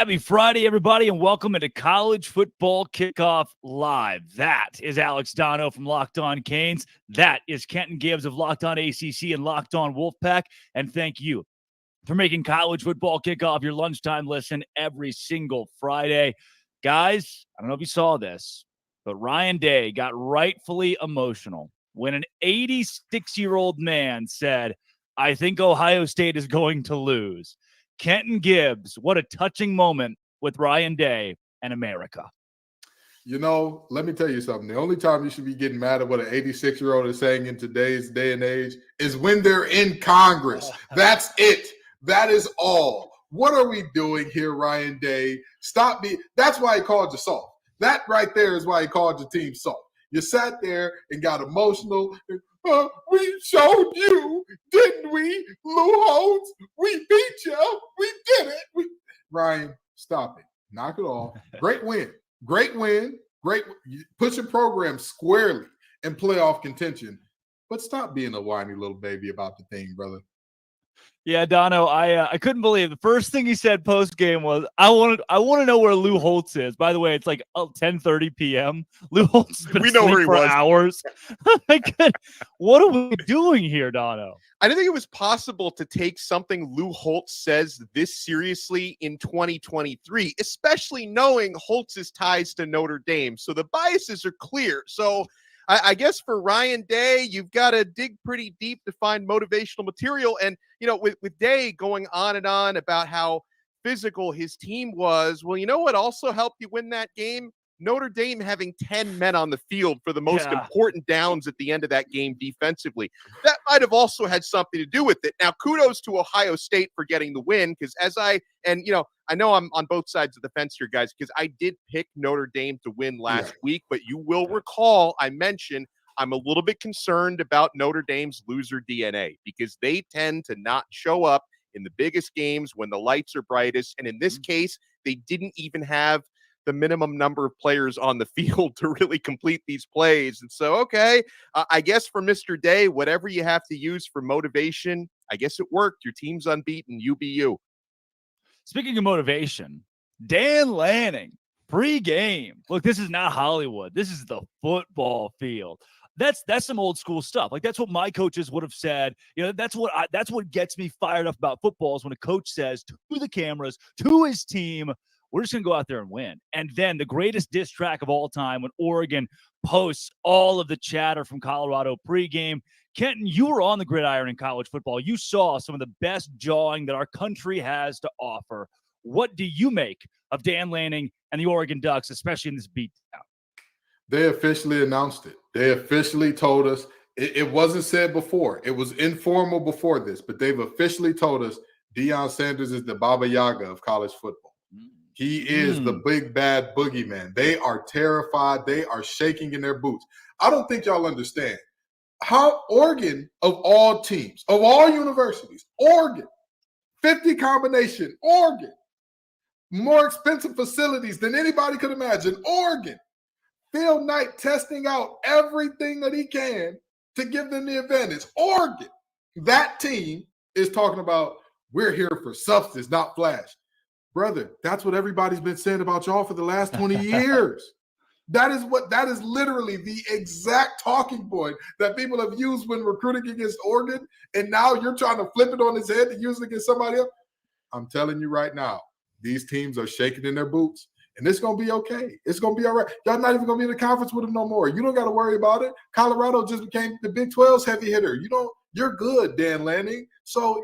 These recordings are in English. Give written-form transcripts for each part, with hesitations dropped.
Happy Friday, everybody, and welcome into College Football Kickoff Live. That is Alex Dono from Locked On Canes. That is Kenton Gibbs of Locked On ACC and Locked On Wolfpack. And thank you for making College Football Kickoff your lunchtime listen every single Friday. Guys, I don't know if you saw this, but Ryan Day got rightfully emotional when an 86-year-old man said, "I think Ohio State is going to lose." Kenton Gibbs, what a touching moment with Ryan Day and America. You know, let me tell you something. The only time you should be getting mad at what an 86-year-old is saying in today's day and age is when they're in Congress. That's it. That is all. What are we doing here, Ryan Day? Stop me. That's why he called you soft. That right there is why he called your team soft. You sat there and got emotional. We showed you, didn't we? Lou Holtz, we beat you. We did it. Ryan, stop it. Knock it off. Great win. Great win. Great. Put your program squarely in playoff contention. But stop being a whiny little baby about the thing, brother. Yeah, Dono, I couldn't believe the first thing he said post game was, I want to know where Lou Holtz is. By the way, it's like 10:30 p.m. Lou Holtz has been asleep for hours. What are we doing here, Dono? I didn't think it was possible to take something Lou Holtz says this seriously in 2023, especially knowing Holtz's ties to Notre Dame. So the biases are clear. So I guess for Ryan Day, you've got to dig pretty deep to find motivational material. And, you know, with Day going on and on about how physical his team was, well, you know what also helped you win that game? Notre Dame having 10 men on the field for the most important downs at the end of that game defensively. That might have also had something to do with it. Now, kudos to Ohio State for getting the win, because I know I'm on both sides of the fence here, guys, because I did pick Notre Dame to win last week, but you will recall I mentioned I'm a little bit concerned about Notre Dame's loser DNA because they tend to not show up in the biggest games when the lights are brightest. And in this case, they didn't even have the minimum number of players on the field to really complete these plays. And so, okay, I guess for Mr. Day, whatever you have to use for motivation, I guess it worked. Your team's unbeaten. You be you. Speaking of motivation, Dan Lanning, pre-game. Look, this is not Hollywood. This is the football field. That's some old school stuff. Like, that's what my coaches would have said. You know, that's what gets me fired up about football is when a coach says to the cameras, to his team, we're just going to go out there and win. And then the greatest diss track of all time when Oregon posts all of the chatter from Colorado pregame. Kenton, you were on the gridiron in college football. You saw some of the best jawing that our country has to offer. What do you make of Dan Lanning and the Oregon Ducks, especially in this beatdown? They officially announced it. They officially told us. It wasn't said before. It was informal before this, but they've officially told us Deion Sanders is the Baba Yaga of college football. He is the big bad boogeyman. They are terrified. They are shaking in their boots. I don't think y'all understand how Oregon, of all teams, of all universities, Oregon, 50 combination, Oregon, more expensive facilities than anybody could imagine, Oregon, Phil Knight testing out everything that he can to give them the advantage. Oregon, that team is talking about, we're here for substance, not flash. Brother, that's what everybody's been saying about y'all for the last 20 years. That is literally the exact talking point that people have used when recruiting against Oregon, and now you're trying to flip it on his head to use it against somebody else. I'm telling you right now, these teams are shaking in their boots, and it's going to be okay. It's going to be all right. Y'all not even going to be in the conference with them no more. You don't got to worry about it. Colorado just became the Big 12's heavy hitter. You're good, Dan Lanning. So,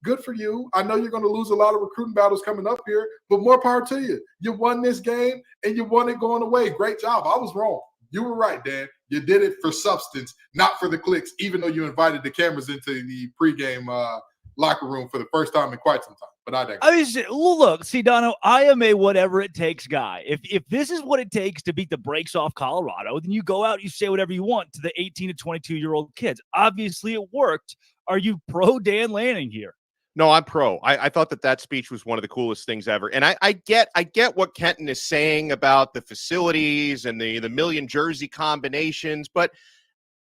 good for you. I know you're going to lose a lot of recruiting battles coming up here, but more power to you. You won this game, and you won it going away. Great job. I was wrong. You were right, Dan. You did it for substance, not for the clicks, even though you invited the cameras into the pregame locker room for the first time in quite some time. But I digress. Look, see, Dono, I am a whatever-it-takes guy. If this is what it takes to beat the brakes off Colorado, then you go out, you say whatever you want to the 18 to 22-year-old kids. Obviously, it worked. Are you pro Dan Lanning here? No, I'm pro. I thought that speech was one of the coolest things ever. And I get what Kenton is saying about the facilities and the million jersey combinations, but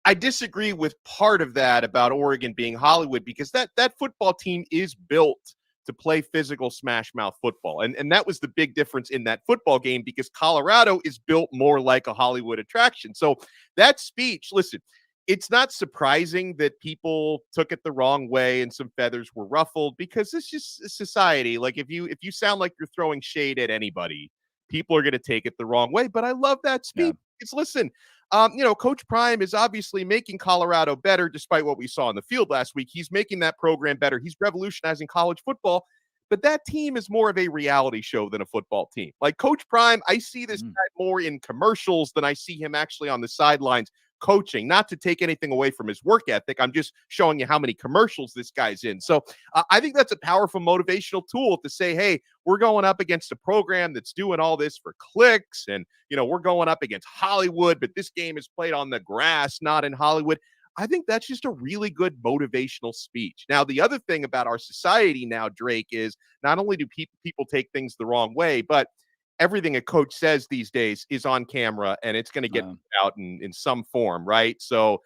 I disagree with part of that about Oregon being Hollywood, because that football team is built to play physical smash mouth football. And that was the big difference in that football game, because Colorado is built more like a Hollywood attraction. So that speech, listen, it's not surprising that people took it the wrong way and some feathers were ruffled, because it's just society. Like if you sound like you're throwing shade at anybody, people are going to take it the wrong way. But I love that speech. It's listen, Coach Prime is obviously making Colorado better despite what we saw on the field last week. He's making that program better. He's revolutionizing college football. But that team is more of a reality show than a football team. Like Coach Prime, I see this guy more in commercials than I see him actually on the sidelines coaching. Not to take anything away from his work ethic. I'm just showing you how many commercials this guy's in. So I think that's a powerful motivational tool to say, hey, we're going up against a program that's doing all this for clicks. And, we're going up against Hollywood, but this game is played on the grass, not in Hollywood. I think that's just a really good motivational speech. Now, the other thing about our society now, Drake, is not only do people take things the wrong way, but everything a coach says these days is on camera and it's going to get out in some form, right? So,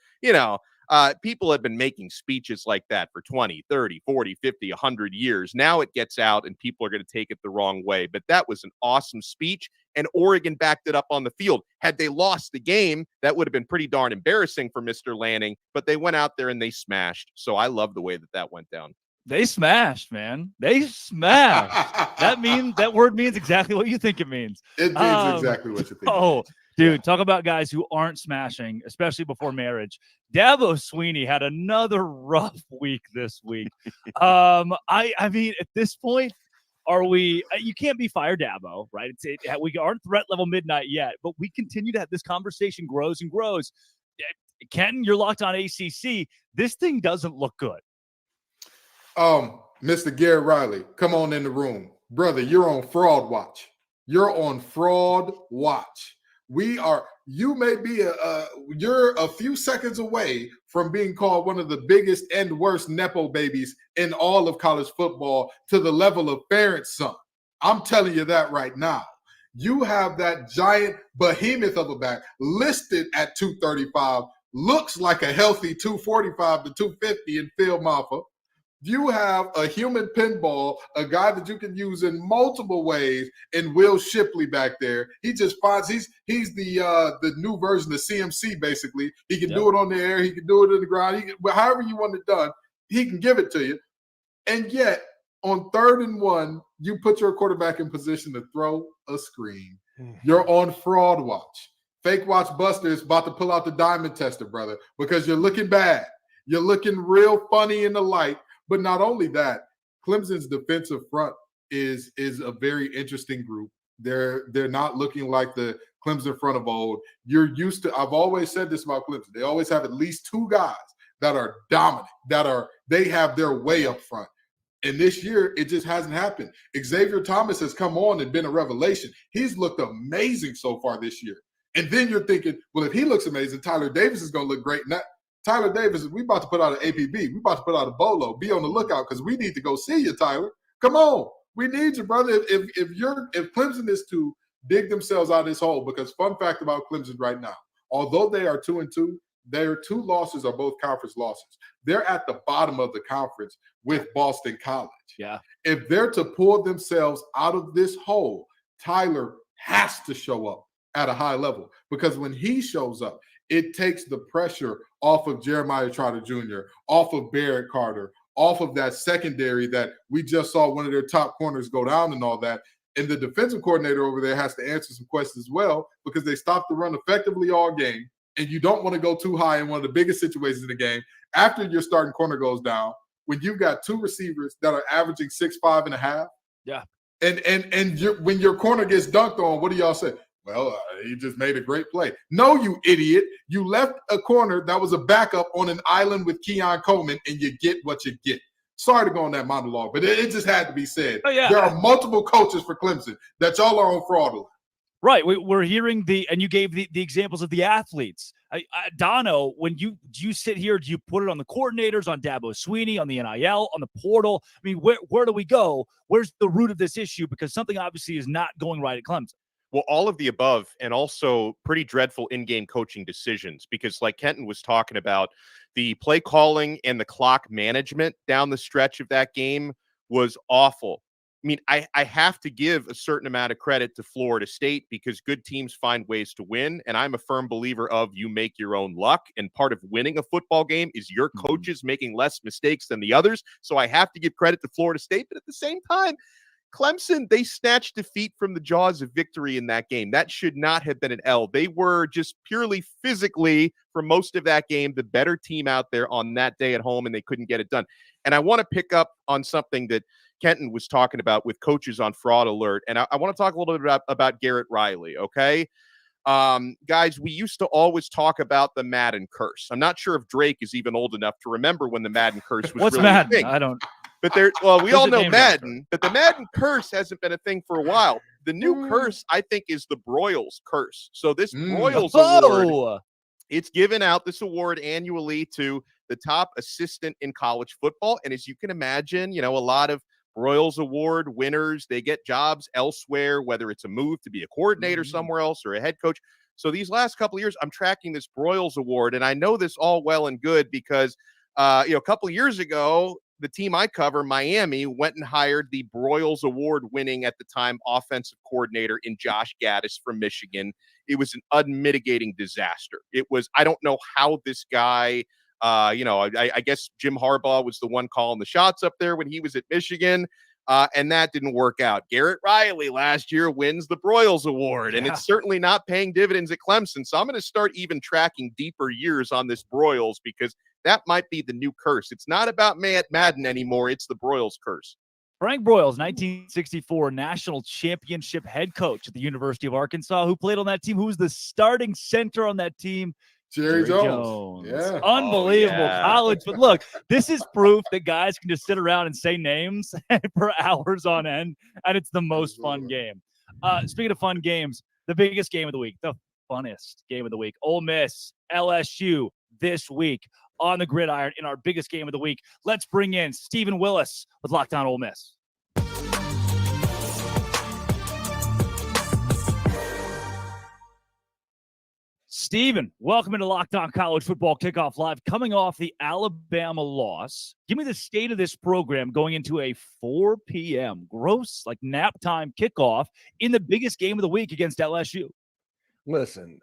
people have been making speeches like that for 20, 30, 40, 50, 100 years. Now it gets out and people are going to take it the wrong way. But that was an awesome speech, and Oregon backed it up on the field. Had they lost the game, that would have been pretty darn embarrassing for Mr. Lanning, but they went out there and they smashed. So I love the way that went down. They smashed, man. They smashed. That word means exactly what you think it means. It means exactly what you think. Oh, dude, talk about guys who aren't smashing, especially before marriage. Dabo Swinney had another rough week this week. I mean, at this point, you can't be fire Dabo, right? We aren't threat level midnight yet, but we continue to have this conversation grows and grows. Kenton, you're locked on ACC. This thing doesn't look good. Mr. Garrett Riley, come on in the room. Brother, you're on fraud watch. You're on fraud watch. You're a few seconds away from being called one of the biggest and worst Nepo babies in all of college football, to the level of Ferentz son. I'm telling you that right now. You have that giant behemoth of a back listed at 235, looks like a healthy 245 to 250 in Phil Maffa. You have a human pinball, a guy that you can use in multiple ways, and Will Shipley back there. He just finds he's the new version of CMC, basically. He can do it on the air, he can do it in the ground, however you want it done, he can give it to you. And yet, on 3rd and 1, you put your quarterback in position to throw a screen. You're on fraud watch. Fake watch Buster is about to pull out the diamond tester, brother, because you're looking bad. You're looking real funny in the light. But not only that, Clemson's defensive front is a very interesting group. They're not looking like the Clemson front of old. You're used to, I've always said this about Clemson. They always have at least 2 guys that are dominant, they have their way up front. And this year, it just hasn't happened. Xavier Thomas has come on and been a revelation. He's looked amazing so far this year. And then you're thinking, well, if he looks amazing, Tyler Davis is going to look great. Tyler Davis, we about to put out an APB. We about to put out a bolo. Be on the lookout because we need to go see you, Tyler. Come on. We need you, brother. If Clemson is to dig themselves out of this hole, because fun fact about Clemson right now, although they are 2-2, their 2 losses are both conference losses. They're at the bottom of the conference with Boston College. Yeah. If they're to pull themselves out of this hole, Tyler has to show up at a high level, because when he shows up, it takes the pressure off of Jeremiah Trotter Jr., off of Barrett Carter, off of that secondary that we just saw one of their top corners go down and all that. And the defensive coordinator over there has to answer some questions as well, because they stopped the run effectively all game. And you don't want to go too high in one of the biggest situations in the game after your starting corner goes down, when you've got 2 receivers that are averaging 6'5" and a half. Yeah. And when your corner gets dunked on, what do y'all say? Well, he just made a great play. No, you idiot. You left a corner that was a backup on an island with Keon Coleman, and you get what you get. Sorry to go on that monologue, but it just had to be said. Oh, yeah. There are multiple coaches for Clemson that y'all are on fraudulent. Right. We're hearing and you gave the examples of the athletes. Dono, when you sit here, do you put it on the coordinators, on Dabo Swinney, on the NIL, on the portal? I mean, where do we go? Where's the root of this issue? Because something obviously is not going right at Clemson. Well, all of the above, and also pretty dreadful in-game coaching decisions, because like Kenton was talking about, the play calling and the clock management down the stretch of that game was awful. I mean, I have to give a certain amount of credit to Florida State because good teams find ways to win. And I'm a firm believer of you make your own luck. And part of winning a football game is your coaches making less mistakes than the others. So I have to give credit to Florida State. But at the same time, Clemson, they snatched defeat from the jaws of victory in that game. That should not have been an L. They were just purely physically, for most of that game, the better team out there on that day at home, and they couldn't get it done. And I want to pick up on something that Kenton was talking about with coaches on fraud alert. And I want to talk a little bit about Garrett Riley, okay? Guys, we used to always talk about the Madden curse. I'm not sure if Drake is even old enough to remember when the Madden curse was What's really Madden? a thing. I don't. But we all know Madden, after? but the Madden curse hasn't been a thing for a while. The new curse, I think, is the Broyles curse. So this Broyles award, it's given out, this award, annually to the top assistant in college football. And as you can imagine, a lot of Broyles Award winners, they get jobs elsewhere, whether it's a move to be a coordinator somewhere else or a head coach. So these last couple of years, I'm tracking this Broyles Award, and I know this all well and good because, a couple of years ago, the team I cover, Miami, went and hired the Broyles Award-winning at the time offensive coordinator in Josh Gaddis from Michigan. It was an unmitigating disaster. I don't know how this guy. I guess Jim Harbaugh was the one calling the shots up there when he was at Michigan, and that didn't work out. Garrett Riley last year wins the Broyles Award, and it's certainly not paying dividends at Clemson. So I'm going to start even tracking deeper years on this Broyles because that might be the new curse. It's not about Madden anymore. It's the Broyles curse. Frank Broyles, 1964 national championship head coach at the University of Arkansas, who played on that team, who was the starting center on that team. Jerry Jones. Yeah. Unbelievable college. But look, this is proof that guys can just sit around and say names for hours on end, and it's the most fun game. Speaking of fun games, the biggest game of the week, the funnest game of the week, Ole Miss, LSU this week on the gridiron in our biggest game of the week. Let's bring in Stephen Willis with Locked On Ole Miss. Steven, welcome into Locked On College Football Kickoff Live. Coming off the Alabama loss, give me the state of this program going into a 4 p.m. gross, like nap time kickoff in the biggest game of the week against LSU. Listen,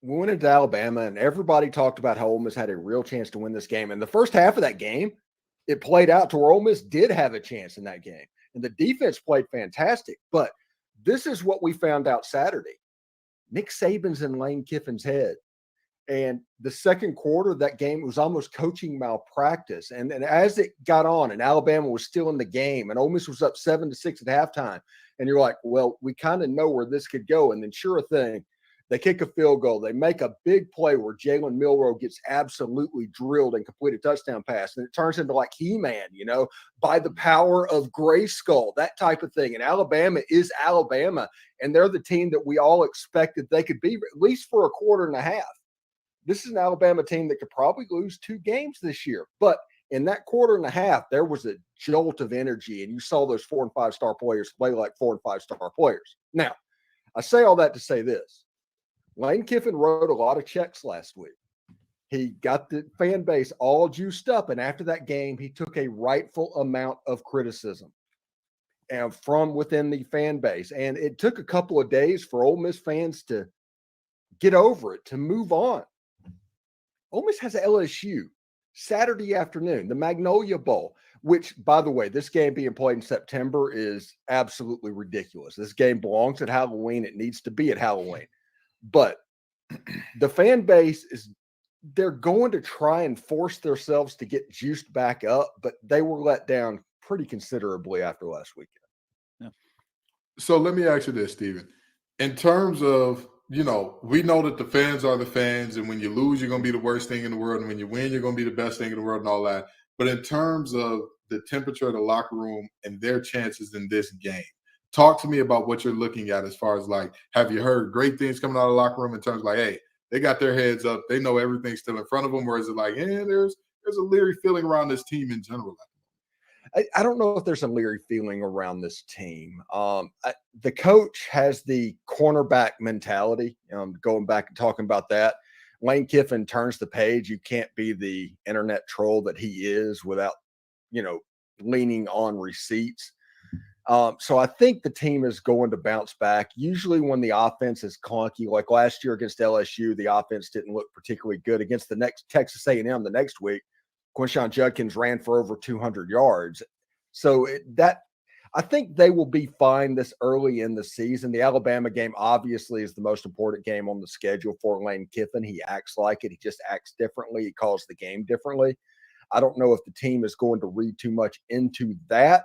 we went into Alabama, and everybody talked about how Ole Miss had a real chance to win this game. And the first half of that game, it played out to where Ole Miss did have a chance in that game. And the defense played fantastic. But this is what we found out Saturday. Nick Saban's in Lane Kiffin's head. And the second quarter of that game was almost coaching malpractice. And as it got on and Alabama was still in the game and Ole Miss was up 7-6 at halftime, and you're like, well, we kind of know where this could go. And then sure thing, they kick a field goal. They make a big play where Jalen Milroe gets absolutely drilled and complete a touchdown pass. And it turns into like He-Man, by the power of Grayskull, that type of thing. And Alabama is Alabama. And they're the team that we all expected they could be, at least for a quarter and a half. This is an Alabama team that could probably lose 2 games this year. But in that quarter and a half, there was a jolt of energy. And you saw those 4- and 5-star players play like 4- and 5-star players. Now, I say all that to say this. Lane Kiffin wrote a lot of checks last week. He got the fan base all juiced up, and after that game, he took a rightful amount of criticism and from within the fan base. And it took a couple of days for Ole Miss fans to get over it, to move on. Ole Miss has LSU Saturday afternoon, the Magnolia Bowl, which, by the way, this game being played in September is absolutely ridiculous. This game belongs at Halloween. It needs to be at Halloween. But the fan base they're going to try and force themselves to get juiced back up, but they were let down pretty considerably after last weekend. Yeah. So let me ask you this, Stephen. In terms of, we know that the fans are the fans, and when you lose, you're going to be the worst thing in the world, and when you win, you're going to be the best thing in the world and all that. But in terms of the temperature of the locker room and their chances in this game, talk to me about what you're looking at as far as, like, have you heard great things coming out of the locker room in terms of, like, hey, they got their heads up, they know everything's still in front of them, or is it like, there's a leery feeling around this team in general? I don't know if there's a leery feeling around this team. The coach has the cornerback mentality, going back and talking about that. Lane Kiffin turns the page. You can't be the internet troll that he is without, leaning on receipts. So I think the team is going to bounce back. Usually when the offense is clunky, like last year against LSU, the offense didn't look particularly good. Against the next Texas A&M the next week, Quinshon Judkins ran for over 200 yards. So I think they will be fine this early in the season. The Alabama game obviously is the most important game on the schedule for Lane Kiffin. He acts like it. He just acts differently. He calls the game differently. I don't know if the team is going to read too much into that.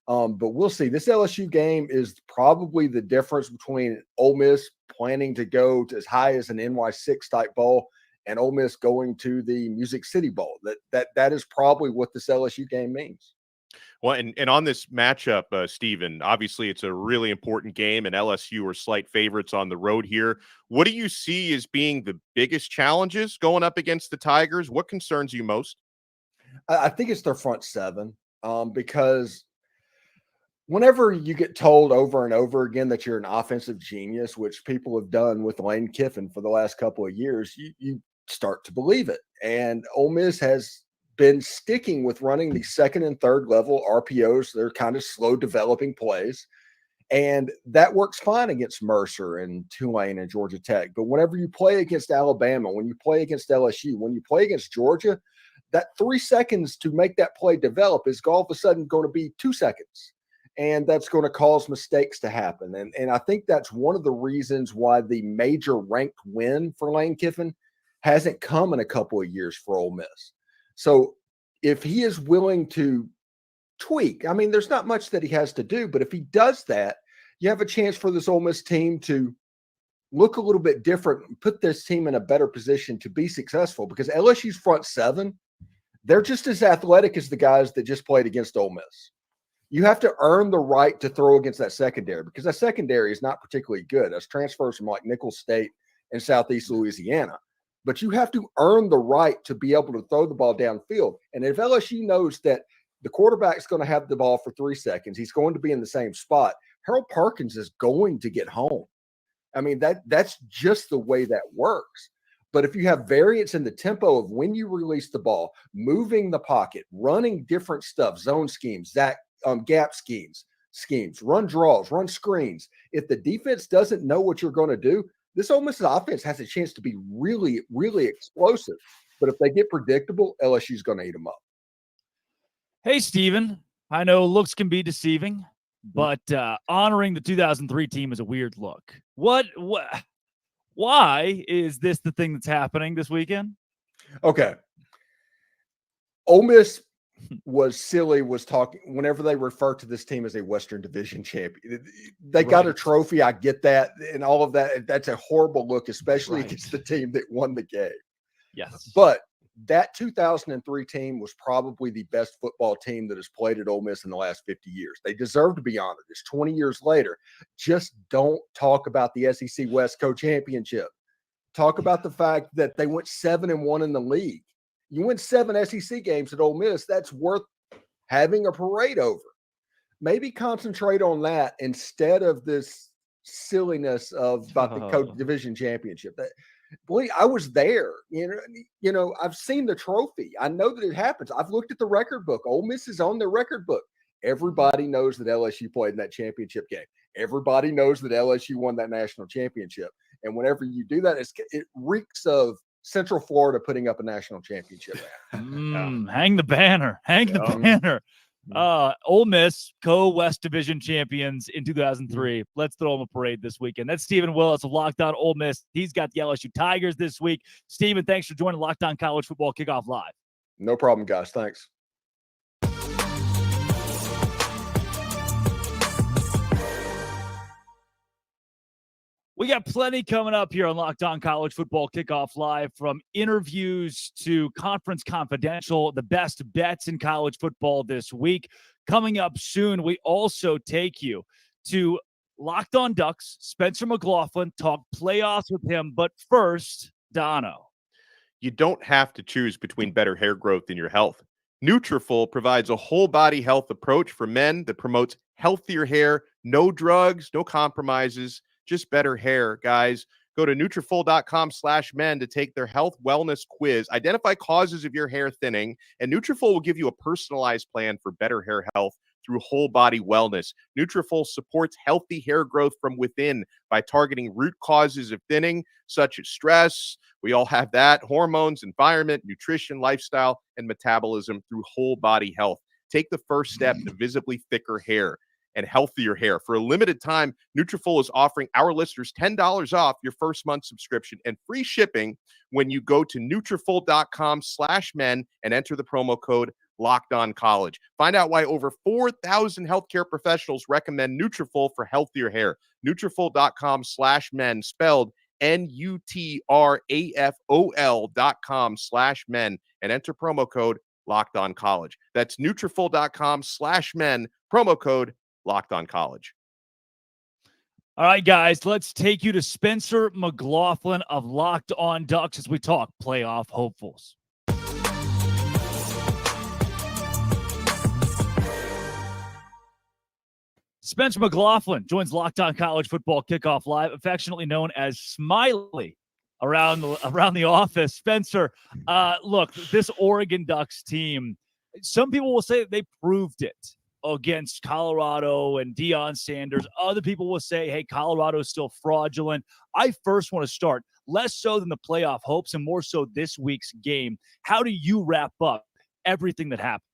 But we'll see. This LSU game is probably the difference between Ole Miss planning to go to as high as an NY6 type bowl and Ole Miss going to the Music City Bowl. That is probably what this LSU game means. Well, and on this matchup, Stephen, obviously it's a really important game, and LSU are slight favorites on the road here. What do you see as being the biggest challenges going up against the Tigers? What concerns you most? I think it's their front seven, because whenever you get told over and over again that you're an offensive genius, which people have done with Lane Kiffin for the last couple of years, you start to believe it. And Ole Miss has been sticking with running the second and third level RPOs. They're kind of slow developing plays. And that works fine against Mercer and Tulane and Georgia Tech. But whenever you play against Alabama, when you play against LSU, when you play against Georgia, that 3 seconds to make that play develop is all of a sudden going to be 2 seconds. And that's going to cause mistakes to happen. And I think that's one of the reasons why the major ranked win for Lane Kiffin hasn't come in a couple of years for Ole Miss. So if he is willing to tweak, I mean, there's not much that he has to do, but if he does that, you have a chance for this Ole Miss team to look a little bit different and put this team in a better position to be successful, because LSU's front seven, they're just as athletic as the guys that just played against Ole Miss. You have to earn the right to throw against that secondary, because that secondary is not particularly good. That's transfers from like Nicholls State and Southeast Louisiana. But you have to earn the right to be able to throw the ball downfield. And if LSU knows that the quarterback's going to have the ball for 3 seconds, he's going to be in the same spot, Harold Perkins is going to get home. I mean, that's just the way that works. But if you have variance in the tempo of when you release the ball, moving the pocket, running different stuff, zone schemes, gap schemes, run draws, run screens. If the defense doesn't know what you're going to do, this Ole Miss offense has a chance to be really, really explosive. But if they get predictable, LSU's going to eat them up. Hey, Steven, I know looks can be deceiving, but honoring the 2003 team is a weird look. Why is this the thing that's happening this weekend? Okay. Ole Miss was talking whenever they refer to this team as a Western Division champion. They got a trophy. I get that and all of that. That's a horrible look, especially against the team that won the game. Yes. But that 2003 team was probably the best football team that has played at Ole Miss in the last 50 years. They deserve to be honored. It's 20 years later. Just don't talk about the SEC West Co-Championship. Talk about the fact that they went 7-1 in the league. You win 7 SEC games at Ole Miss, that's worth having a parade over. Maybe concentrate on that instead of this silliness about the co-division championship. I was there. You know, I've seen the trophy. I know that it happens. I've looked at the record book. Ole Miss is on their record book. Everybody knows that LSU played in that championship game. Everybody knows that LSU won that national championship. And whenever you do that, it reeks of Central Florida putting up a national championship. Hang the banner. Hang the banner. Ole Miss, co-West Division champions in 2003. Let's throw them a parade this weekend. That's Stephen Willis of Locked On Ole Miss. He's got the LSU Tigers this week. Stephen, thanks for joining Locked On College Football Kickoff Live. No problem, guys. Thanks. We got plenty coming up here on Locked On College Football Kickoff Live, from interviews to Conference Confidential, the best bets in college football this week. Coming up soon, we also take you to Locked On Ducks. Spencer McLaughlin, talk playoffs with him. But first, Dono. You don't have to choose between better hair growth and your health. Nutrafol provides a whole body health approach for men that promotes healthier hair, no drugs, no compromises, just better hair, guys. Go to Nutrafol.com/men to take their health wellness quiz. Identify causes of your hair thinning, and Nutrafol will give you a personalized plan for better hair health through whole body wellness. Nutrafol supports healthy hair growth from within by targeting root causes of thinning, such as stress. We all have that. Hormones, environment, nutrition, lifestyle, and metabolism through whole body health. Take the first step to visibly thicker hair and healthier hair. For a limited time, Nutrafol is offering our listeners $10 off your first month subscription and free shipping when you go to Nutrafol.com/men and enter the promo code LockedOnCollege. Find out why over 4,000 healthcare professionals recommend Nutrafol for healthier hair. Nutrafol.com/men, spelled Nutrafol.com/men, and enter promo code LockedOnCollege. That's Nutrafol.com/men, promo code LockedOnCollege. All right, guys, let's take you to Spencer McLaughlin of Locked On Ducks as we talk playoff hopefuls. Spencer McLaughlin joins Locked On College Football Kickoff Live, affectionately known as Smiley around the office. Spencer, look, this Oregon Ducks team, some people will say they proved it against Colorado and Deion Sanders. Other people will say, hey, Colorado is still fraudulent. I first want to start, less so than the playoff hopes and more so this week's game. How do you wrap up everything that happened?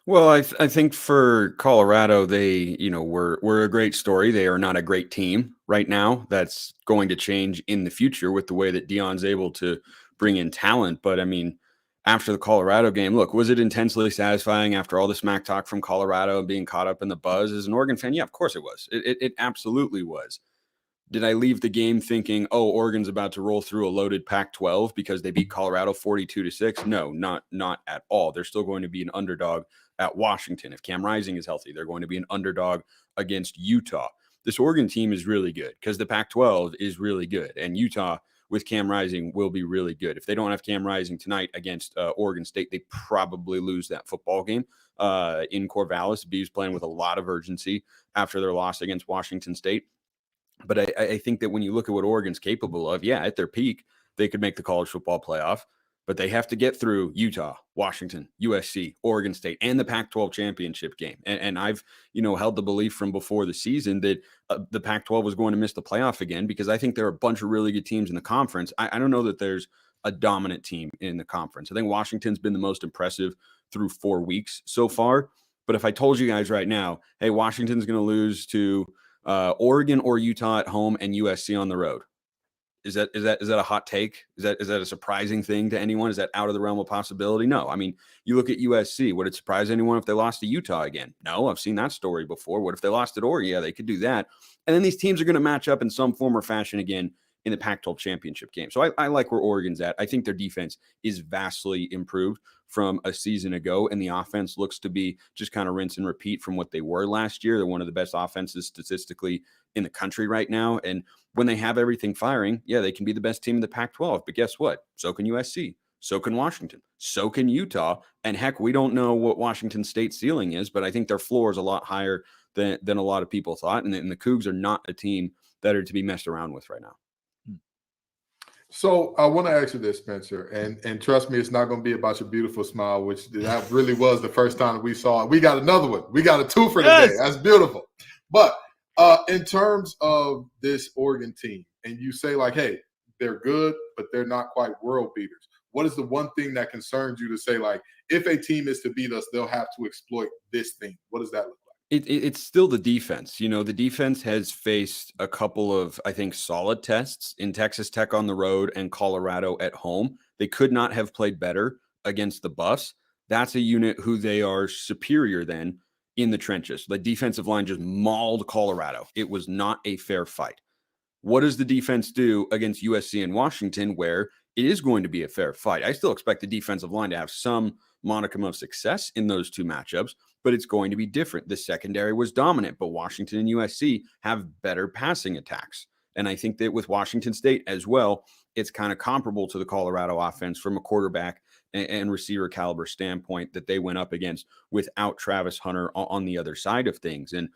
Well, I think for Colorado, they, were a great story. They are not a great team right now. That's going to change in the future with the way that Deion's able to bring in talent. But I mean, after the Colorado game, look, was it intensely satisfying after all the smack talk from Colorado and being caught up in the buzz as an Oregon fan? Yeah, of course it was. It absolutely was. Did I leave the game thinking, oh, Oregon's about to roll through a loaded Pac-12 because they beat Colorado 42-6? No, not at all. They're still going to be an underdog at Washington. If Cam Rising is healthy, they're going to be an underdog against Utah. This Oregon team is really good because the Pac-12 is really good, and Utah with Cam Rising will be really good. If they don't have Cam Rising tonight against Oregon State, they probably lose that football game in Corvallis. Bees playing with a lot of urgency after their loss against Washington State. But I think that when you look at what Oregon's capable of, yeah, at their peak, they could make the college football playoff, but they have to get through Utah, Washington, USC, Oregon State, and the Pac-12 championship game. And I've, held the belief from before the season that the Pac-12 was going to miss the playoff again because I think there are a bunch of really good teams in the conference. I don't know that there's a dominant team in the conference. I think Washington's been the most impressive through 4 weeks so far. But if I told you guys right now, hey, Washington's going to lose to Oregon or Utah at home and USC on the road, is that a hot take? Is that a surprising thing to anyone? Is that out of the realm of possibility? No. I mean, you look at USC. Would it surprise anyone if they lost to Utah again? No, I've seen that story before. What if they lost at Oregon? Yeah, they could do that. And then these teams are going to match up in some form or fashion again in the Pac-12 championship game. So I like where Oregon's at. I think their defense is vastly improved from a season ago, and the offense looks to be just kind of rinse and repeat from what they were last year. They're one of the best offenses statistically in the country right now. And when they have everything firing, yeah, they can be the best team in the Pac-12. But guess what? So can USC. So can Washington. So can Utah. And heck, we don't know what Washington State's ceiling is, but I think their floor is a lot higher than a lot of people thought. And the Cougs are not a team that are to be messed around with right now. So I want to ask you this, Spencer, and trust me, it's not going to be about your beautiful smile, which that really was the first time that we saw it. We got another one. We got a two for today. Yes. That's beautiful. But in terms of this Oregon team, and you say like, hey, they're good, but they're not quite world beaters. What is the one thing that concerns you to say like, if a team is to beat us, they'll have to exploit this thing? What does that look like? It's still the defense. The defense has faced a couple of, I think, solid tests in Texas Tech on the road and Colorado at home. They could not have played better against the Buffs. That's a unit who they are superior than in the trenches. The defensive line just mauled Colorado. It was not a fair fight. What does the defense do against USC and Washington, where it is going to be a fair fight? I still expect the defensive line to have some modicum of success in those two matchups, but it's going to be different. The secondary was dominant, but Washington and USC have better passing attacks. And I think that with Washington State as well, it's kind of comparable to the Colorado offense from a quarterback and receiver caliber standpoint that they went up against without Travis Hunter on the other side of things. And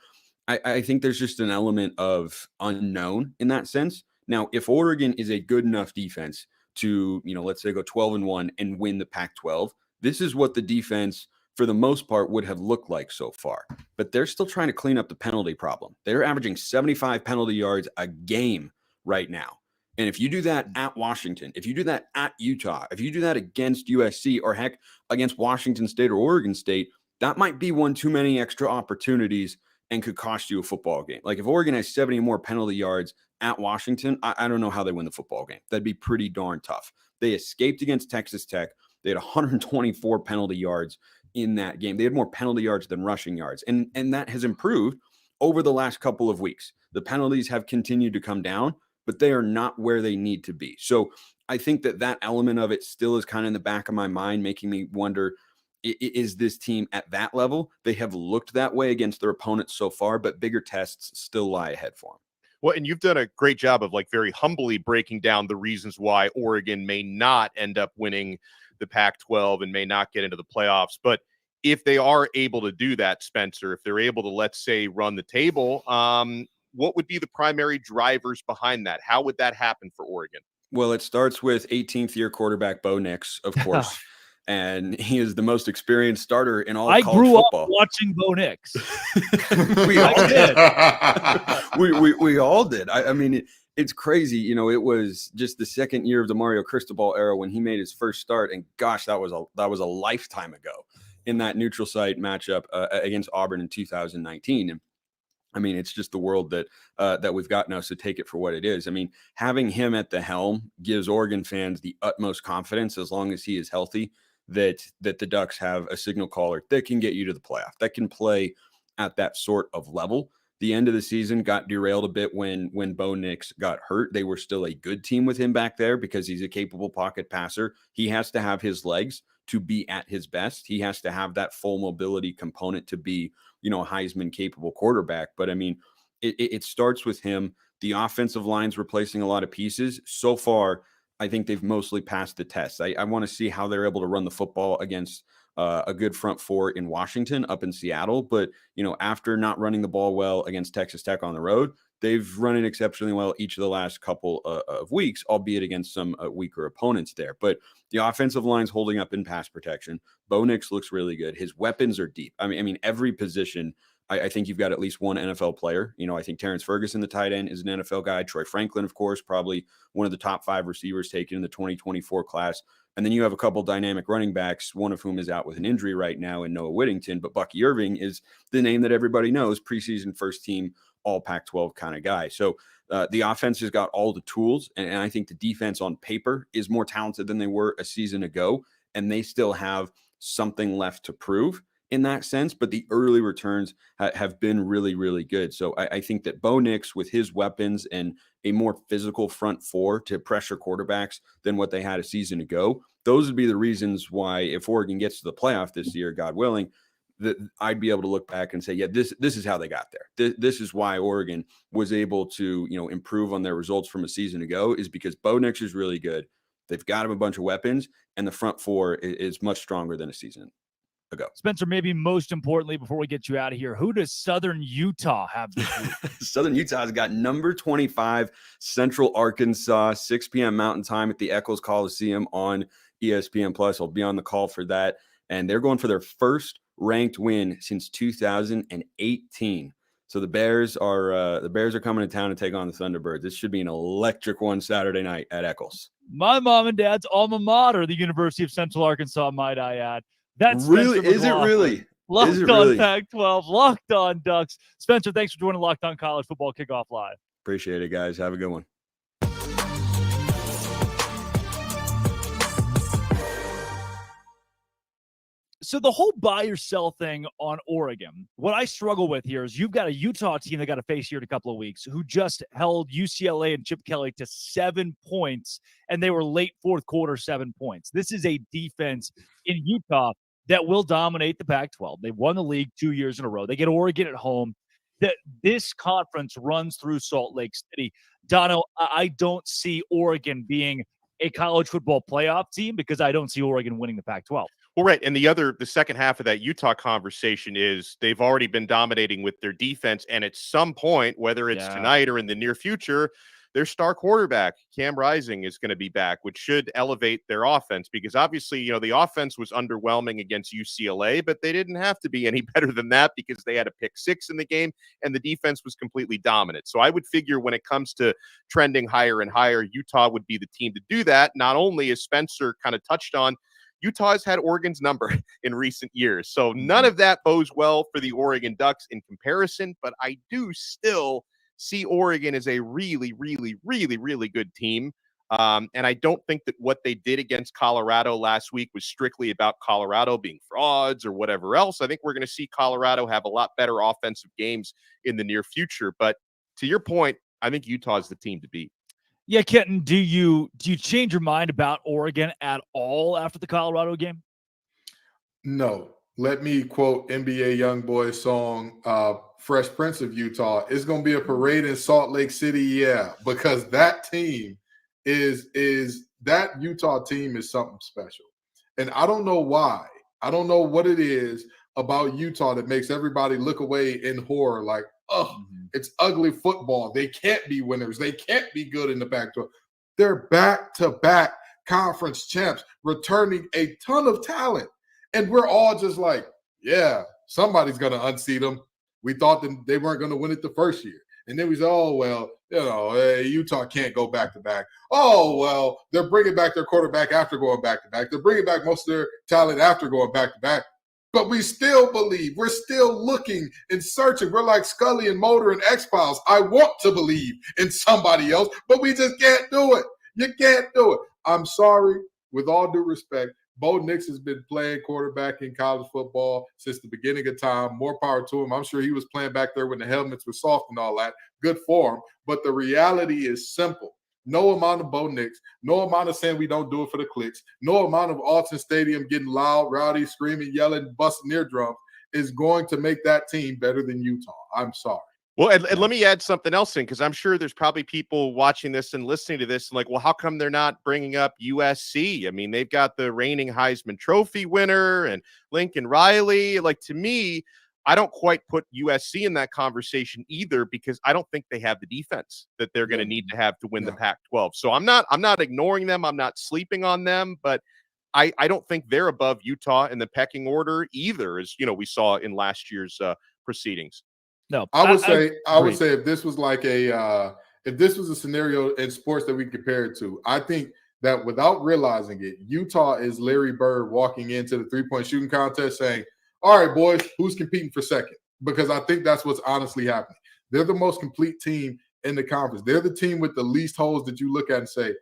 I think there's just an element of unknown in that sense. Now, if Oregon is a good enough defense to, let's say go 12-1 and win the Pac-12, this is what the defense for the most part would have looked like so far. But they're still trying to clean up the penalty problem. They're averaging 75 penalty yards a game right now. And if you do that at Washington, if you do that at Utah, if you do that against USC, or heck, against Washington State or Oregon State, that might be one too many extra opportunities and could cost you a football game. Like if Oregon has 70 more penalty yards at Washington, I don't know how they win the football game. That'd be pretty darn tough. They escaped against Texas Tech. They had 124 penalty yards in that game. They had more penalty yards than rushing yards. And that has improved over the last couple of weeks. The penalties have continued to come down, but they are not where they need to be. So I think that element of it still is kind of in the back of my mind, making me wonder, is this team at that level? They have looked that way against their opponents so far, but bigger tests still lie ahead for them. Well, and you've done a great job of very humbly breaking down the reasons why Oregon may not end up winning the Pac-12 and may not get into the playoffs. But if they are able to do that, Spencer, if they're able to, let's say, run the table, what would be the primary drivers behind that? How would that happen for Oregon? Well, it starts with 18th year quarterback Bo Nix, of course. And he is the most experienced starter in all of college football. Up watching Bo Nix. We all did. we all did. I mean, it's crazy. It was just the second year of the Mario Cristobal era when he made his first start, and gosh, that was a lifetime ago in that neutral site matchup against Auburn in 2019. And I mean, it's just the world that we've got now, so take it for what it is. I mean, having him at the helm gives Oregon fans the utmost confidence, as long as he is healthy, that the Ducks have a signal caller that can get you to the playoff, that can play at that sort of level. The end of the season got derailed a bit when Bo Nix got hurt. They were still a good team with him back there because he's a capable pocket passer. He has to have his legs to be at his best. He has to have that full mobility component to be, a Heisman capable quarterback. But I mean, it starts with him. The offensive line's replacing a lot of pieces. So far, I think they've mostly passed the test. I want to see how they're able to run the football against a good front four in Washington, up in Seattle. But, after not running the ball well against Texas Tech on the road, they've run it exceptionally well each of the last couple of weeks, albeit against some weaker opponents there. But the offensive line's holding up in pass protection. Bo Nix looks really good. His weapons are deep. I mean, every position, I think you've got at least one NFL player. I think Terrence Ferguson, the tight end, is an NFL guy. Troy Franklin, of course, probably one of the top 5 receivers taken in the 2024 class. And then you have a couple dynamic running backs, one of whom is out with an injury right now in Noah Whittington. But Bucky Irving is the name that everybody knows, preseason first team, all Pac-12 kind of guy. So the offense has got all the tools. And I think the defense on paper is more talented than they were a season ago. And they still have something left to prove in that sense, but the early returns have been really, really good. So I think that Bo Nix, with his weapons and a more physical front four to pressure quarterbacks than what they had a season ago, those would be the reasons why, if Oregon gets to the playoff this year, God willing, that I'd be able to look back and say, yeah, this is how they got there. This is why Oregon was able to, improve on their results from a season ago, is because Bo Nix is really good. They've got him a bunch of weapons, and the front four is much stronger than a season ago. Spencer, maybe most importantly, before we get you out of here, who does Southern Utah have this week? Southern Utah's got number 25 Central Arkansas, 6 p.m. Mountain Time at the Eccles Coliseum on ESPN Plus. I'll be on the call for that, and they're going for their first ranked win since 2018. So the Bears are coming to town to take on the Thunderbirds. This should be an electric one Saturday night at Eccles. My mom and dad's alma mater, the University of Central Arkansas, might I add. That's really, is it really? Locked on Pac-12, Locked on Ducks. Spencer, thanks for joining Locked on College Football Kickoff Live. Appreciate it, guys. Have a good one. So the whole buy or sell thing on Oregon, what I struggle with here is you've got a Utah team that got to face here in a couple of weeks who just held UCLA and Chip Kelly to 7 points, and they were late fourth quarter 7 points. This is a defense in Utah that will dominate the Pac-12. They won the league 2 years in a row. They get Oregon at home. This conference runs through Salt Lake City. Dono, I don't see Oregon being a college football playoff team because I don't see Oregon winning the Pac-12. Well, right. And the second half of that Utah conversation is they've already been dominating with their defense. And at some point, whether it's tonight or in the near future, their star quarterback, Cam Rising, is going to be back, which should elevate their offense because obviously, the offense was underwhelming against UCLA, but they didn't have to be any better than that because they had a pick 6 in the game and the defense was completely dominant. So I would figure when it comes to trending higher and higher, Utah would be the team to do that. Not only, as Spencer kind of touched on, Utah's had Oregon's number in recent years. So none of that bodes well for the Oregon Ducks in comparison, but I do still see Oregon as a really, really, really, really good team. And I don't think that what they did against Colorado last week was strictly about Colorado being frauds or whatever else. I think we're going to see Colorado have a lot better offensive games in the near future. But to your point, I think Utah is the team to beat. Yeah, Kenton, do you change your mind about Oregon at all after the Colorado game? No. Let me quote NBA YoungBoy's song, Fresh Prince of Utah. It's going to be a parade in Salt Lake City, yeah, because that team is that Utah team is something special. And I don't know why. I don't know what it is about Utah that makes everybody look away in horror like, it's ugly football. They can't be winners. They can't be good in the Pac-12. They're back-to-back conference champs, returning a ton of talent. And we're all just like, yeah, somebody's going to unseat them. We thought that they weren't going to win it the first year. And then we said, oh, well, Utah can't go back-to-back. Oh, well, they're bringing back their quarterback after going back-to-back. They're bringing back most of their talent after going back-to-back. But we still believe. We're still looking and searching. We're like Scully and Mulder and X-Files. I want to believe in somebody else, but we just can't do it. You can't do it. I'm sorry. With all due respect, Bo Nix has been playing quarterback in college football since the beginning of time. More power to him. I'm sure he was playing back there when the helmets were soft and all that. Good for him. But the reality is simple. No amount of Bo Nix, no amount of saying we don't do it for the clicks, no amount of Alton Stadium getting loud, rowdy, screaming, yelling, busting eardrums is going to make that team better than Utah. I'm sorry. Well, and let me add something else in, because I'm sure there's probably people watching this and listening to this and like, well, how come they're not bringing up USC? I mean, they've got the reigning Heisman Trophy winner and Lincoln Riley. Like, to me, I don't quite put USC in that conversation either, because I don't think they have the defense that they're going to need to have to win the Pac-12. So I'm not ignoring them. I'm not sleeping on them, but I don't think they're above Utah in the pecking order either, as we saw in last year's proceedings. No, I would say if this was like if this was a scenario in sports that we compare it to, I think that without realizing it, Utah is Larry Bird walking into the 3-point shooting contest saying, all right, boys, who's competing for second? Because I think that's what's honestly happening. They're the most complete team in the conference. They're the team with the least holes that you look at and say,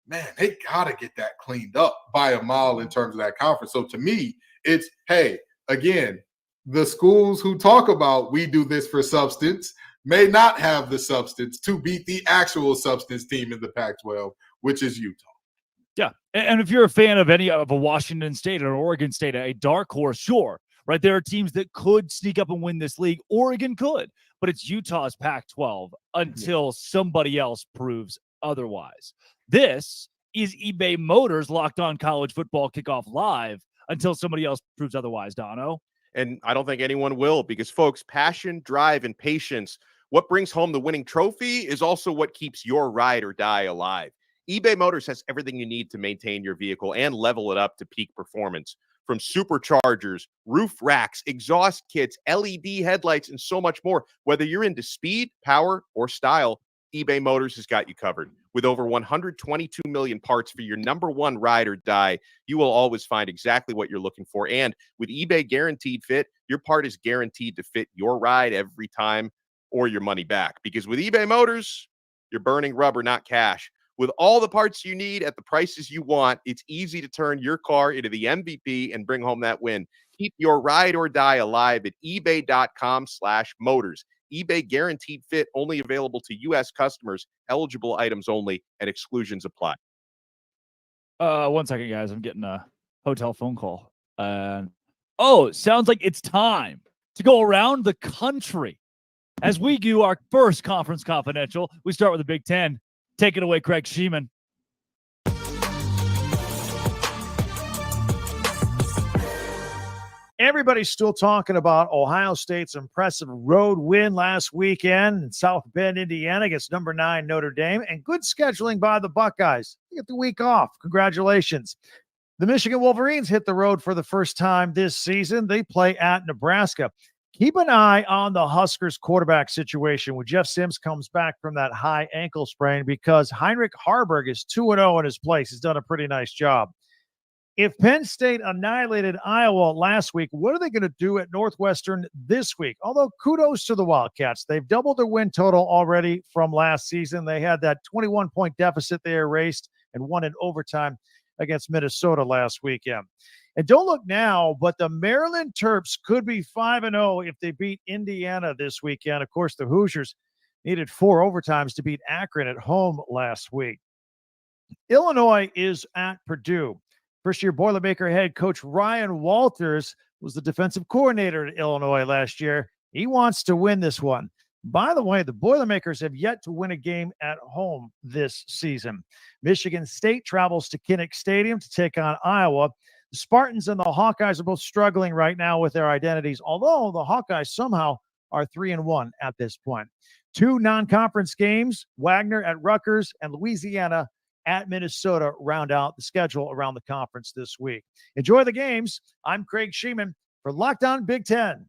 man, they got to get that cleaned up by a mile in terms of that conference. So to me, it's, hey, again, the schools who talk about we do this for substance may not have the substance to beat the actual substance team in the Pac-12, which is Utah. Yeah, and if you're a fan of any of a Washington State or Oregon State, a dark horse, sure. Right, there are teams that could sneak up and win this league. Oregon could, but it's Utah's Pac-12 until somebody else proves otherwise. This is eBay Motors Locked On College Football Kickoff Live until somebody else proves otherwise, Dono. And I don't think anyone will, because, folks, passion, drive, and patience, what brings home the winning trophy is also what keeps your ride or die alive. eBay Motors has everything you need to maintain your vehicle and level it up to peak performance. From superchargers, roof racks, exhaust kits, LED headlights, and so much more. Whether you're into speed, power, or style, eBay Motors has got you covered. With over 122 million parts for your number one ride or die, you will always find exactly what you're looking for. And with eBay Guaranteed Fit, your part is guaranteed to fit your ride every time or your money back. Because with eBay Motors, you're burning rubber, not cash. With all the parts you need at the prices you want, it's easy to turn your car into the MVP and bring home that win. Keep your ride or die alive at ebay.com/motors. eBay Guaranteed Fit, only available to U.S. customers, eligible items only, and exclusions apply. 1 second, guys. I'm getting a hotel phone call. Sounds like it's time to go around the country. As we do our first Conference Confidential, we start with the Big Ten. Take it away, Craig Sheeman. Everybody's still talking about Ohio State's impressive road win last weekend in South Bend, Indiana against number 9 Notre Dame, and good scheduling by the Buckeyes. You get the week off. Congratulations. The Michigan Wolverines hit the road for the first time this season. They play at Nebraska. Keep an eye on the Huskers quarterback situation when Jeff Sims comes back from that high ankle sprain, because Heinrich Harburg is 2-0 in his place. He's done a pretty nice job. If Penn State annihilated Iowa last week, what are they going to do at Northwestern this week? Although kudos to the Wildcats. They've doubled their win total already from last season. They had that 21-point deficit they erased and won in overtime against Minnesota last weekend. And don't look now, but the Maryland Terps could be 5-0 if they beat Indiana this weekend. Of course, the Hoosiers needed 4 overtimes to beat Akron at home last week. Illinois is at Purdue. First-year Boilermaker head coach Ryan Walters was the defensive coordinator at Illinois last year. He wants to win this one. By the way, the Boilermakers have yet to win a game at home this season. Michigan State travels to Kinnick Stadium to take on Iowa. The Spartans and the Hawkeyes are both struggling right now with their identities, although the Hawkeyes somehow are 3-1 at this point. 2 non-conference games, Wagner at Rutgers and Louisiana at Minnesota, round out the schedule around the conference this week. Enjoy the games. I'm Craig Sheeman for Locked On Big Ten.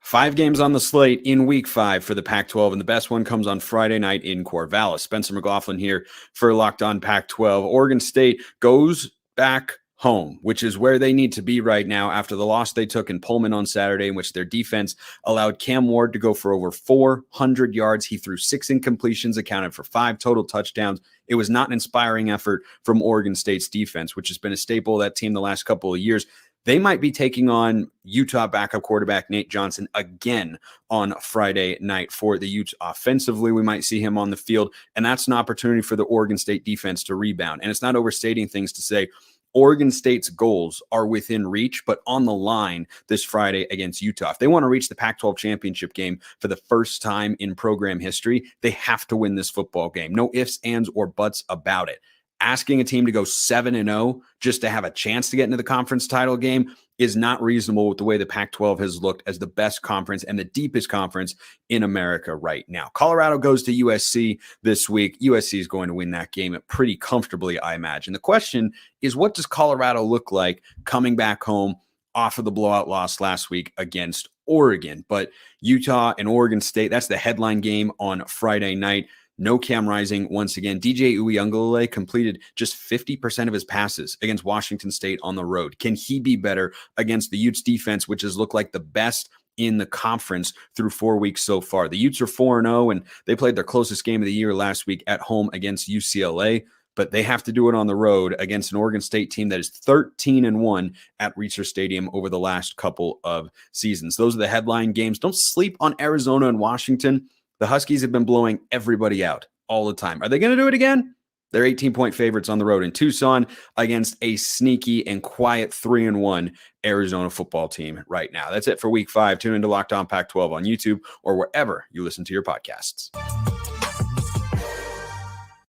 5 games on the slate in week 5 for the Pac-12, and the best one comes on Friday night in Corvallis. Spencer McLaughlin here for Locked On Pac-12. Oregon State goes back home, which is where they need to be right now after the loss they took in Pullman on Saturday, in which their defense allowed Cam Ward to go for over 400 yards. He threw 6 incompletions, accounted for 5 total touchdowns. It was not an inspiring effort from Oregon State's defense, which has been a staple of that team the last couple of years. They might be taking on Utah backup quarterback Nate Johnson again on Friday night for the Utes. Offensively, we might see him on the field, and that's an opportunity for the Oregon State defense to rebound. And it's not overstating things to say Oregon State's goals are within reach, but on the line this Friday against Utah. If they want to reach the Pac-12 championship game for the first time in program history, they have to win this football game. No ifs, ands, or buts about it. Asking a team to go 7-0 just to have a chance to get into the conference title game is not reasonable with the way the Pac-12 has looked as the best conference and the deepest conference in America right now. Colorado goes to USC this week. USC is going to win that game pretty comfortably, I imagine. The question is, what does Colorado look like coming back home off of the blowout loss last week against Oregon? But Utah and Oregon State, that's the headline game on Friday night. No Cam Rising once again. DJ Uiagalelei completed just 50% of his passes against Washington State on the road. Can he be better against the Utes defense, which has looked like the best in the conference through 4 weeks so far? The Utes are 4-0, and they played their closest game of the year last week at home against UCLA, but they have to do it on the road against an Oregon State team that is 13-1 at Reser Stadium over the last couple of seasons. Those are the headline games. Don't sleep on Arizona and Washington. The Huskies have been blowing everybody out all the time. Are they going to do it again? They're 18-point favorites on the road in Tucson against a sneaky and quiet 3-1 Arizona football team right now. That's it for week 5. Tune into Locked On Pac-12 on YouTube or wherever you listen to your podcasts.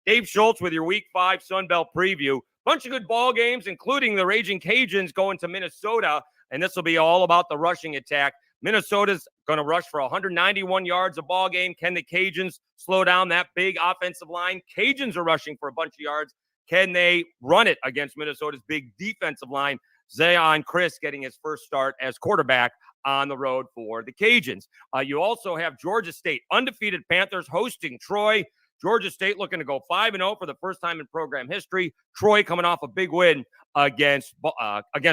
Dave Schultz with your week 5 Sun Belt preview. Bunch of good ball games, including the Raging Cajuns going to Minnesota, and this will be all about the rushing attack. Minnesota's going to rush for 191 yards a ball game. Can the Cajuns slow down that big offensive line? Cajuns are rushing for a bunch of yards. Can they run it against Minnesota's big defensive line? Zion Chris getting his first start as quarterback on the road for the Cajuns. You also have Georgia State, undefeated Panthers hosting Troy. Georgia State looking to go 5-0 for the first time in program history. Troy coming off a big win against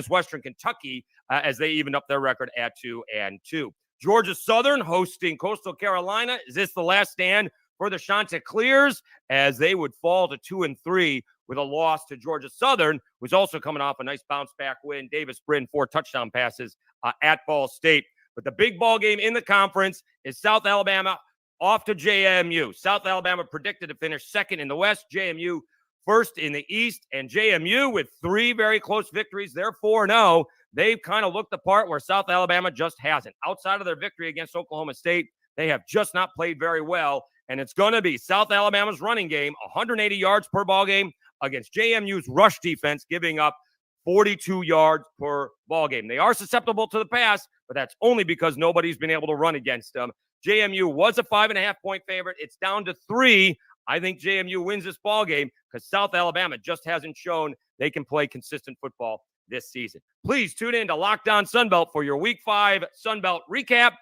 Western Kentucky as they evened up their record at 2-2. Georgia Southern hosting Coastal Carolina. Is this the last stand for the Chanticleers as they would fall to 2-3 with a loss to Georgia Southern, who's also coming off a nice bounce back win. Davis Brin, 4 touchdown passes at Ball State. But the big ball game in the conference is South Alabama off to JMU. South Alabama predicted to finish second in the West. JMU first in the East. And JMU with 3 very close victories. They're 4-0. They've kind of looked the part where South Alabama just hasn't. Outside of their victory against Oklahoma State, they have just not played very well. And it's going to be South Alabama's running game, 180 yards per ball game against JMU's rush defense, giving up 42 yards per ball game. They are susceptible to the pass, but that's only because nobody's been able to run against them. JMU was a 5.5-point favorite. It's down to 3. I think JMU wins this ball game because South Alabama just hasn't shown they can play consistent football this season. Please tune in to Locked On Sunbelt for your Week 5 Sunbelt recap.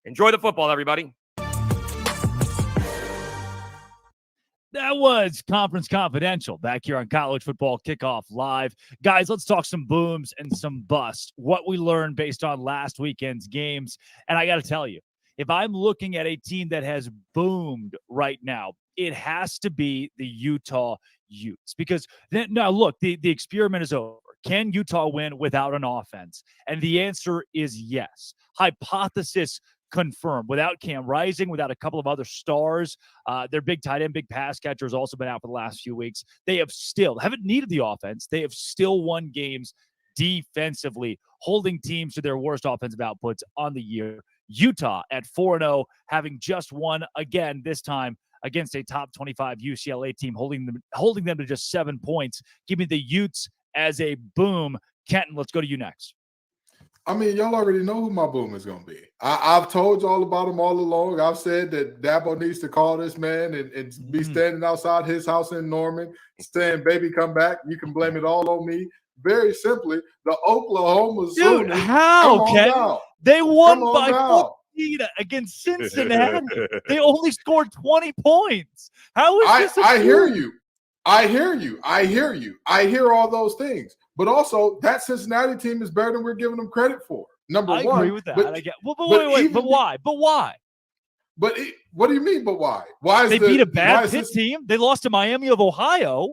Enjoy the football, everybody. That was Conference Confidential back here on College Football Kickoff Live. Guys, let's talk some booms and some busts. What we learned based on last weekend's games. And I got to tell you, if I'm looking at a team that has boomed right now, it has to be the Utah Utes. Because now, look, the experiment is over. Can Utah win without an offense? And the answer is yes. Hypothesis confirmed. Without Cam Rising, without a couple of other stars, their big tight end, big pass catcher has also been out for the last few weeks. They haven't needed the offense. They have still won games defensively, holding teams to their worst offensive outputs on the year. Utah at 4-0, having just won again, this time against a top 25 UCLA team, holding them to just 7 points. Give me the Utes as a boom. Kenton, let's go to you next. I mean, y'all already know who my boom is going to be. I've told y'all about him all along. I've said that Dabo needs to call this man and be standing outside his house in Norman saying, baby, come back. You can blame it all on me. Very simply, the Oklahoma Sooners. Dude, how, Ken? They won by 14 against Cincinnati. They only scored 20 points. How is this? I hear you. I hear all those things. But also, that Cincinnati team is better than we're giving them credit for. Number one. I agree with that. But why? What do you mean, but why? Why is they beat a bad Pitt team? They lost to Miami of Ohio.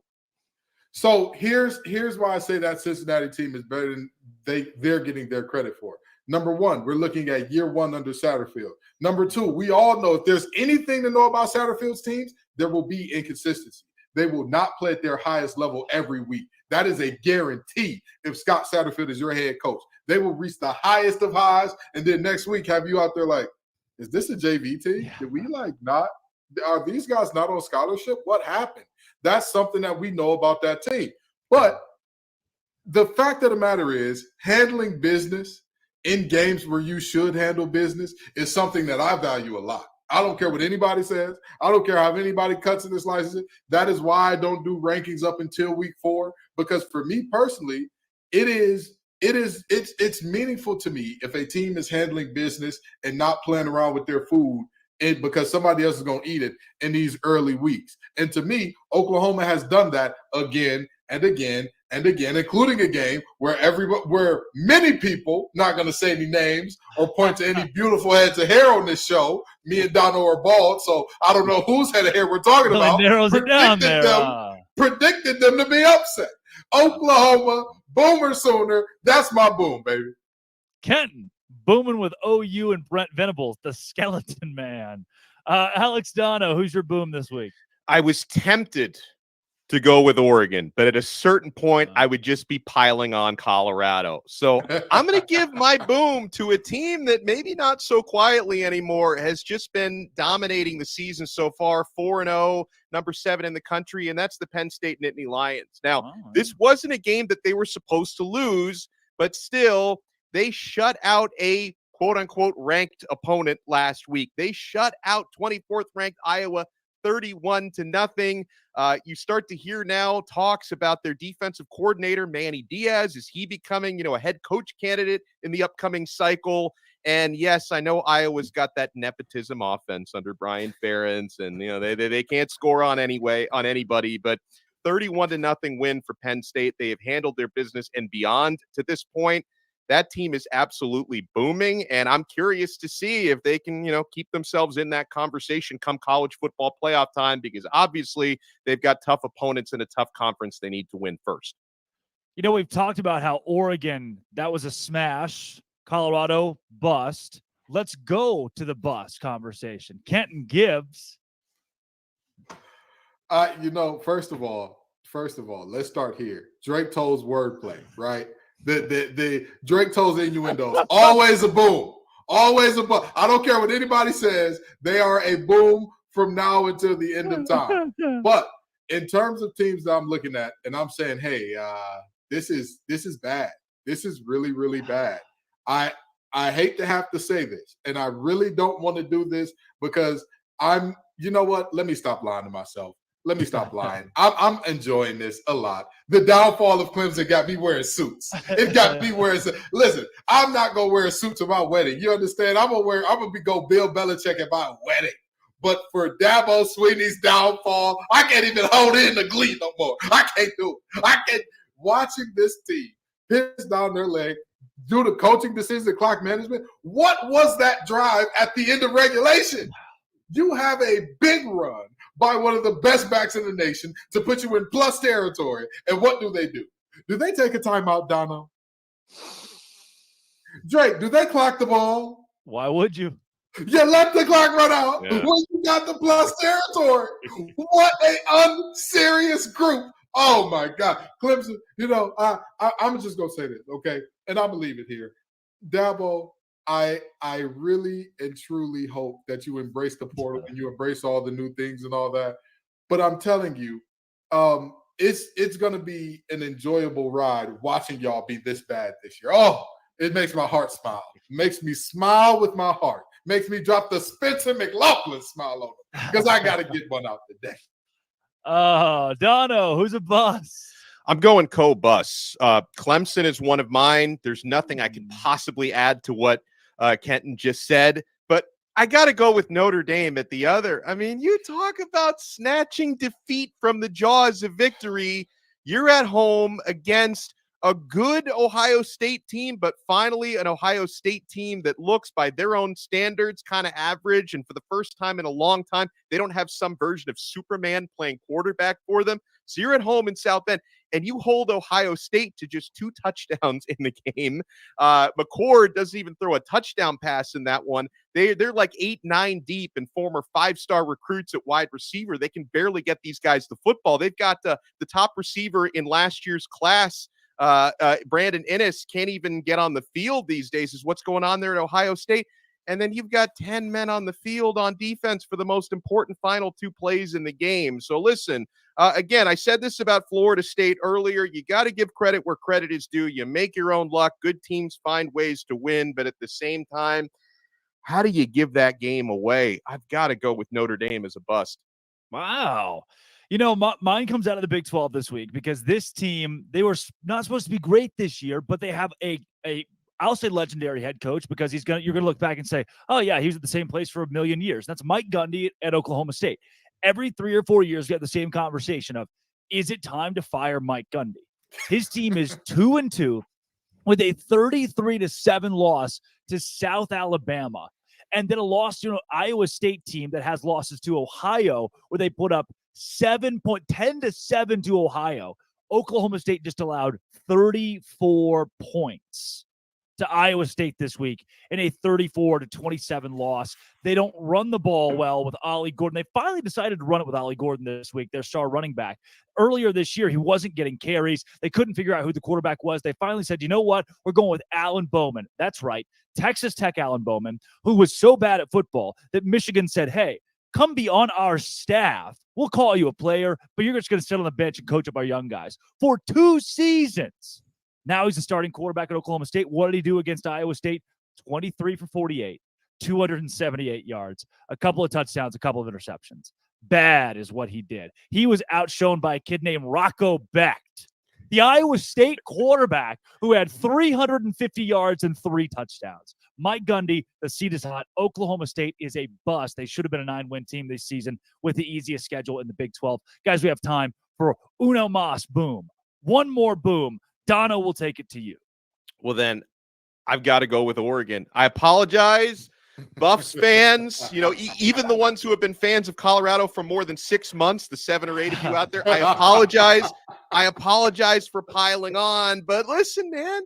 So here's why I say that Cincinnati team is better than they're getting their credit for. Number one, we're looking at year one under Satterfield. Number two, we all know if there's anything to know about Satterfield's teams, there will be inconsistency. They will not play at their highest level every week. That is a guarantee if Scott Satterfield is your head coach. They will reach the highest of highs, and then next week have you out there like, is this a JV team? Yeah. Did we not? Are these guys not on scholarship? What happened? That's something that we know about that team. But the fact of the matter is, handling business in games where you should handle business is something that I value a lot. I don't care what anybody says. I don't care how anybody cuts it and slices it. That is why I don't do rankings up until week 4, because for me personally, it's meaningful to me if a team is handling business and not playing around with their food because somebody else is going to eat it in these early weeks. And to me, Oklahoma has done that again and again and again, including a game where many people, not going to say any names or point to any beautiful heads of hair on this show. Me and Dono are bald, so I don't know whose head of hair we're talking about. Narrows it down there. Predicted them to be upset. Oklahoma, Boomer Sooner. That's my boom, baby. Kenton, booming with OU and Brent Venables, the skeleton man. Alex Dono, who's your boom this week? I was tempted to go with Oregon, but at a certain point, I would just be piling on Colorado. So I'm going to give my boom to a team that maybe not so quietly anymore has just been dominating the season so far, 4-0, number 7 in the country, and that's the Penn State Nittany Lions. Now, this wasn't a game that they were supposed to lose, but still, they shut out a quote-unquote ranked opponent last week. They shut out 24th ranked Iowa 31-0. You start to hear now talks about their defensive coordinator, Manny Diaz. Is he becoming, a head coach candidate in the upcoming cycle? And yes, I know Iowa's got that nepotism offense under Brian Ferentz, and they can't score on anybody, but 31-0 win for Penn State. They have handled their business and beyond to this point. That team is absolutely booming, and I'm curious to see if they can, keep themselves in that conversation come college football playoff time, because obviously they've got tough opponents in a tough conference they need to win first. We've talked about how Oregon, that was a smash. Colorado, bust. Let's go to the bust conversation. Kenton Gibbs. First of all, let's start here. Drake Toll's wordplay, right? The Drake Toll's innuendos, always a boom, always a boom. I don't care what anybody says; they are a boom from now until the end of time. But in terms of teams that I'm looking at, and I'm saying, hey, this is bad. This is really, really bad. I hate to have to say this, and I really don't want to do this because you know what? Let me stop lying to myself. Let me stop lying. I'm enjoying this a lot. The downfall of Clemson got me wearing suits. It got me wearing. Listen, I'm not gonna wear a suit to my wedding. You understand? I'm gonna go Bill Belichick at my wedding. But for Dabo Swinney's downfall, I can't even hold in the glee no more. I can't do it. I can't. Watching this team piss down their leg, do the coaching decisions, the clock management. What was that drive at the end of regulation? You have a big run by one of the best backs in the nation to put you in plus territory. And what do? Do they take a timeout, Dono? Drake, do they clock the ball? Why would you? You let the clock run out Yeah. when you got the plus territory. What a unserious group. Oh, my God. Clemson, I'm just going to say this, okay? And I'm going to leave it here. Dabo, I really and truly hope that you embrace the portal and you embrace all the new things and all that. But I'm telling you, it's going to be an enjoyable ride watching y'all be this bad this year. Oh, it makes my heart smile. It makes me smile with my heart. Makes me drop the Spencer McLaughlin smile on them because I got to get one out today. Oh, Dono, who's a bust? I'm going co-bus. Clemson is one of mine. There's nothing I could possibly add to what Kenton just said, but I got to go with Notre Dame at the other. I mean, you talk about snatching defeat from the jaws of victory. You're at home against a good Ohio State team, but finally an Ohio State team that looks by their own standards kind of average. And for the first time in a long time, they don't have some version of Superman playing quarterback for them. So you're at home in South Bend and you hold Ohio State to just 2 touchdowns in the game. McCord doesn't even throw a touchdown pass in that one. They're like 8-9 deep and former 5-star recruits at wide receiver. They can barely get these guys the football. They've got the top receiver in last year's class. Brandon Inniss can't even get on the field these days is what's going on there at Ohio State. And then you've got 10 men on the field on defense for the most important final 2 plays in the game. So listen, again, I said this about Florida State earlier. You got to give credit where credit is due. You make your own luck. Good teams find ways to win. But at the same time, how do you give that game away? I've got to go with Notre Dame as a bust. Wow. Mine comes out of the Big 12 this week because this team, they were not supposed to be great this year, but they have I'll say legendary head coach because you're going to look back and say, oh yeah, he was at the same place for a million years. That's Mike Gundy at Oklahoma State. Every 3 or 4 years, you have the same conversation of, is it time to fire Mike Gundy? His team is 2-2 with a 33-7 loss to South Alabama. And then a loss to an Iowa State team that has losses to Ohio where they put up 10-7 to Ohio. Oklahoma State just allowed 34 points to Iowa State this week in a 34-27 loss. They don't run the ball well with Ollie Gordon. They finally decided to run it with Ollie Gordon this week, their star running back. Earlier this year, he wasn't getting carries. They couldn't figure out who the quarterback was. They finally said, you know what? We're going with Alan Bowman. That's right. Texas Tech Alan Bowman, who was so bad at football that Michigan said, hey, come be on our staff. We'll call you a player, but you're just going to sit on the bench and coach up our young guys for 2 seasons. Now he's the starting quarterback at Oklahoma State. What did he do against Iowa State? 23 for 48, 278 yards, a couple of touchdowns, a couple of interceptions. Bad is what he did. He was outshone by a kid named Rocco Becht, the Iowa State quarterback who had 350 yards and 3 touchdowns. Mike Gundy, the seat is hot. Oklahoma State is a bust. They should have been a 9-win team this season with the easiest schedule in the Big 12. Guys, we have time for uno mas boom. One more boom. Dono will take it to you. Well, then I've got to go with Oregon. I apologize, Buffs fans, even the ones who have been fans of Colorado for more than 6 months, the 7 or 8 of you out there, I apologize. I apologize for piling on. But listen, man,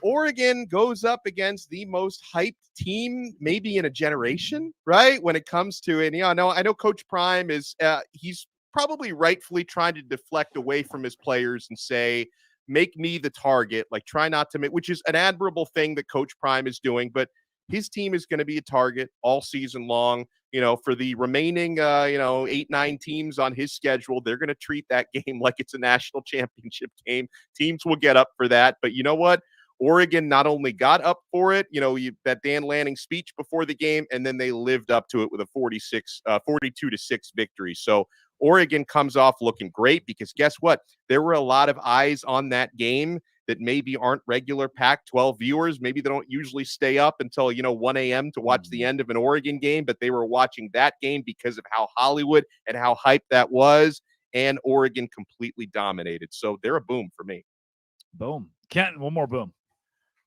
Oregon goes up against the most hyped team maybe in a generation, right? When it comes to it. I know Coach Prime is he's probably rightfully trying to deflect away from his players and say, make me the target, like try not to make, which is an admirable thing that Coach Prime is doing, but his team is going to be a target all season long. for the remaining, 8-9 teams on his schedule, they're going to treat that game like it's a national championship game. Teams will get up for that. But you know what? Oregon not only got up for it, that Dan Lanning speech before the game, and then they lived up to it with a 42-6 victory. So Oregon comes off looking great because guess what? There were a lot of eyes on that game that maybe aren't regular Pac-12 viewers. Maybe they don't usually stay up until, 1 a.m. to watch the end of an Oregon game, but they were watching that game because of how Hollywood and how hype that was, and Oregon completely dominated. So they're a boom for me. Boom. Kent, one more boom.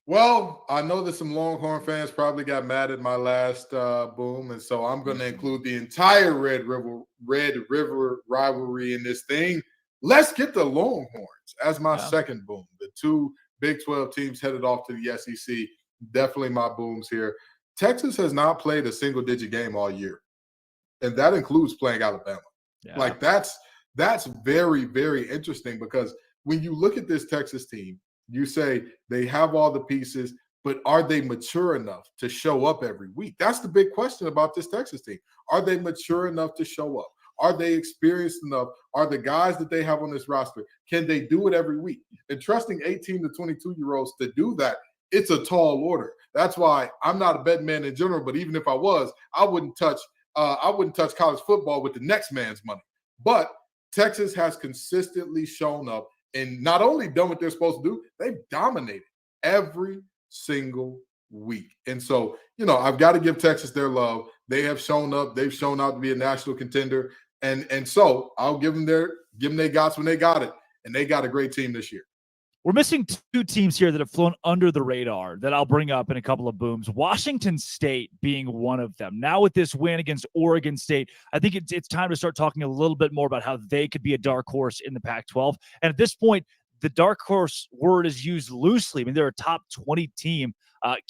Well, I know that some Longhorn fans probably got mad at my last boom, and so I'm going to include the entire Red River rivalry in this thing. Let's get the Longhorns as my second boom. The two Big 12 teams headed off to the SEC. Definitely my booms here. Texas has not played a single-digit game all year, and that includes playing Alabama. Yeah. Like that's very, very interesting because when you look at this Texas team, you say they have all the pieces, but are they mature enough to show up every week? That's the big question about this Texas team. Are they mature enough to show up? Are they experienced enough? Are the guys that they have on this roster, can they do it every week? And trusting 18 to 22-year-olds to do that, it's a tall order. That's why I'm not a betting man in general, but even if I was, I wouldn't touch college football with the next man's money. But Texas has consistently shown up and not only done what they're supposed to do, they've dominated every single week. And so, I've got to give Texas their love. They have shown up. They've shown out to be a national contender. And so I'll give them their gots when they got it. And they got a great team this year. We're missing two teams here that have flown under the radar that I'll bring up in a couple of booms. Washington State being one of them. Now with this win against Oregon State, I think it's time to start talking a little bit more about how they could be a dark horse in the Pac-12. And at this point, the dark horse word is used loosely. I mean, they're a top 20 team.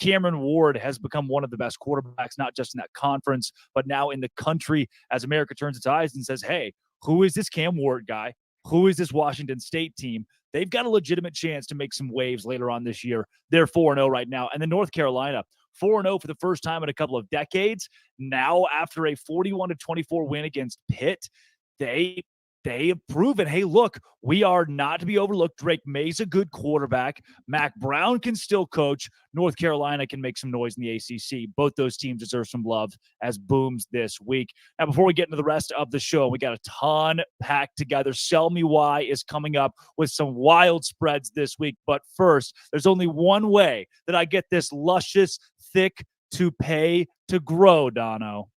Cameron Ward has become one of the best quarterbacks, not just in that conference, but now in the country as America turns its eyes and says, hey, who is this Cam Ward guy? Who is this Washington State team? They've got a legitimate chance to make some waves later on this year. They're 4-0 right now. And then North Carolina, 4-0 for the first time in a couple of decades. Now, after a 41-24 win against Pitt, they have proven, hey, look, we are not to be overlooked. Drake May's a good quarterback. Mac Brown can still coach. North Carolina can make some noise in the ACC. Both those teams deserve some love as booms this week. Now, before we get into the rest of the show, we got a ton packed together. Sell Me Why is coming up with some wild spreads this week. But first, there's only one way that I get this luscious, thick toupee to grow, Dono.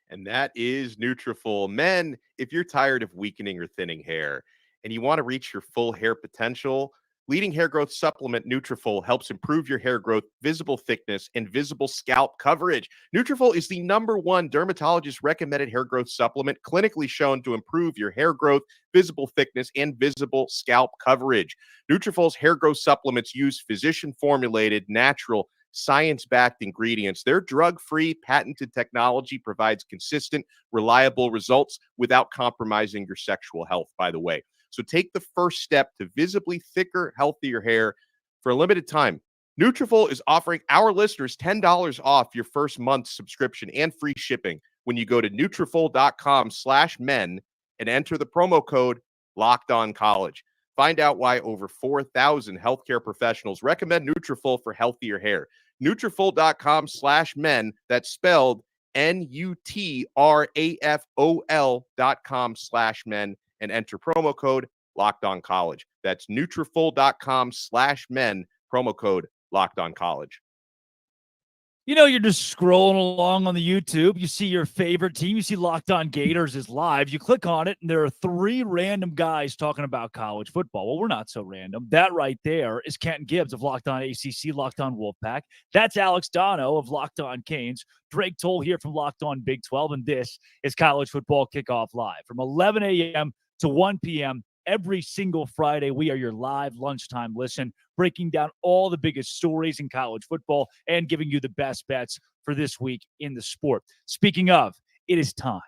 And that is Nutrafol. Men, if you're tired of weakening or thinning hair and you want to reach your full hair potential, leading hair growth supplement Nutrafol helps improve your hair growth, visible thickness, and visible scalp coverage. Nutrafol is the #1 dermatologist recommended hair growth supplement clinically shown to improve your hair growth, visible thickness, and visible scalp coverage. Nutrafol's hair growth supplements use physician-formulated, natural, science-backed ingredients. Their drug-free, patented technology provides consistent, reliable results without compromising your sexual health, by the way. So take the first step to visibly thicker, healthier hair for a limited time. Nutrafol is offering our listeners $10 off your first month subscription and free shipping when you go to Nutrafol.com/men and enter the promo code LOCKEDONCollege. Find out why over 4,000 healthcare professionals recommend Nutrafol for healthier hair. Nutrafol.com/men. That's spelled Nutrafol.com/men and enter promo code LOCKEDONCollege. That's Nutrafol.com/men, promo code LOCKEDONCollege. You're just scrolling along on the YouTube. You see your favorite team. You see Locked On Gators is live. You click on it, and there are 3 random guys talking about college football. Well, we're not so random. That right there is Kenton Gibbs of Locked On ACC, Locked On Wolfpack. That's Alex Dono of Locked On Canes. Drake Toll here from Locked On Big 12, and this is College Football Kickoff Live. From 11 a.m. to 1 p.m., every single Friday, we are your live lunchtime listen, breaking down all the biggest stories in college football and giving you the best bets for this week in the sport. Speaking of, it is time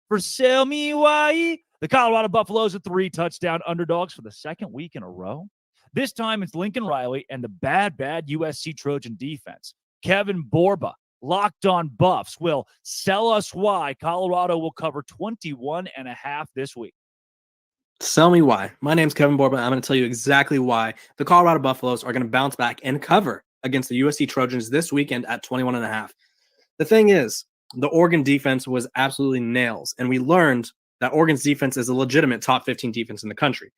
for Sell Me Why. The Colorado Buffaloes are 3-touchdown underdogs for the second week in a row. This time it's Lincoln Riley and the bad USC Trojan defense. Kevin Borba Locked On Buffs will sell us why Colorado will cover 21.5 this week. Tell me why. My name's Kevin Borba. I'm going to tell you exactly why the Colorado Buffaloes are going to bounce back and cover against the USC Trojans this weekend at 21.5. The thing is, the Oregon defense was absolutely nails, and we learned that Oregon's defense is a legitimate top 15 defense in the country.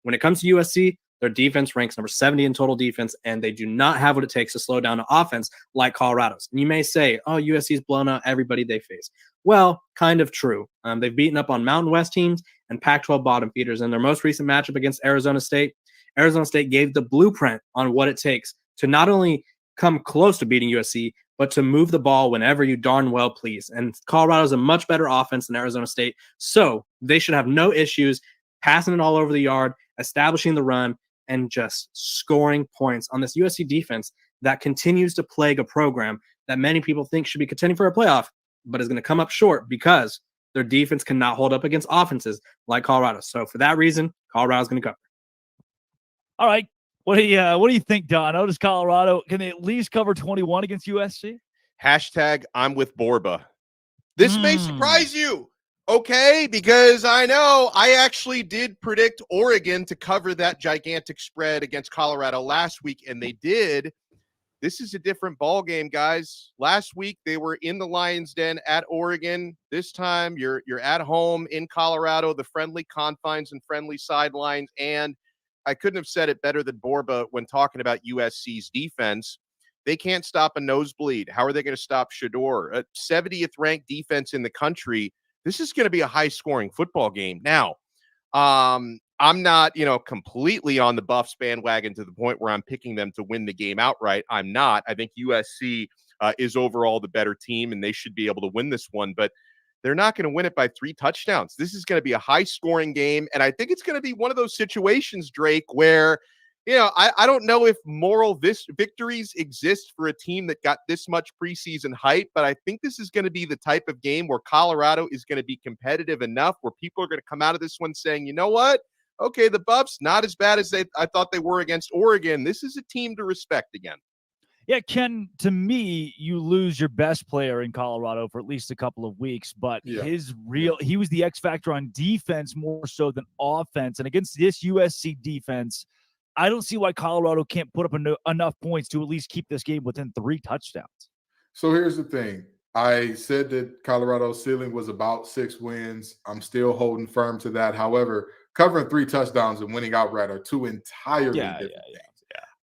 When it comes to USC, their defense ranks number 70 in total defense, and they do not have what it takes to slow down an offense like Colorado's. And you may say, oh, USC's blown out everybody they face. Well, kind of true. They've beaten up on Mountain West teams and Pac-12 bottom feeders. In their most recent matchup against Arizona State gave the blueprint on what it takes to not only come close to beating USC, but to move the ball whenever you darn well please. And Colorado's a much better offense than Arizona State, so they should have no issues passing it all over the yard, establishing the run, and just scoring points on this USC defense that continues to plague a program that many people think should be contending for a playoff, but is going to come up short because their defense cannot hold up against offenses like Colorado. So for that reason, Colorado's going to cover. All right. What do you think, Don? Does Colorado, can they at least cover 21 against USC? Hashtag I'm with Borba. This may surprise you, okay? Because I know I actually did predict Oregon to cover that gigantic spread against Colorado last week, and they did. This is a different ball game, guys. Last week they were in the Lions' Den at Oregon. This time you're at home in Colorado, the friendly confines and friendly sidelines. And I couldn't have said it better than Borba when talking about USC's defense. They can't stop a nosebleed. How are they going to stop Shador? A 70th ranked defense in the country. This is going to be a high-scoring football game. Now, I'm not, completely on the Buffs bandwagon to the point where I'm picking them to win the game outright. I'm not. I think USC is overall the better team, and they should be able to win this one. But they're not going to win it by 3 touchdowns. This is going to be a high-scoring game, and I think it's going to be one of those situations, Drake, where, I don't know if moral victories exist for a team that got this much preseason hype, but I think this is going to be the type of game where Colorado is going to be competitive enough where people are going to come out of this one saying, you know what? Okay, the Buffs, not as bad as I thought they were against Oregon. This is a team to respect again. Yeah, Ken, to me, you lose your best player in Colorado for at least a couple of weeks, but he was the X factor on defense more so than offense. And against this USC defense, I don't see why Colorado can't put up enough points to at least keep this game within 3 touchdowns. So here's the thing. I said that Colorado's ceiling was about 6 wins. I'm still holding firm to that. However, covering 3 touchdowns and winning outright are 2 entirely different things.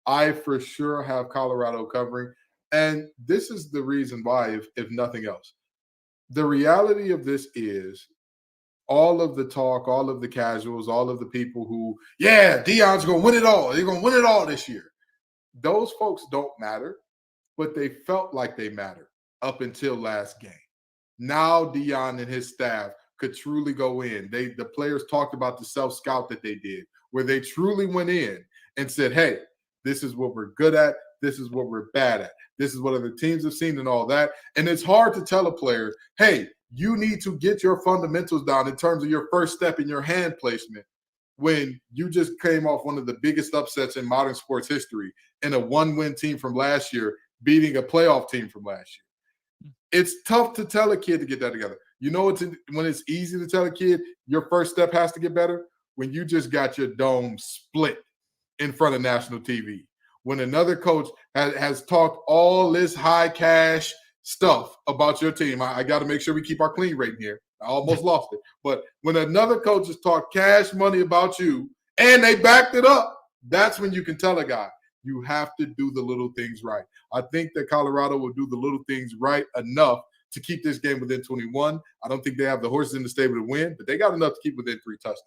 I for sure have Colorado covering. And this is the reason why, if nothing else. The reality of this is all of the talk, all of the casuals, all of the people who, Deion's going to win it all. They're going to win it all this year. Those folks don't matter, but they felt like they mattered up until last game. Now Deion and his staff could truly go in. The players talked about the self-scout that they did, where they truly went in and said, hey, this is what we're good at. This is what we're bad at. This is what other teams have seen and all that. And it's hard to tell a player, hey, you need to get your fundamentals down in terms of your first step in your hand placement when you just came off one of the biggest upsets in modern sports history in a 1-win team from last year beating a playoff team from last year. It's tough to tell a kid to get that together. You know, when it's easy to tell a kid your first step has to get better? When you just got your dome split in front of national TV. When another coach has talked all this high cash stuff about your team. I got to make sure we keep our clean rate here. I almost lost it. But when another coach has talked cash money about you and they backed it up, that's when you can tell a guy, you have to do the little things right. I think that Colorado will do the little things right enough to keep this game within 21. I don't think they have the horses in the stable to win, but they got enough to keep within 3 touchdowns.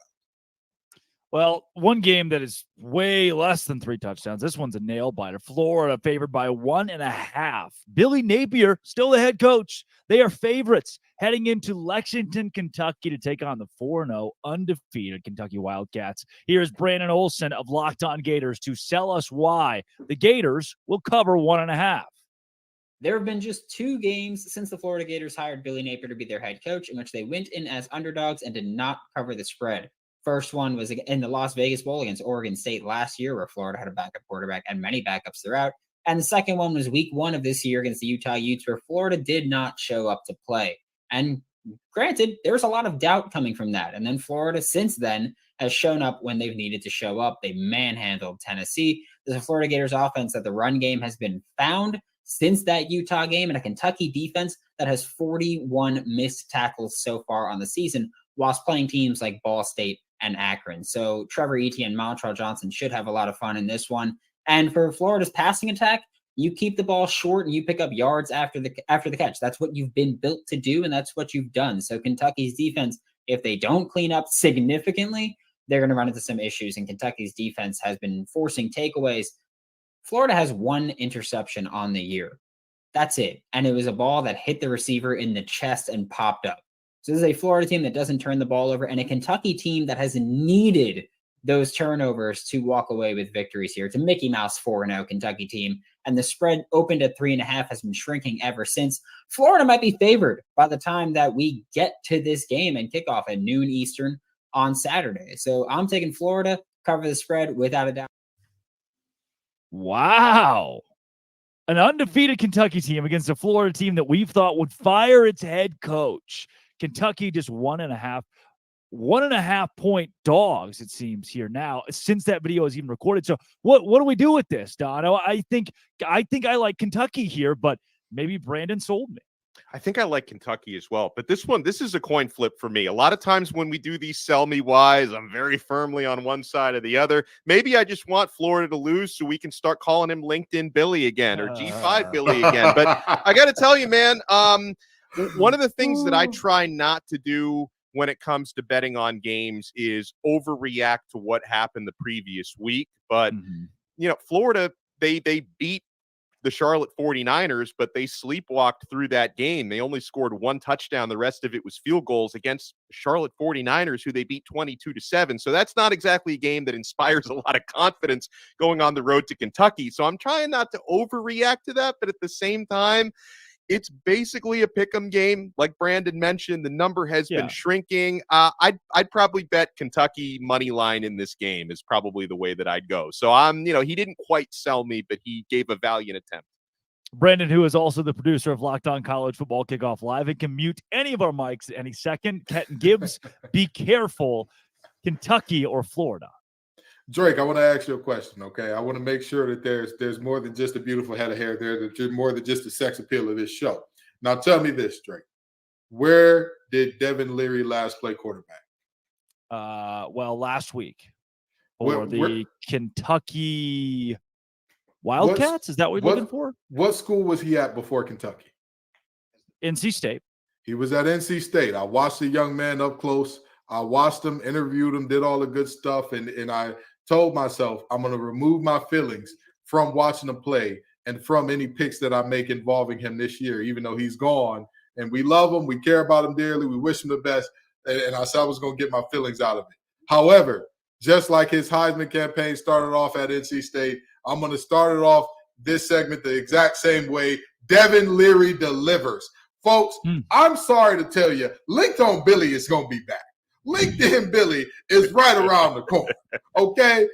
Well, one game that is way less than 3 touchdowns. This one's a nail biter. Florida favored by 1.5. Billy Napier, still the head coach. They are favorites heading into Lexington, Kentucky to take on the 4-0 undefeated Kentucky Wildcats. Here's Brandon Olson of Locked On Gators to sell us why the Gators will cover 1.5. There have been just 2 games since the Florida Gators hired Billy Napier to be their head coach in which they went in as underdogs and did not cover the spread. First one was in the Las Vegas Bowl against Oregon State last year, where Florida had a backup quarterback and many backups throughout. And the second one was week 1 of this year against the Utah Utes, where Florida did not show up to play. And granted, there's a lot of doubt coming from that. And then Florida since then has shown up when they've needed to show up. They manhandled Tennessee. There's a Florida Gators offense that the run game has been found since that Utah game, and a Kentucky defense that has 41 missed tackles so far on the season, whilst playing teams like Ball State and Akron. So Trevor Etienne and Montrell Johnson should have a lot of fun in this one. And for Florida's passing attack, you keep the ball short and you pick up yards after the catch. That's what you've been built to do, and that's what you've done. So Kentucky's defense, if they don't clean up significantly, they're going to run into some issues, and Kentucky's defense has been forcing takeaways. Florida has 1 interception on the year. That's it. And it was a ball that hit the receiver in the chest and popped up. So this is a Florida team that doesn't turn the ball over, and a Kentucky team that has needed those turnovers to walk away with victories here. It's a Mickey Mouse 4-0 Kentucky team, and the spread opened at 3.5 has been shrinking ever since. Florida might be favored by the time that we get to this game and kickoff at noon Eastern on Saturday. So I'm taking Florida, cover the spread without a doubt. Wow. An undefeated Kentucky team against a Florida team that we've thought would fire its head coach. Kentucky just 1.5 point dogs, it seems, here now since that video is even recorded. So what do we do with this, Dono? I think I like Kentucky here, but maybe Brandon sold me. I think I like Kentucky as well, but this is a coin flip for me. A lot of times when we do these sell me whys, I'm very firmly on one side or the other. Maybe I just want Florida to lose so we can start calling him LinkedIn Billy again or G5 Billy again. But I got to tell you, man, one of the things that I try not to do when it comes to betting on games is overreact to what happened the previous week. But, Florida, they beat the Charlotte 49ers, but they sleepwalked through that game. They only scored 1 touchdown. The rest of it was field goals against the Charlotte 49ers, who they beat 22-7. So that's not exactly a game that inspires a lot of confidence going on the road to Kentucky. So I'm trying not to overreact to that, but at the same time, it's basically a pick'em game. Like Brandon mentioned, the number has been shrinking. I'd probably bet Kentucky money line in this game is probably the way that I'd go. So he didn't quite sell me, but he gave a valiant attempt. Brandon, who is also the producer of Locked On College Football Kickoff Live and can mute any of our mics at any second. Kenton Gibbs, be careful. Kentucky or Florida? Drake, I want to ask you a question, okay? I want to make sure that there's more than just a beautiful head of hair there, that you're more than just the sex appeal of this show. Now, tell me this, Drake. Where did Devin Leary last play quarterback? Last week for the Kentucky Wildcats. Is that what you're looking for? What school was he at before Kentucky? NC State. He was at NC State. I watched the young man up close. I watched him, interviewed him, did all the good stuff, and I told myself I'm going to remove my feelings from watching him play and from any picks that I make involving him this year, even though he's gone. And we love him. We care about him dearly. We wish him the best. And I said I was going to get my feelings out of it. However, just like his Heisman campaign started off at NC State, I'm going to start it off this segment the exact same way. Devin Leary delivers. Folks, I'm sorry to tell you, Linked on Billy is going to be back. LinkedIn Billy is right around the corner. Okay?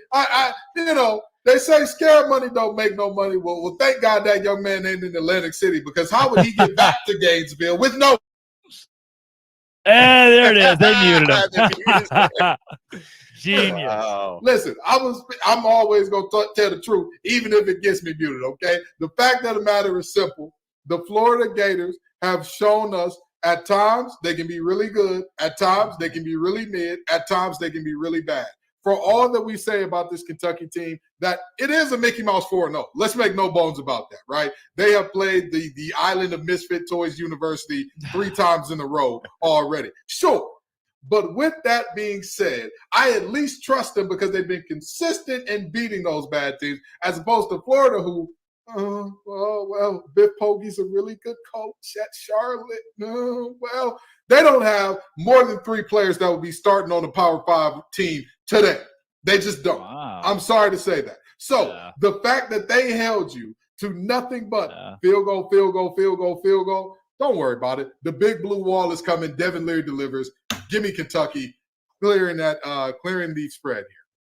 They say scared money don't make no money. Well, thank God that young man ain't in Atlantic City, because how would he get back to Gainesville with no? There it is. They muted him. Genius. Wow. Listen, I'm always going to tell the truth, even if it gets me muted, okay? The fact of the matter is simple. The Florida Gators have shown us at times they can be really good. At times they can be really mid. At times they can be really bad. For all that we say about this Kentucky team, that it is a Mickey Mouse 4-0. Let's make no bones about that, right? They have played the Island of Misfit Toys University 3 times in a row already. Sure. But with that being said, I at least trust them because they've been consistent in beating those bad teams, as opposed to Florida, who Biff Pogge's a really good coach at Charlotte. They don't have more than 3 players that will be starting on the Power 5 team today. They just don't. Wow. I'm sorry to say that. So the fact that they held you to nothing but field goal, don't worry about it. The big blue wall is coming. Devin Leary delivers. Give me Kentucky clearing the spread here.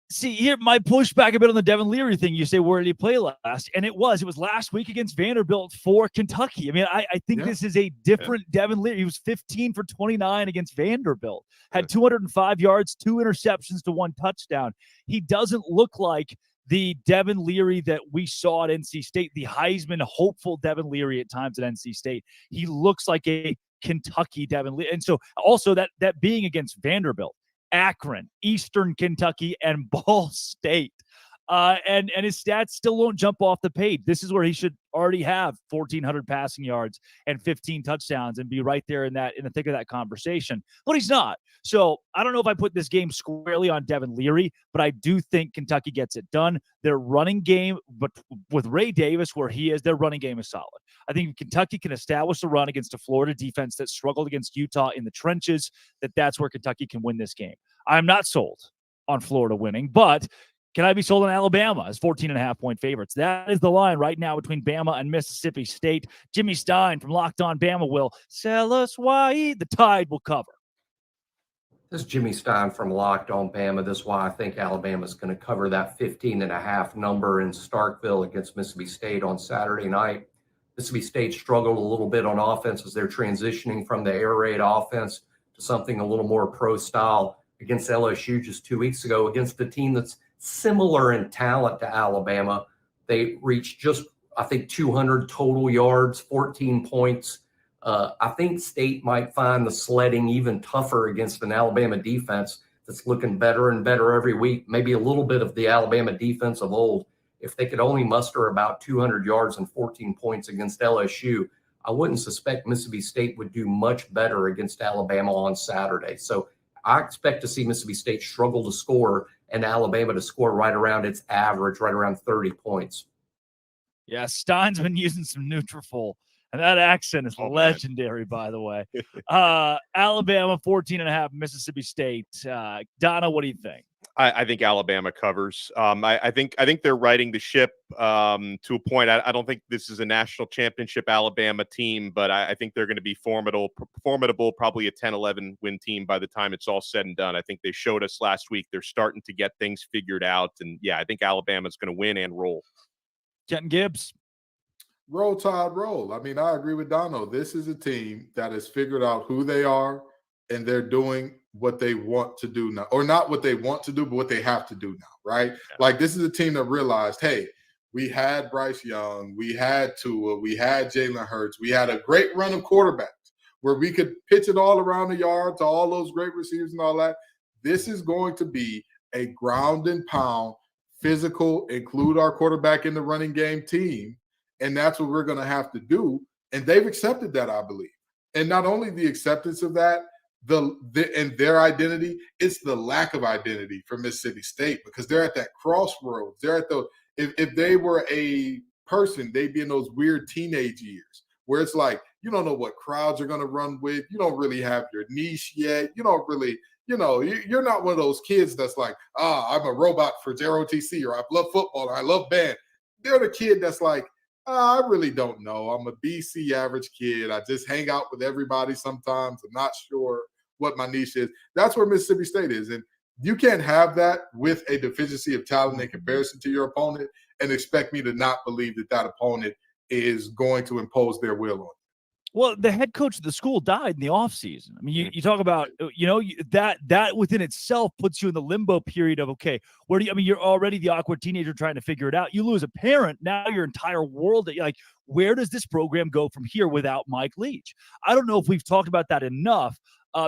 See, here, my pushback a bit on the Devin Leary thing. You say, where did he play last? And it was last week against Vanderbilt for Kentucky. I mean, I think this is a different Devin Leary. He was 15 for 29 against Vanderbilt, had 205 yards, 2 interceptions to 1 touchdown. He doesn't look like the Devin Leary that we saw at NC State, the Heisman hopeful Devin Leary at times at NC State. He looks like a Kentucky Devin Leary. And so also that being against Vanderbilt, Akron, Eastern Kentucky, and Ball State. And his stats still won't jump off the page. This is where he should already have 1,400 passing yards and 15 touchdowns and be right there in the thick of that conversation. But he's not. So I don't know if I put this game squarely on Devin Leary, but I do think Kentucky gets it done. Their running game, but with Ray Davis where he is, their running game is solid. I think if Kentucky can establish a run against a Florida defense that struggled against Utah in the trenches, that's where Kentucky can win this game. I'm not sold on Florida winning, but can I be sold on Alabama as 14.5-point favorites? That is the line right now between Bama and Mississippi State. Jimmy Stein from Locked On Bama will sell us why the Tide will cover. This is Jimmy Stein from Locked On Bama. This is why I think Alabama's going to cover that 15.5 number in Starkville against Mississippi State on Saturday night. Mississippi State struggled a little bit on offense as they're transitioning from the air raid offense to something a little more pro style against LSU just 2 weeks ago against a team that's similar in talent to Alabama. They reached just, I think, 200 total yards, 14 points. I think State might find the sledding even tougher against an Alabama defense that's looking better and better every week. Maybe a little bit of the Alabama defense of old. If they could only muster about 200 yards and 14 points against LSU, I wouldn't suspect Mississippi State would do much better against Alabama on Saturday. So I expect to see Mississippi State struggle to score and Alabama to score right around its average, right around 30 points. Yeah, Stein's been using some Nutrafol, and that accent is legendary, by the way. Alabama 14.5, Mississippi State. Donna, what do you think? I think Alabama covers. I think they're riding the ship to a point. I don't think this is a national championship Alabama team, but I think they're going to be formidable, probably a 10-11 win team by the time it's all said and done. I think they showed us last week they're starting to get things figured out. And, yeah, I think Alabama's going to win and roll. Kenton Gibbs. Roll Tide, roll. I mean, I agree with Dono. This is a team that has figured out who they are, and they're doing what they want to do now, or not what they want to do, but what they have to do now, right? Yeah. Like, this is a team that realized, hey, we had Bryce Young, we had Tua, we had Jalen Hurts, we had a great run of quarterbacks where we could pitch it all around the yard to all those great receivers and all that. This is going to be a ground and pound, physical, include our quarterback in the running game team, and that's what we're going to have to do. And they've accepted that, I believe. And not only the acceptance of that, and their identity, it's the lack of identity for Mississippi State, because they're at that crossroads. They're at the if they were a person, they'd be in those weird teenage years where it's like you don't know what crowds you're going to run with. You don't really have your niche yet. You don't really, you're not one of those kids that's like, I'm a robot for ROTC, or I love football, or I love band. They're the kid that's like, I really don't know. I'm a BC average kid. I just hang out with everybody sometimes. I'm not sure what my niche is. That's where Mississippi State is. And you can't have that with a deficiency of talent in comparison to your opponent and expect me to not believe that opponent is going to impose their will on you. Well, the head coach of the school died in the offseason. I mean, you talk about, that within itself puts you in the limbo period of, okay, you're already the awkward teenager trying to figure it out. You lose a parent. Now your entire world, where does this program go from here without Mike Leach? I don't know if we've talked about that enough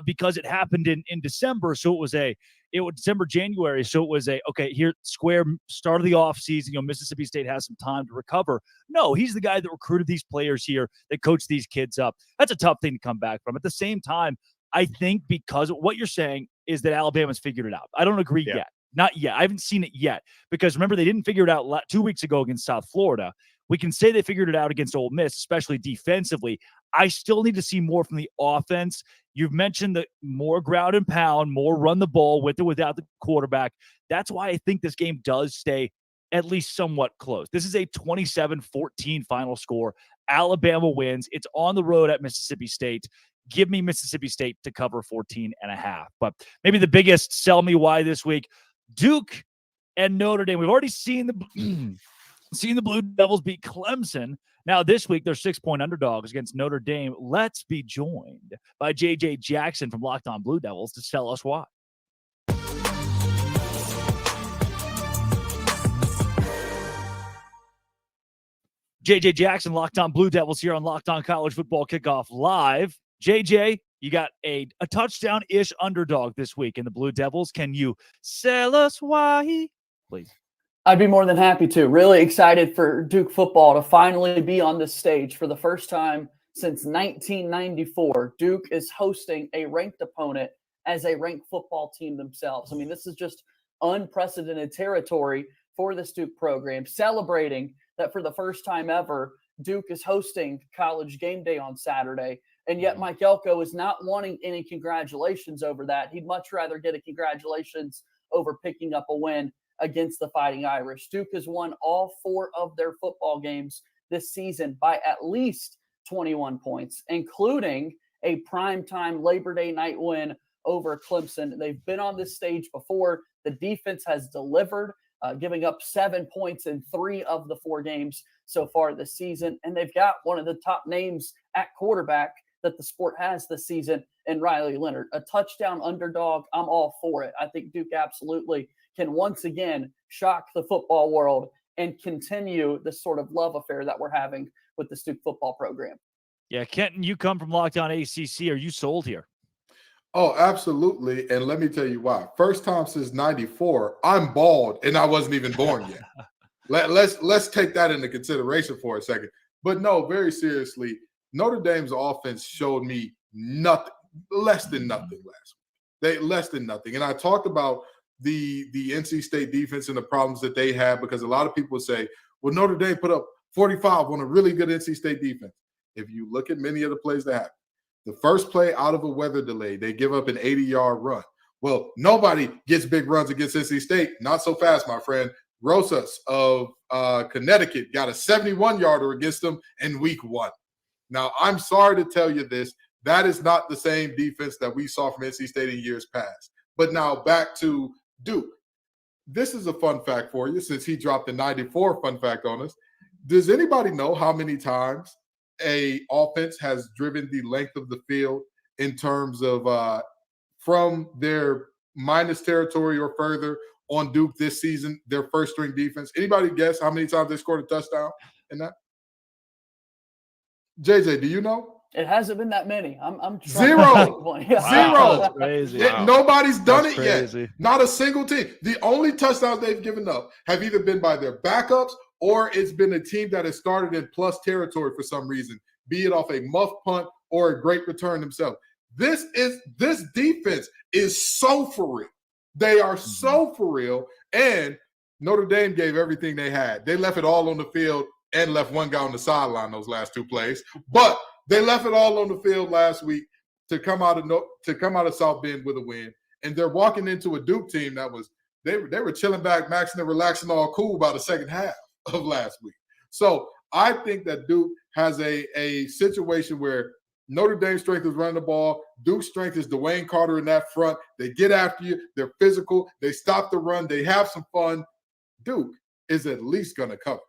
because it happened in December. So it was December, January. So it was here, square start of the offseason, Mississippi State has some time to recover. No, he's the guy that recruited these players here, that coached these kids up. That's a tough thing to come back from. At the same time, I think because what you're saying is that Alabama's figured it out. I don't agree yet. Not yet. I haven't seen it yet, because remember, they didn't figure it out 2 weeks ago against South Florida. We can say they figured it out against Ole Miss, especially defensively. I still need to see more from the offense. You've mentioned the more ground and pound, more run the ball with or without the quarterback. That's why I think this game does stay at least somewhat close. This is a 27-14 final score. Alabama wins. It's on the road at Mississippi State. Give me Mississippi State to cover 14.5. But maybe the biggest sell me why this week, Duke and Notre Dame. We've already seen the Blue Devils beat Clemson. Now this week they're 6-point underdogs against Notre Dame. Let's be joined by JJ Jackson from Locked On Blue Devils to tell us why. JJ Jackson, Locked On Blue Devils here on Locked On College Football Kickoff Live. JJ, you got a touchdown-ish underdog this week in the Blue Devils. Can you sell us why, please? I'd be more than happy to. Really excited for Duke football to finally be on this stage for the first time since 1994. Duke is hosting a ranked opponent as a ranked football team themselves. I mean, this is just unprecedented territory for this Duke program, celebrating that for the first time ever, Duke is hosting College Game Day on Saturday. And yet Mike Elko is not wanting any congratulations over that. He'd much rather get a congratulations over picking up a win against the Fighting Irish. Duke has won all 4 of their football games this season by at least 21 points, including a primetime Labor Day night win over Clemson. They've been on this stage before. The defense has delivered, giving up 7 points in 3 of the 4 games so far this season. And they've got one of the top names at quarterback that the sport has this season in Riley Leonard. A touchdown underdog, I'm all for it. I think Duke absolutely can once again shock the football world and continue the sort of love affair that we're having with the Duke football program. Yeah, Kenton, you come from Locked On ACC. Are you sold here? Oh, absolutely. And let me tell you why. First time since 94, I'm bald and I wasn't even born yet. Let's take that into consideration for a second. But no, very seriously, Notre Dame's offense showed me nothing, less than nothing last week. Less than nothing. And I talked about the NC State defense and the problems that they had, because a lot of people say, well, Notre Dame put up 45 on a really good NC State defense. If you look at many of the plays that happened, the first play out of a weather delay, they give up an 80-yard run. Well, nobody gets big runs against NC State. Not so fast, my friend. Rosas of Connecticut got a 71-yarder against them in week 1. Now, I'm sorry to tell you this. That is not the same defense that we saw from NC State in years past. But now back to Duke. This is a fun fact for you, since he dropped the 94 fun fact on us. Does anybody know how many times a offense has driven the length of the field in terms of from their minus territory or further on Duke this season, their first string defense? Anybody guess how many times they scored a touchdown in that? JJ, do you know? It hasn't been that many. I'm Zero. Yeah. Zero. That's crazy. Nobody's done That's it crazy. yet. Not a single team. The only touchdowns they've given up have either been by their backups or it's been a team that has started in plus territory for some reason, be it off a muff punt or a great return themselves. This defense is so for real. They are so for real. And Notre Dame gave everything they had. They left it all on the field and left one guy on the sideline those last 2 plays. But they left it all on the field last week to come out of South Bend with a win. And they're walking into a Duke team that was they were chilling back, maxing and relaxing, all cool by the second half of last week. So I think that Duke has a situation where Notre Dame's strength is running the ball. Duke's strength is Dwayne Carter in that front. They get after you. They're physical. They stop the run. They have some fun. Duke is at least going to cover.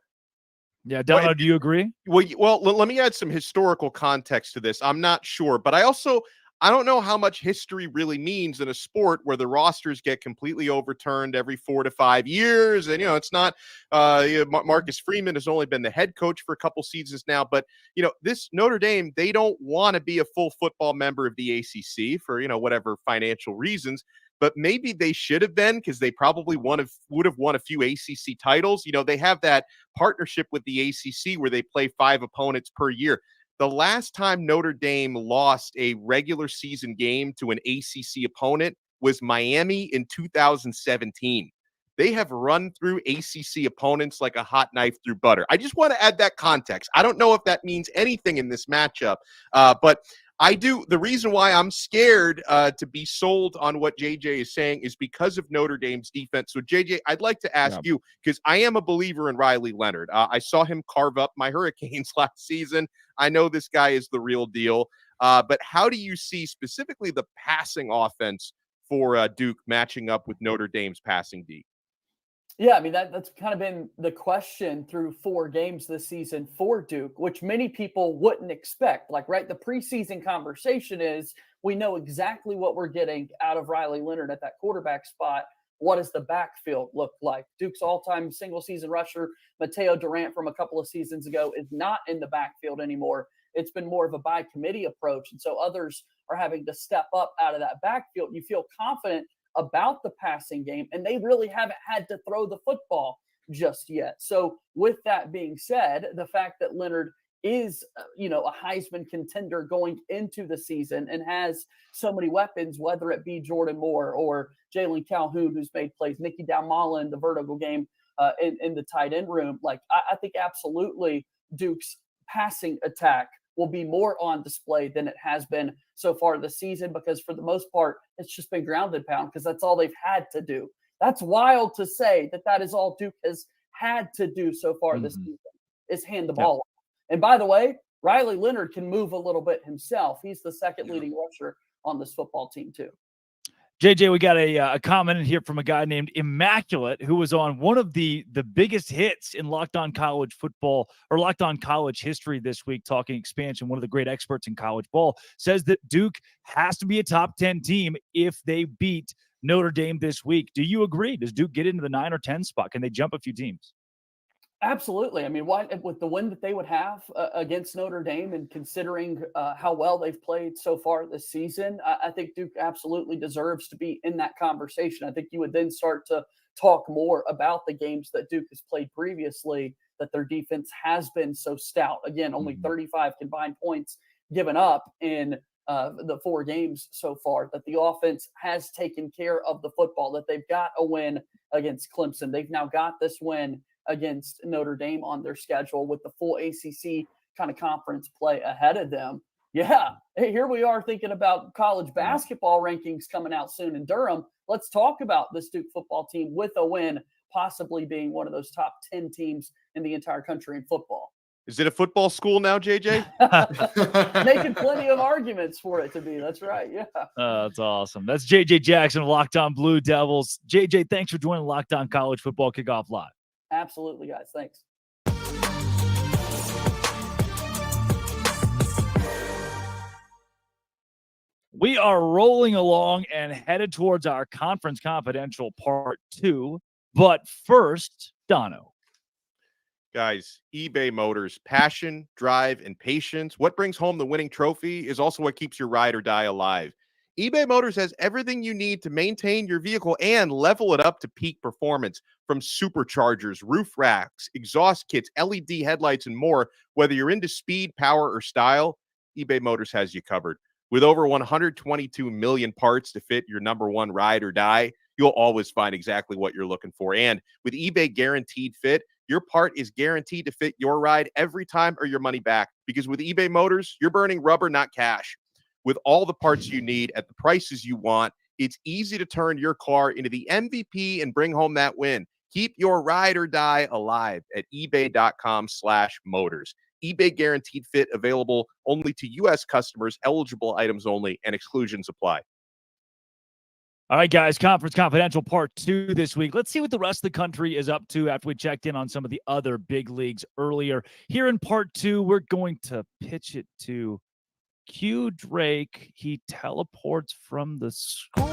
Yeah, Delano, do you agree? Well, let me add some historical context to this. I'm not sure, but I don't know how much history really means in a sport where the rosters get completely overturned every 4 to 5 years. And, it's not Marcus Freeman has only been the head coach for a couple seasons now. But, this Notre Dame, they don't want to be a full football member of the ACC for, whatever financial reasons. But maybe they should have been, because they probably would have won a few ACC titles. They have that partnership with the ACC where they play 5 opponents per year. The last time Notre Dame lost a regular season game to an ACC opponent was Miami in 2017. They have run through ACC opponents like a hot knife through butter. I just want to add that context. I don't know if that means anything in this matchup, but I do. The reason why I'm scared to be sold on what JJ is saying is because of Notre Dame's defense. So, JJ, I'd like to ask you, because I am a believer in Riley Leonard. I saw him carve up my Hurricanes last season. I know this guy is the real deal. But how do you see specifically the passing offense for Duke matching up with Notre Dame's passing D? Yeah, I mean, that's kind of been the question through 4 games this season for Duke, which many people wouldn't expect. Like, right, the preseason conversation is we know exactly what we're getting out of Riley Leonard at that quarterback spot. What does the backfield look like? Duke's all-time single-season rusher, Mateo Durant, from a couple of seasons ago, is not in the backfield anymore. It's been more of a by-committee approach, and so others are having to step up out of that backfield. You feel confident about the passing game, and they really haven't had to throw the football just yet. So with that being said, the fact that Leonard is, a Heisman contender going into the season and has so many weapons, whether it be Jordan Moore or Jalen Calhoun, who's made plays, Nicky Dalmala in the vertical game in the tight end room. Like, I think absolutely Duke's passing attack will be more on display than it has been so far this season, because for the most part, it's just been ground and pound because that's all they've had to do. That's wild to say that is all Duke has had to do so far this season, is hand the ball off. And by the way, Riley Leonard can move a little bit himself. He's the second leading rusher on this football team too. JJ, we got a comment in here from a guy named Immaculate, who was on one of the biggest hits in Locked On College football or Locked On College history this week, talking expansion. One of the great experts in college ball says that Duke has to be a top 10 team if they beat Notre Dame this week. Do you agree? Does Duke get into the 9 or 10 spot? Can they jump a few teams? Absolutely. I mean, with the win that they would have against Notre Dame, and considering how well they've played so far this season, I think Duke absolutely deserves to be in that conversation. I think you would then start to talk more about the games that Duke has played previously, that their defense has been so stout. Again, only 35 combined points given up in the 4 games so far, that the offense has taken care of the football, that they've got a win against Clemson. They've now got this win against Notre Dame on their schedule with the full ACC kind of conference play ahead of them. Yeah, hey, here we are thinking about college basketball rankings coming out soon in Durham. Let's talk about this Duke football team with a win, possibly being one of those top 10 teams in the entire country in football. Is it a football school now, JJ? Making plenty of arguments for it to be. That's right. Yeah. That's awesome. That's JJ Jackson of Locked On Blue Devils. JJ, thanks for joining Locked On College Football Kickoff Live. Absolutely, guys. Thanks. We are rolling along and headed towards our Conference Confidential Part 2. But first, Dono. Guys, eBay Motors, passion, drive, and patience. What brings home the winning trophy is also what keeps your ride or die alive. eBay Motors has everything you need to maintain your vehicle and level it up to peak performance, from superchargers, roof racks, exhaust kits, LED headlights, and more. Whether you're into speed, power, or style, eBay Motors has you covered. With over 122 million parts to fit your number one ride or die, you'll always find exactly what you're looking for. And with eBay Guaranteed Fit, your part is guaranteed to fit your ride every time or your money back. Because with eBay Motors, you're burning rubber, not cash. With all the parts you need at the prices you want, it's easy to turn your car into the MVP and bring home that win. Keep your ride or die alive at ebay.com/motors. eBay Guaranteed Fit, available only to U.S. customers, eligible items only, and exclusions apply. All right, guys, Conference Confidential Part 2 this week. Let's see what the rest of the country is up to after we checked in on some of the other big leagues earlier. Here in Part 2, we're going to pitch it to Q Drake. He teleports from the school.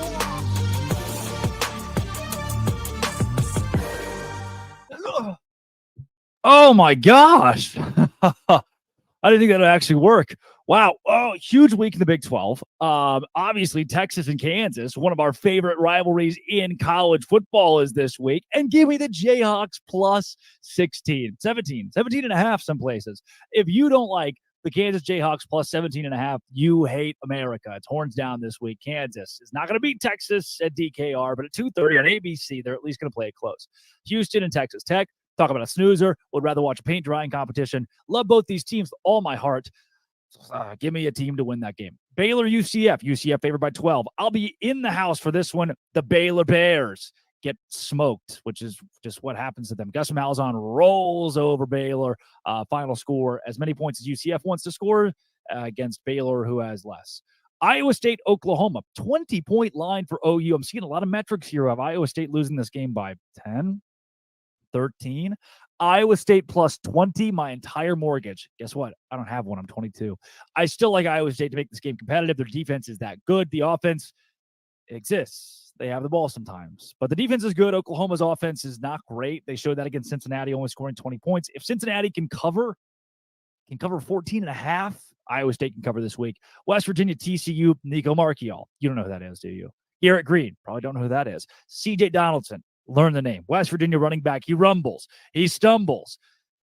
Oh my gosh. I didn't think that would actually work. Wow. Oh, huge week in the Big 12. Obviously, Texas and Kansas, one of our favorite rivalries in college football, is this week. And give me the Jayhawks plus 17 and a half some places. If you don't like the Kansas Jayhawks plus 17 and a half, you hate America. It's horns down this week. Kansas is not going to beat Texas at DKR, but at 2:30 on ABC, they're at least going to play it close. Houston and Texas Tech. Talk about a snoozer. Would rather watch a paint drying competition. Love both these teams with all my heart. Give me a team to win that game. Baylor, UCF. UCF favored by 12. I'll be in the house for this one. The Baylor Bears get smoked, which is just what happens to them. Gus Malzahn rolls over Baylor. Final score, as many points as UCF wants to score against Baylor, who has less. Iowa State, Oklahoma. 20-point line for OU. I'm seeing a lot of metrics here of Iowa State losing this game by 10. 13. Iowa State plus 20, my entire mortgage. Guess what? I don't have one. I'm 22. I still like Iowa State to make this game competitive. Their defense is that good. The offense exists. They have the ball sometimes, but the defense is good. Oklahoma's offense is not great. They showed that against Cincinnati, only scoring 20 points. If Cincinnati can cover 14.5, Iowa State can cover this week. West Virginia, TCU, Nico Marchiol. You don't know who that is, do you? Garrett Green. Probably don't know who that is. CJ Donaldson. Learn the name. West Virginia running back. He rumbles. He stumbles.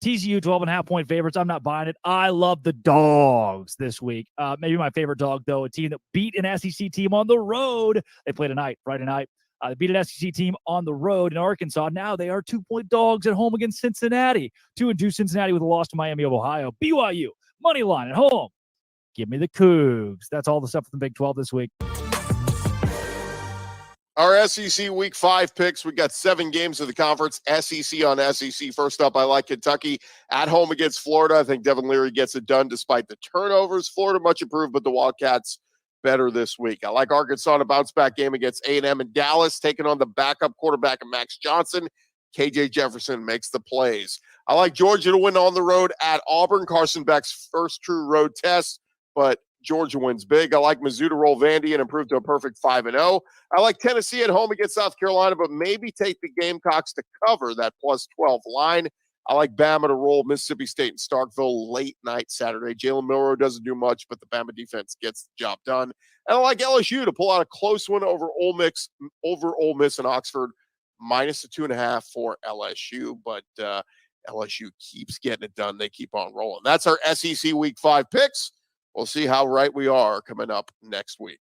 TCU 12.5 point favorites. I'm not buying it. I love the dogs this week. Maybe my favorite dog, though, a team that beat an SEC team on the road. They play tonight, Friday night. They beat an SEC team on the road in Arkansas. Now they are 2-point dogs at home against Cincinnati. 2-2 Cincinnati with a loss to Miami of Ohio. BYU, money line at home. Give me the Cougs. That's all the stuff from the Big 12 this week. Our SEC Week 5 picks. We got 7 games of the conference. SEC on SEC. First up, I like Kentucky at home against Florida. I think Devin Leary gets it done despite the turnovers. Florida much improved, but the Wildcats better this week. I like Arkansas in a bounce-back game against A&M and Dallas, taking on the backup quarterback of Max Johnson. KJ Jefferson makes the plays. I like Georgia to win on the road at Auburn. Carson Beck's first true road test, but Georgia wins big. I like Mizzou to roll Vandy and improve to a perfect 5-0. I like Tennessee at home against South Carolina, but maybe take the Gamecocks to cover that plus 12 line. I like Bama to roll Mississippi State and Starkville late night Saturday. Jalen Milroe doesn't do much, but the Bama defense gets the job done. And I like LSU to pull out a close one over Ole Miss and Oxford, minus the 2.5 for LSU. But LSU keeps getting it done. They keep on rolling. That's our SEC Week 5 picks. We'll see how right we are coming up next week.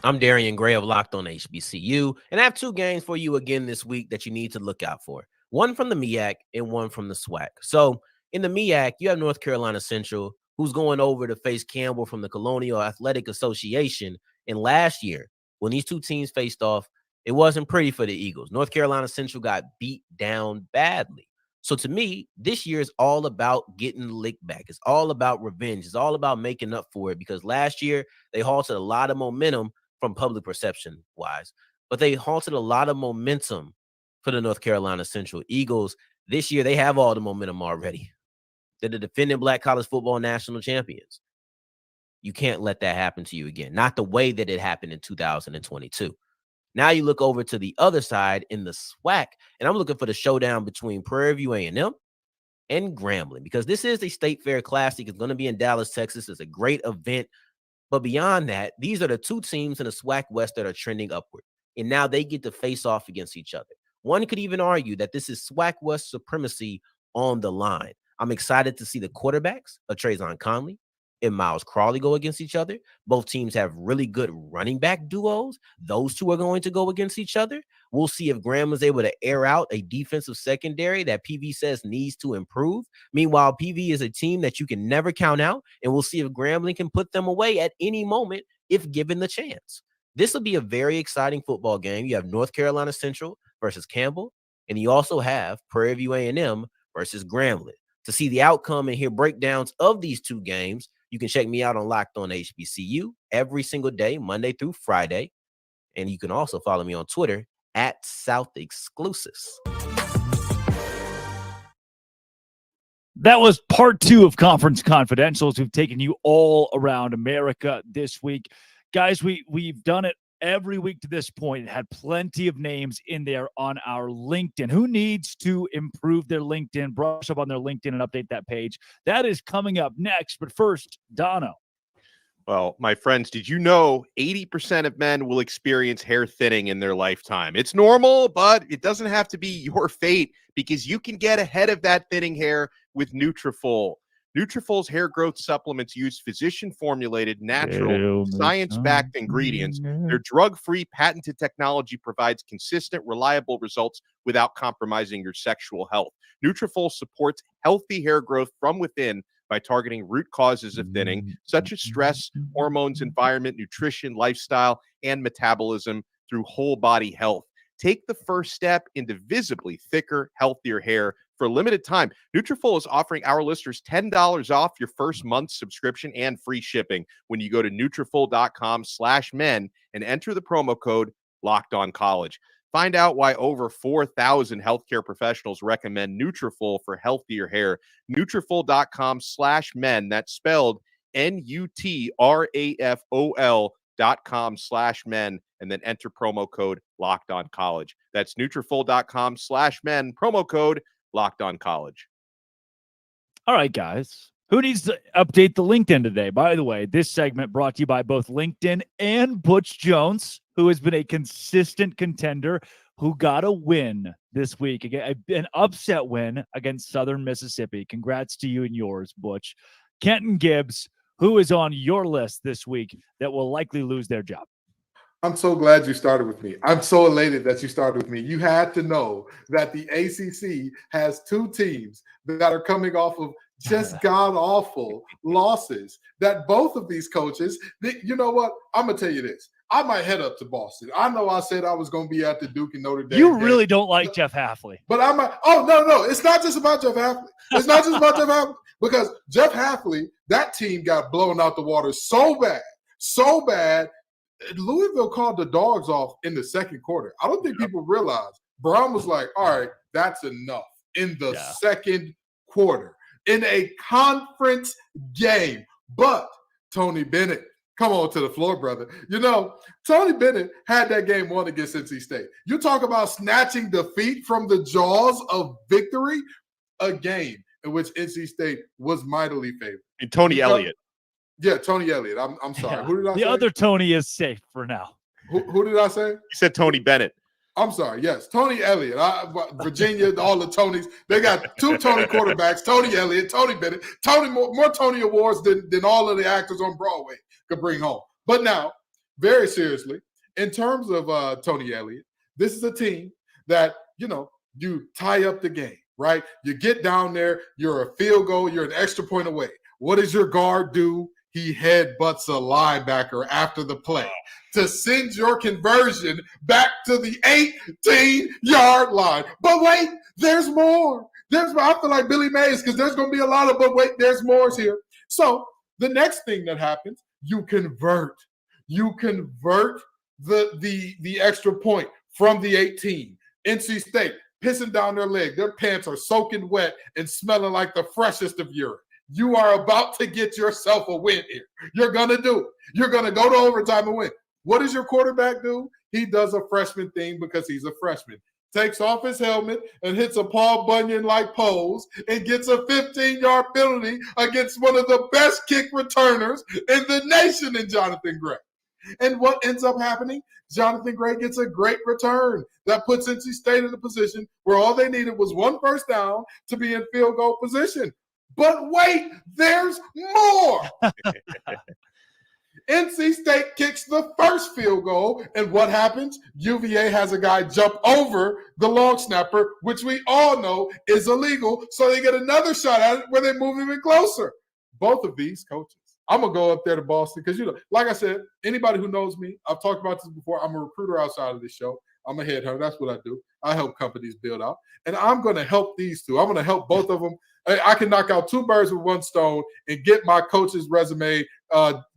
I'm Darian Gray of Locked on HBCU, and I have 2 games for you again this week that you need to look out for. One from the MEAC and one from the SWAC. So in the MEAC, you have North Carolina Central, who's going over to face Campbell from the Colonial Athletic Association. And last year, when these 2 teams faced off, it wasn't pretty for the Eagles. North Carolina Central got beat down badly. So to me, this year is all about getting licked back. It's all about revenge. It's all about making up for it, because last year they halted a lot of momentum from public perception wise, but they halted a lot of momentum for the North Carolina Central Eagles. This year, they have all the momentum already. They're the defending Black college football national champions. You can't let that happen to you again. Not the way that it happened in 2022. Now you look over to the other side in the SWAC, and I'm looking for the showdown between Prairie View A&M and Grambling, because this is a State Fair Classic. It's going to be in Dallas, Texas. It's a great event. But beyond that, these are the 2 teams in the SWAC West that are trending upward. And now they get to face off against each other. One could even argue that this is SWAC West supremacy on the line. I'm excited to see the quarterbacks of Trayvon Conley and Miles Crawley go against each other. Both teams have really good running back duos. Those 2 are going to go against each other. We'll see if Graham is able to air out a defensive secondary that PV says needs to improve. Meanwhile, PV is a team that you can never count out, and we'll see if Grambling can put them away at any moment if given the chance. This will be a very exciting football game. You have North Carolina Central versus Campbell, and you also have Prairie View A&M versus Grambling. To see the outcome and hear breakdowns of these 2 games, you can check me out on Locked on HBCU every single day, Monday through Friday. And you can also follow me on Twitter at South Exclusives. That was part 2 of Conference Confidentials. We've taken you all around America this week. Guys, we've done it every week to this point. It had plenty of names in there on our LinkedIn. Who needs to improve their LinkedIn, brush up on their LinkedIn and update that page? That is coming up next. But first, Dono. Well, my friends, did you know 80% of men will experience hair thinning in their lifetime? It's normal, but it doesn't have to be your fate, because you can get ahead of that thinning hair with Nutrafol. Nutrafol's hair growth supplements use physician-formulated, natural, science-backed ingredients. Their drug-free, patented technology provides consistent, reliable results without compromising your sexual health. Nutrafol supports healthy hair growth from within by targeting root causes of thinning, such as stress, hormones, environment, nutrition, lifestyle, and metabolism through whole-body health. Take the first step into visibly thicker, healthier hair. For a limited time, Nutrafol is offering our listeners $10 off your first month's subscription and free shipping when you go to Nutrafol.com/men and enter the promo code LOCKEDONCollege. Find out why over 4,000 healthcare professionals recommend Nutrafol for healthier hair. Nutrafol.com/men. That's spelled Nutrafol.com/men, and then enter promo code LockedOnCollege. That's Nutrafol.com/men, promo code LockedOnCollege. All right, guys. Who needs to update the LinkedIn today? By the way, this segment brought to you by both LinkedIn and Butch Jones, who has been a consistent contender, who got a win this week, an upset win against Southern Mississippi. Congrats to you and yours, Butch. Kenton Gibbs, who is on your list this week that will likely lose their job? I'm so glad you started with me. I'm so elated that you started with me. You had to know that the ACC has two teams that are coming off of just god-awful losses, that both of these coaches, you know what? I'm going to tell you this. I might head up to Boston. I know I said I was going to be at the Duke and Notre Dame. You really don't like Jeff Hafley. But I might. Oh, no. It's not just about Jeff Hafley. It's not just about Jeff Hafley. Because Jeff Hafley, that team got blown out the water so bad. Louisville called the dogs off in the second quarter. I don't think people realize. Brown was like, all right, that's enough in the second quarter in a conference game. But Tony Bennett, come on to the floor, brother. You know, Tony Bennett had that game won against NC State. You talk about snatching defeat from the jaws of victory, a game in which NC State was mightily favored. And Tony Elliott. Yeah, Tony Elliott. I'm sorry. Yeah. Who did I say? The other Tony is safe for now. Who did I say? You said Tony Bennett. I'm sorry. Yes, Tony Elliott. Virginia, all the Tonys. They got two Tony quarterbacks, Tony Elliott, Tony Bennett. More Tony awards than all of the actors on Broadway could bring home. But now, very seriously, in terms of Tony Elliott, this is a team that, you tie up the game, right? You get down there, you're a field goal, you're an extra point away. What does your guard do? He headbutts a linebacker after the play to send your conversion back to the 18-yard line. But wait, there's more. I feel like Billy Mays because there's going to be a lot of, but wait, there's more here. So the next thing that happens, you convert the extra point from the 18. NC State pissing down their leg. Their pants are soaking wet and smelling like the freshest of urine. You are about to get yourself a win here. You're going to do it. You're going to go to overtime and win. What does your quarterback do? He does a freshman thing because he's a freshman. Takes off his helmet and hits a Paul Bunyan-like pose and gets a 15-yard penalty against one of the best kick returners in the nation in Jonathan Gray. And what ends up happening? Jonathan Gray gets a great return that puts NC State in a position where all they needed was one first down to be in field goal position. But wait, there's more. NC State kicks the first field goal, and what happens? UVA has a guy jump over the long snapper, which we all know is illegal, so they get another shot at it where they move even closer. Both of these coaches. I'm going to go up there to Boston because, like I said, anybody who knows me, I've talked about this before, I'm a recruiter outside of this show. I'm a headhunter. That's what I do. I help companies build out. And I'm going to help these two. I'm going to help both of them. I can knock out two birds with one stone and get my coach's resume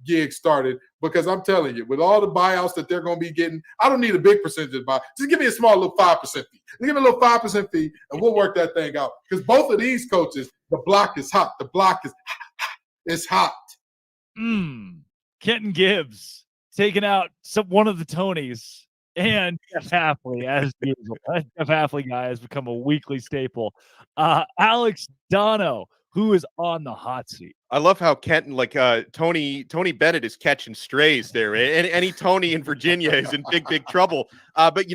gig started because I'm telling you, with all the buyouts that they're going to be getting, I don't need a big percentage of buy. Just give me a small little 5% fee. Give me a little 5% fee, and we'll work that thing out. Because both of these coaches, the block is hot. The block is hot. Kenton Gibbs taking out one of the Tonys. And Jeff Hafley, as usual. That Jeff Hafley guy has become a weekly staple. Alex Dono, who is on the hot seat. I love how Kenton, Tony Bennett is catching strays there. Any Tony in Virginia is in big trouble. But,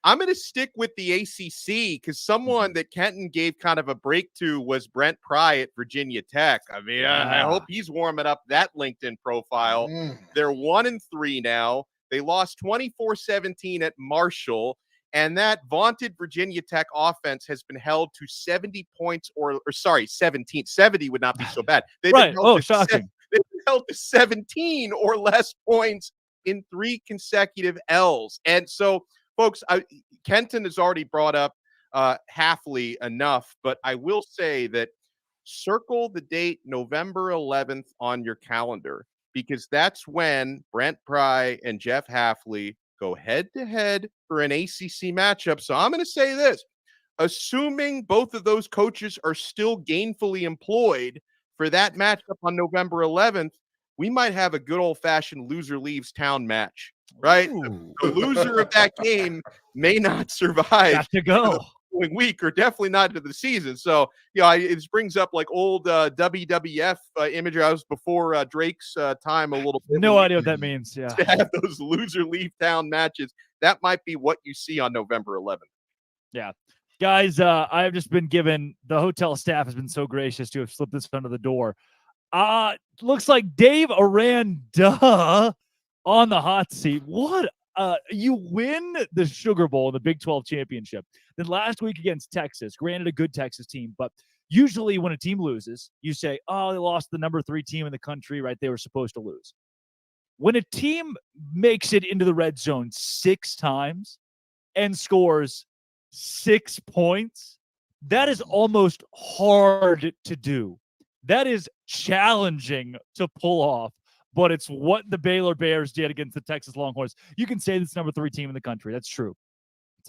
I'm going to stick with the ACC because someone that Kenton gave kind of a break to was Brent Pry at Virginia Tech. I mean, I hope he's warming up that LinkedIn profile. They're 1-3 now. They lost 24-17 at Marshall, and that vaunted Virginia Tech offense has been held to 70 points 17. 70 would not be so bad. Right. Shocking. They've been held to 17 or less points in 3 consecutive L's. And so, folks, Kenton has already brought up Hafley enough, but I will say that circle the date November 11th on your calendar, because that's when Brent Pry and Jeff Hafley go head-to-head for an ACC matchup. So I'm going to say this. Assuming both of those coaches are still gainfully employed for that matchup on November 11th, we might have a good old-fashioned loser leaves town match, right? The loser of that game may not survive Got to go. the following week, or definitely not into the season. So, it brings up like old WWF imagery. I was before Drake's time a little bit. No idea what that means. Yeah. To have those loser leave town matches, that might be what you see on November 11th. Yeah. Guys, I've just been given, the hotel staff has been so gracious to have slipped this under the door. Looks like Dave Aranda on the hot seat. What? You win the Sugar Bowl in the Big 12 championship. Then last week against Texas, granted a good Texas team, but usually when a team loses, you say, oh, they lost the number 3 team in the country, right? They were supposed to lose. When a team makes it into the red zone 6 times and scores 6 points, that is almost hard to do. That is challenging to pull off, but it's what the Baylor Bears did against the Texas Longhorns. You can say this number 3 team in the country. That's true.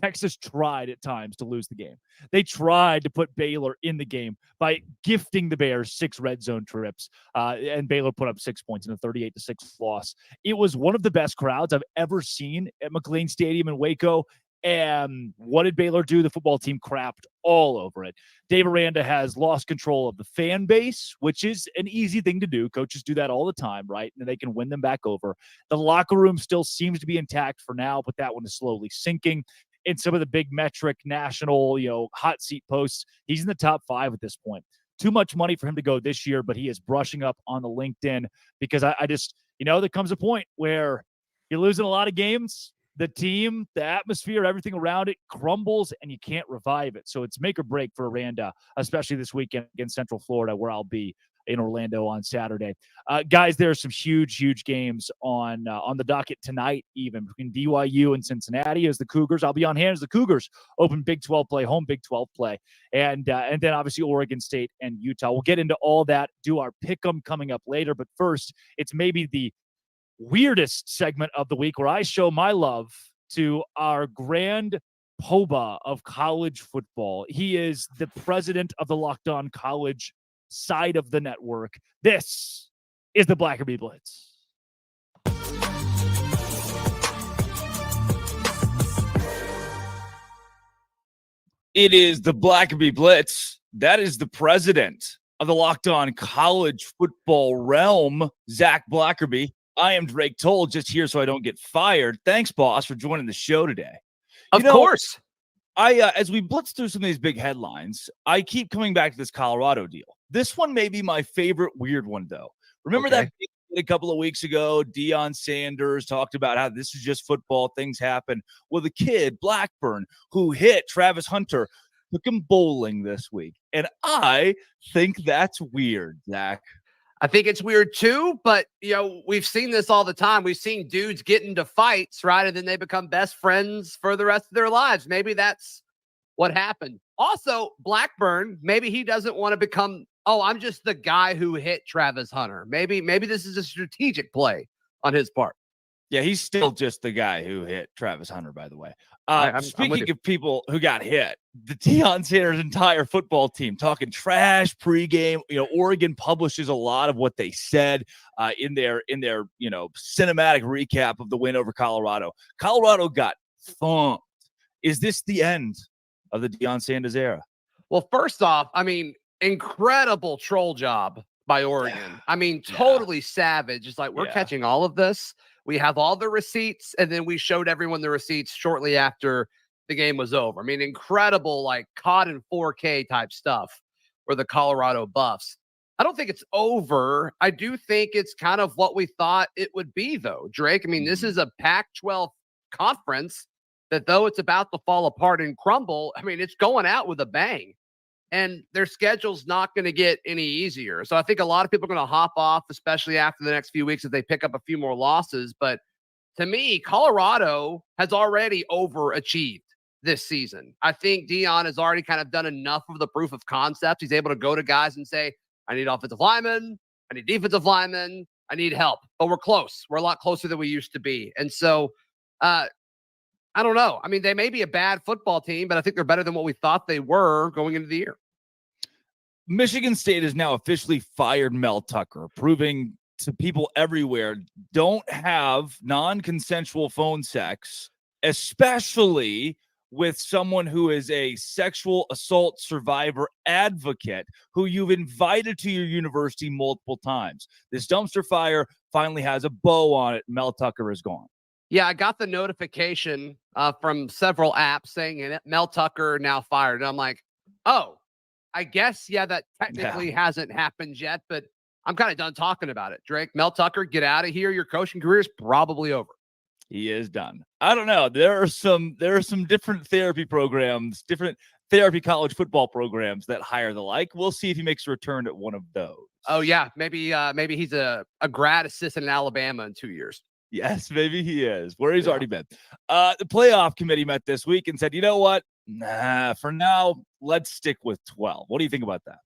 Texas tried at times to lose the game. They tried to put Baylor in the game by gifting the Bears 6 red zone trips, and Baylor put up 6 points in a 38-6 loss. It was one of the best crowds I've ever seen at McLean Stadium in Waco. And what did Baylor do? The football team crapped all over it. Dave Aranda has lost control of the fan base, which is an easy thing to do. Coaches do that all the time, right? And they can win them back over. The locker room still seems to be intact for now, but that one is slowly sinking. In some of the big metric national, hot seat posts, he's in the top 5 at this point. Too much money for him to go this year, but he is brushing up on the LinkedIn because I just, there comes a point where you're losing a lot of games. The team, the atmosphere, everything around it crumbles, and you can't revive it. So it's make or break for Aranda, especially this weekend against Central Florida, where I'll be in Orlando on Saturday. Guys, there are some huge games on the docket tonight, even between BYU and Cincinnati as the Cougars. I'll be on hand as the Cougars open Big 12 play, home Big 12 play, and then obviously Oregon State and Utah. We'll get into all that, do our pick'em coming up later. But first, it's maybe the weirdest segment of the week where I show my love to our grand poobah of college football. He is the president of the Locked On College side of the network. This is the Blackerby Blitz. It is the Blackerby Blitz. That is the president of the Locked On College football realm, Zach Blackerby. I am Drake Toll, just here so I don't get fired. Thanks, boss, for joining the show today. Of course. As we blitz through some of these big headlines, I keep coming back to this Colorado deal. This one may be my favorite weird one, though. Remember that a couple of weeks ago, Deion Sanders talked about how this is just football, things happen. Well, the kid, Blackburn, who hit Travis Hunter, took him bowling this week. And I think that's weird, Zach. I think it's weird too, but we've seen this all the time. We've seen dudes get into fights, right? And then they become best friends for the rest of their lives. Maybe that's what happened. Also, Blackburn, maybe he doesn't want to become, I'm just the guy who hit Travis Hunter. Maybe this is a strategic play on his part. Yeah, he's still just the guy who hit Travis Hunter, by the way. Speaking of people who got hit, the Deion Sanders entire football team talking trash pregame. Oregon publishes a lot of what they said in their cinematic recap of the win over Colorado. Colorado got thumped. Is this the end of the Deion Sanders era? Well, first off, incredible troll job by Oregon. Totally savage. It's like, we're catching all of this. We have all the receipts, and then we showed everyone the receipts shortly after the game was over. Incredible, like caught in 4K type stuff for the Colorado Buffs. I don't think it's over. I do think it's kind of what we thought it would be, though, Drake. This is a Pac-12 conference that, though it's about to fall apart and crumble, it's going out with a bang. And their schedule's not going to get any easier. So I think a lot of people are going to hop off, especially after the next few weeks if they pick up a few more losses. But to me, Colorado has already overachieved this season. I think Deion has already kind of done enough of the proof of concept. He's able to go to guys and say, I need offensive linemen, I need defensive linemen, I need help. But we're close. We're a lot closer than we used to be. And so I don't know. I mean, they may be a bad football team, but I think they're better than what we thought they were going into the year. Michigan State has now officially fired Mel Tucker, proving to people everywhere, don't have non-consensual phone sex, especially with someone who is a sexual assault survivor advocate who you've invited to your university multiple times. This dumpster fire finally has a bow on it. Mel Tucker is gone. Yeah, I got the notification from several apps saying Mel Tucker now fired. And I'm like, oh, I guess, yeah, that technically hasn't happened yet, but I'm kind of done talking about it. Drake, Mel Tucker, get out of here. Your coaching career is probably over. He is done. I don't know. There are some different therapy programs, different therapy college football programs that hire the like. We'll see if he makes a return at one of those. Oh yeah, maybe he's a grad assistant in Alabama in 2 years. Yes, maybe he is, where he's already been. The playoff committee met this week and said, you know what? Nah, for now, let's stick with 12. What do you think about that?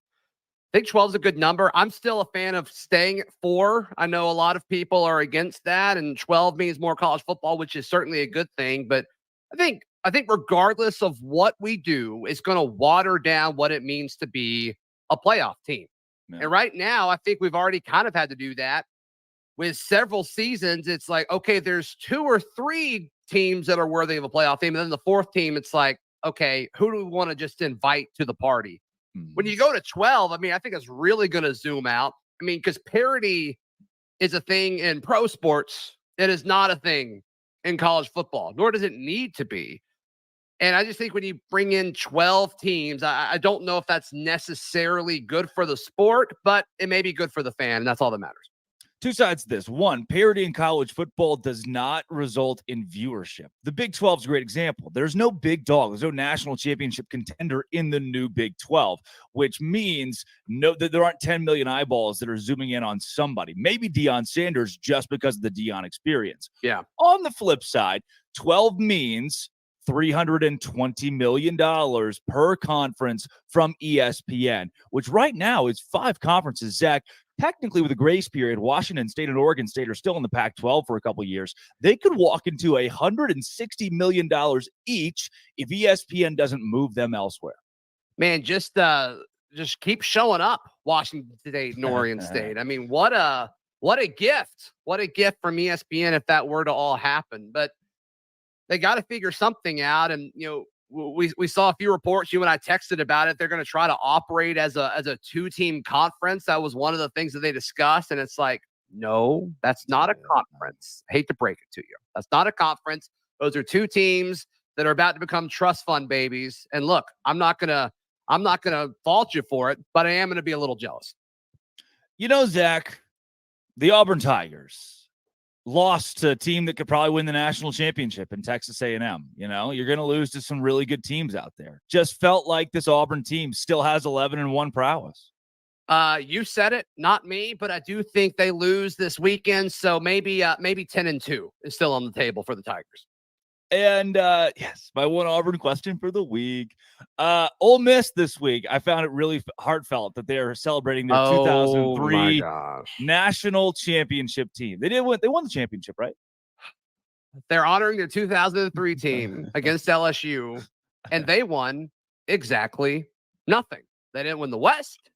I think 12 is a good number. I'm still a fan of staying at 4. I know a lot of people are against that, and 12 means more college football, which is certainly a good thing. But I think regardless of what we do, it's going to water down what it means to be a playoff team. Yeah. And right now, I think we've already kind of had to do that with several seasons. It's like, okay, there's 2 or 3 teams that are worthy of a playoff team. And then the 4th team, it's like, okay, who do we want to just invite to the party? When you go to 12, I mean, I think it's really going to zoom out. I mean, because parity is a thing in pro sports. It is not a thing in college football, nor does it need to be. And I just think when you bring in 12 teams, I don't know if that's necessarily good for the sport, but it may be good for the fan, and that's all that matters. Two sides to this. One, parity in college football does not result in viewership. The Big 12 is a great example. There's no big dog. There's no national championship contender in the new Big 12, which means that there aren't 10 million eyeballs that are zooming in on somebody. Maybe Deion Sanders just because of the Deion experience. Yeah. On the flip side, 12 means $320 million per conference from ESPN, which right now is 5 conferences, Zach. Technically, with a grace period, Washington State and Oregon State are still in the Pac-12 for a couple of years. They could walk into $160 million each if ESPN doesn't move them elsewhere. Man, just keep showing up, Washington State and Oregon State. I mean, what a gift. What a gift from ESPN if that were to all happen. But they got to figure something out. And, you know, we saw a few reports. You and I texted about it. They're going to try to operate as a 2-team conference. That was one of the things that they discussed. And it's like, no, that's not a conference. I hate to break it to you. That's not a conference. Those are 2 teams that are about to become trust fund babies. And look, I'm not gonna fault you for it, but I am going to be a little jealous. You know, Zach, the Auburn Tigers lost to a team that could probably win the national championship in Texas A&M. You know, you're going to lose to some really good teams out there. Just felt like this Auburn team still has 11-1 prowess. You said it, not me, but I do think they lose this weekend. So maybe 10-2 is still on the table for the Tigers. And yes, my one Auburn question for the week. Ole Miss this week, I found it really heartfelt that they're celebrating their 2003 national championship team. They won the championship, right? They're honoring their 2003 team against LSU, and they won exactly nothing. They didn't win the West.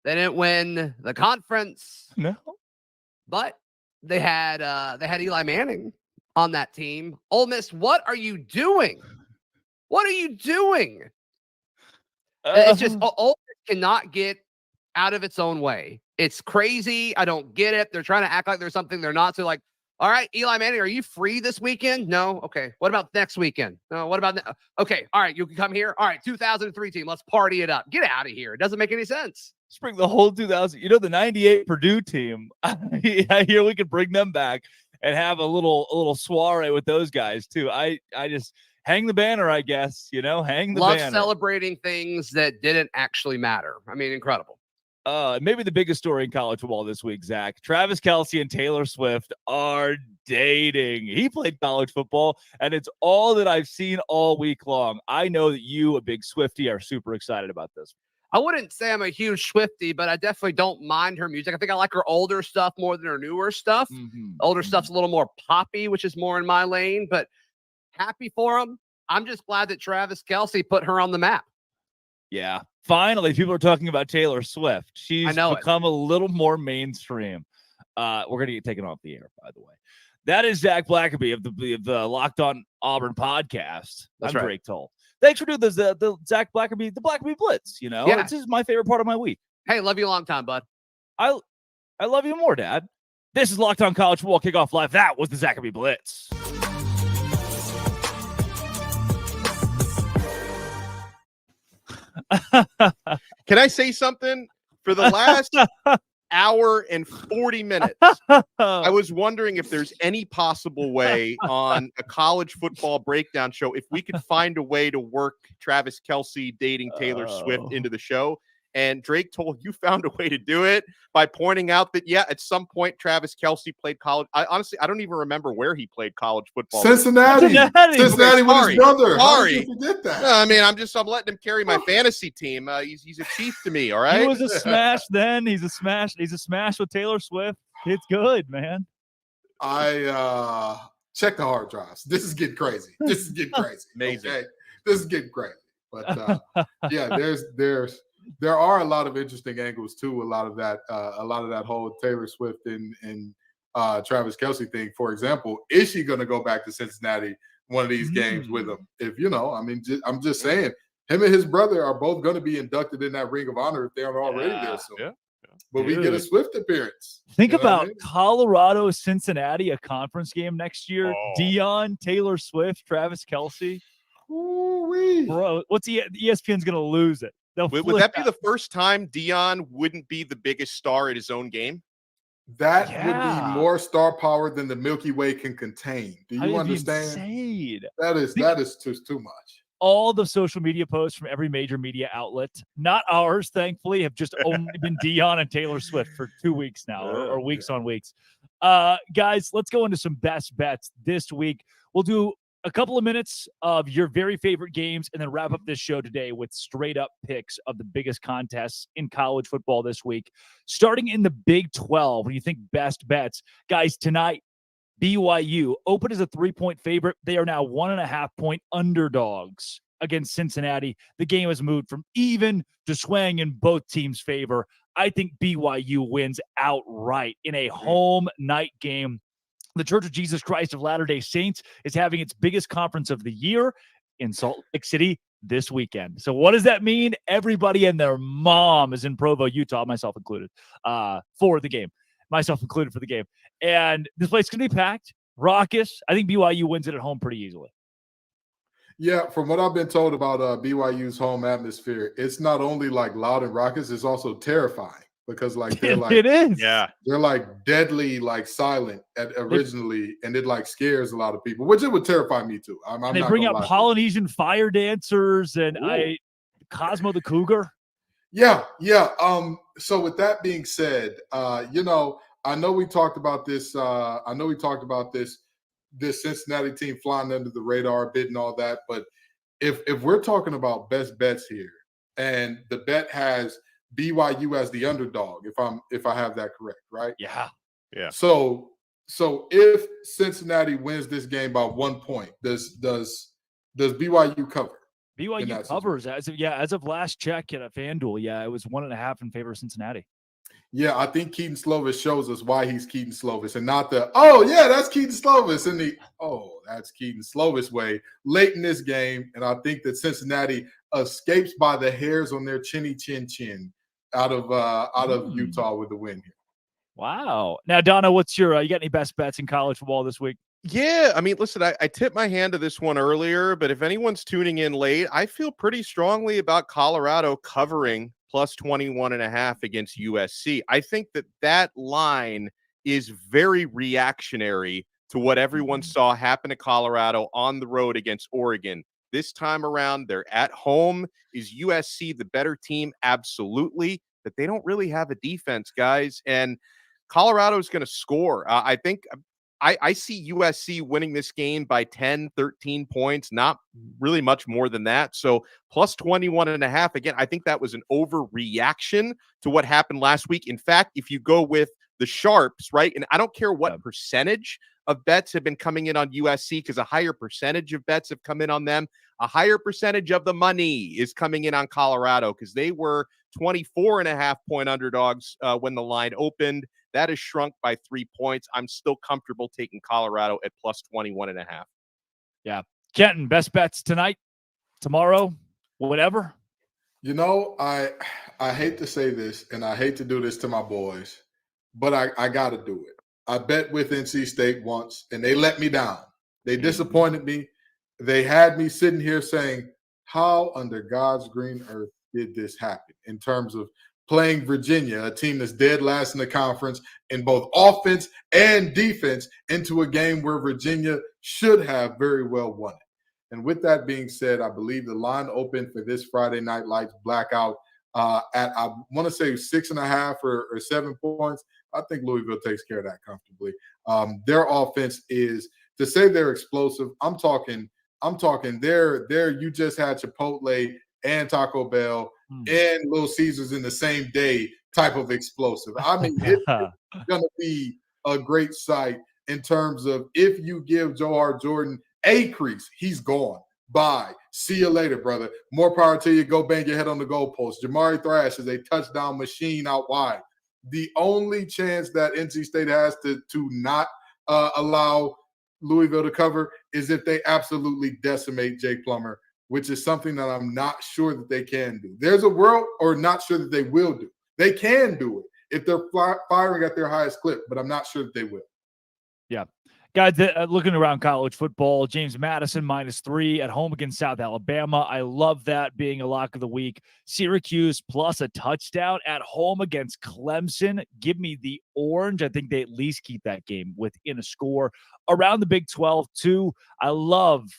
They didn't win the conference. No. But they had Eli Manning on that team. Ole Miss, what are you doing? What are you doing? It's just Ole Miss cannot get out of its own way. It's crazy. I don't get it. They're trying to act like there's something they're not. So like, all right, Eli Manning, are you free this weekend? No. Okay. What about next weekend? No. What about okay. All right. You can come here. All right. 2003 team. Let's party it up. Get out of here. It doesn't make any sense. Let's bring the whole 2000. You know, the 98 Purdue team. I hear we could bring them back and have a little soiree with those guys too. I just hang the banner, I guess, you know, hang the banner. Love celebrating things that didn't actually matter. I mean, incredible. Maybe the biggest story in college football this week, Zach. Travis Kelce and Taylor Swift are dating. He played college football, and it's all that I've seen all week long. I know that you, a big Swiftie, are super excited about this. I wouldn't say I'm a huge Swiftie, but I definitely don't mind her music. I think I like her older stuff more than her newer stuff. Older stuff's a little more poppy, which is more in my lane. But Happy for him. I'm just glad that Travis Kelce put her on the map. Yeah. Finally, people are talking about Taylor Swift. She's know it. become a little more mainstream. We're going to get taken off the air, by the way. That is Zach Blackerby of the Locked On Auburn podcast. That's I'm right. Drake Toll. Thanks for doing the Zach Blackerby, the Blackerby Blitz. You know, Yeah. This is my favorite part of my week. Hey, love you a long time, bud. I love you more, Dad. This is Locked On College Football Kickoff Live. That was the Blackerby Blitz. Can I say something? For the last hour and 40 minutes, I was wondering if there's any possible way on a college football breakdown show, if we could find a way to work Travis Kelce dating Taylor Swift into the show. And Drake told you found a way to do it by pointing out that, yeah, at some point, Travis Kelce played college. Honestly, I don't even remember where he played college football. Cincinnati with his brother. How did you forget that? I mean, I'm letting him carry my fantasy team. He's a chief to me. All right. He was a smash then. He's a smash. He's a smash with Taylor Swift. It's good, man. I check the hard drives. This is getting crazy. Amazing. Okay? This is getting crazy. But yeah, there are a lot of interesting angles to a lot of that whole Taylor Swift and Travis Kelce thing. For example, is she going to go back to Cincinnati one of these games with him? If I'm just saying, him and his brother are both going to be inducted in that Ring of Honor if they aren't already there soon. Yeah. But we get a Swift appearance. Think about Colorado, Cincinnati, a conference game next year. Deion, Taylor Swift, Travis Kelce. Ooh-wee. Bro, ESPN's going to lose it. Would that be the first time Deion wouldn't be the biggest star at his own game? That would be more star power than the Milky Way can contain. Do you understand? Insane. That is just too much. All the social media posts from every major media outlet, not ours, thankfully, have just only been Deion and Taylor Swift for 2 weeks now, or weeks on weeks. Guys, let's go into some best bets this week. We'll do a couple of minutes of your very favorite games and then wrap up this show today with straight up picks of the biggest contests in college football this week. Starting in the Big 12, when you think best bets, guys, tonight, BYU open as a 3-point favorite. They are now 1.5-point underdogs against Cincinnati. The game has moved from even to swaying in both teams' favor. I think BYU wins outright in a home night game. The Church of Jesus Christ of Latter-day Saints is having its biggest conference of the year in Salt Lake City this weekend. So what does that mean? Everybody and their mom is in Provo, Utah, myself included, for the game. Myself included for the game. And this place is going to be packed, raucous. I think BYU wins it at home pretty easily. Yeah, from what I've been told about BYU's home atmosphere, it's not only like loud and raucous, it's also terrifying. Because they're it is. Yeah. They're deadly silent originally, and it scares a lot of people, which it would terrify me too. They bring out Polynesian fire dancers and Cosmo the Cougar. Yeah. So with that being said, I know we talked about this. This Cincinnati team flying under the radar a bit and all that. But if we're talking about best bets here, and the bet has BYU as the underdog, if I have that correct, right? Yeah. So if Cincinnati wins this game by 1 point, does BYU cover? BYU covers as of last check at a FanDuel. Yeah, it was 1.5 in favor of Cincinnati. Yeah, I think Keaton Slovis shows us why he's Keaton Slovis and not that's Keaton Slovis and that's Keaton Slovis way late in this game. And I think that Cincinnati escapes by the hairs on their chinny chin out of Utah with the win here. Wow. Now, Donna, what's your you got any best bets in college football this week? Yeah, I mean, listen, I tipped my hand to this one earlier, but if anyone's tuning in late, I feel pretty strongly about Colorado covering plus 21.5 against USC. I think that line is very reactionary to what everyone saw happen to Colorado on the road against Oregon. This time around, they're at home. Is USC the better team? Absolutely. But they don't really have a defense, guys. And Colorado is going to score. I think I see USC winning this game by 10, 13 points, not really much more than that. So plus 21.5. Again, I think that was an overreaction to what happened last week. In fact, if you go with the sharps, right, and I don't care what percentage of bets have been coming in on USC because a higher percentage of bets have come in on them. A higher percentage of the money is coming in on Colorado because they were 24.5-point underdogs when the line opened. That has shrunk by 3 points. I'm still comfortable taking Colorado at plus 21.5. Yeah. Kenton, best bets tonight, tomorrow, whatever. You know, I hate to say this, and I hate to do this to my boys, but I got to do it. I bet with NC State once, and they let me down. They disappointed me. They had me sitting here saying, how under God's green earth did this happen in terms of playing Virginia, a team that's dead last in the conference in both offense and defense, into a game where Virginia should have very well won it. And with that being said, I believe the line opened for this Friday Night Lights blackout at, I want to say 6.5 or 7 points. I think Louisville takes care of that comfortably. Their offense is, to say they're explosive, I'm talking there you just had Chipotle and Taco Bell and Little Caesars in the same day type of explosive. I mean, it's going to be a great sight in terms of if you give Johar Jordan a crease, he's gone. Bye. See you later, brother. More power to you. Go bang your head on the goalpost. Jamari Thrash is a touchdown machine out wide. The only chance that NC State has to not allow Louisville to cover is if they absolutely decimate Jake Plummer, which is something that I'm not sure that they can do. There's a world, or not sure that they will do. They can do it if they're firing at their highest clip, but I'm not sure that they will. Yeah. Guys, looking around college football, James Madison -3 at home against South Alabama. I love that being a lock of the week. Syracuse plus a touchdown at home against Clemson. Give me the orange. I think they at least keep that game within a score. Around the Big 12, too, I love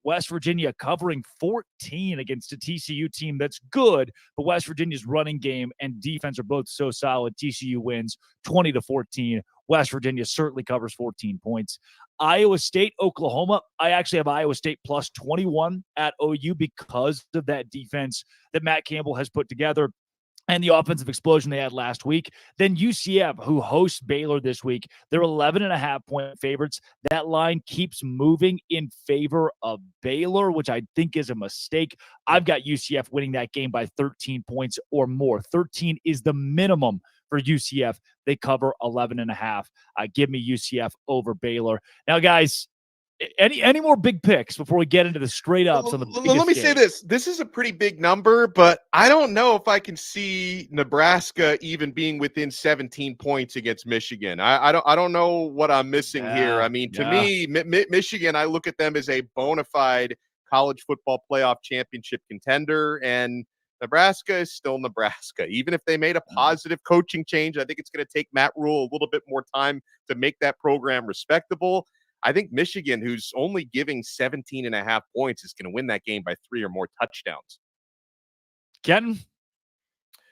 West Virginia covering 14 against a TCU team that's good, but West Virginia's running game and defense are both so solid. TCU wins 20-14. West Virginia certainly covers 14 points. Iowa State, Oklahoma. I actually have Iowa State plus 21 at OU because of that defense that Matt Campbell has put together and the offensive explosion they had last week. Then UCF, who hosts Baylor this week, they're 11.5-point favorites. That line keeps moving in favor of Baylor, which I think is a mistake. I've got UCF winning that game by 13 points or more. 13 is the minimum for UCF. They cover 11.5. Give me UCF over Baylor. Now, guys, any more big picks before we get into the straight ups on the biggest Let me game? say this. This is a pretty big number, but I don't know if I can see Nebraska even being within 17 points against Michigan. I don't know what I'm missing here. I mean, to me, Michigan, I look at them as a bona fide college football playoff championship contender, and Nebraska is still Nebraska. Even if they made a positive coaching change, I think it's going to take Matt Rule a little bit more time to make that program respectable. I think Michigan, who's only giving 17.5 points, is going to win that game by 3 or more touchdowns. Kenton?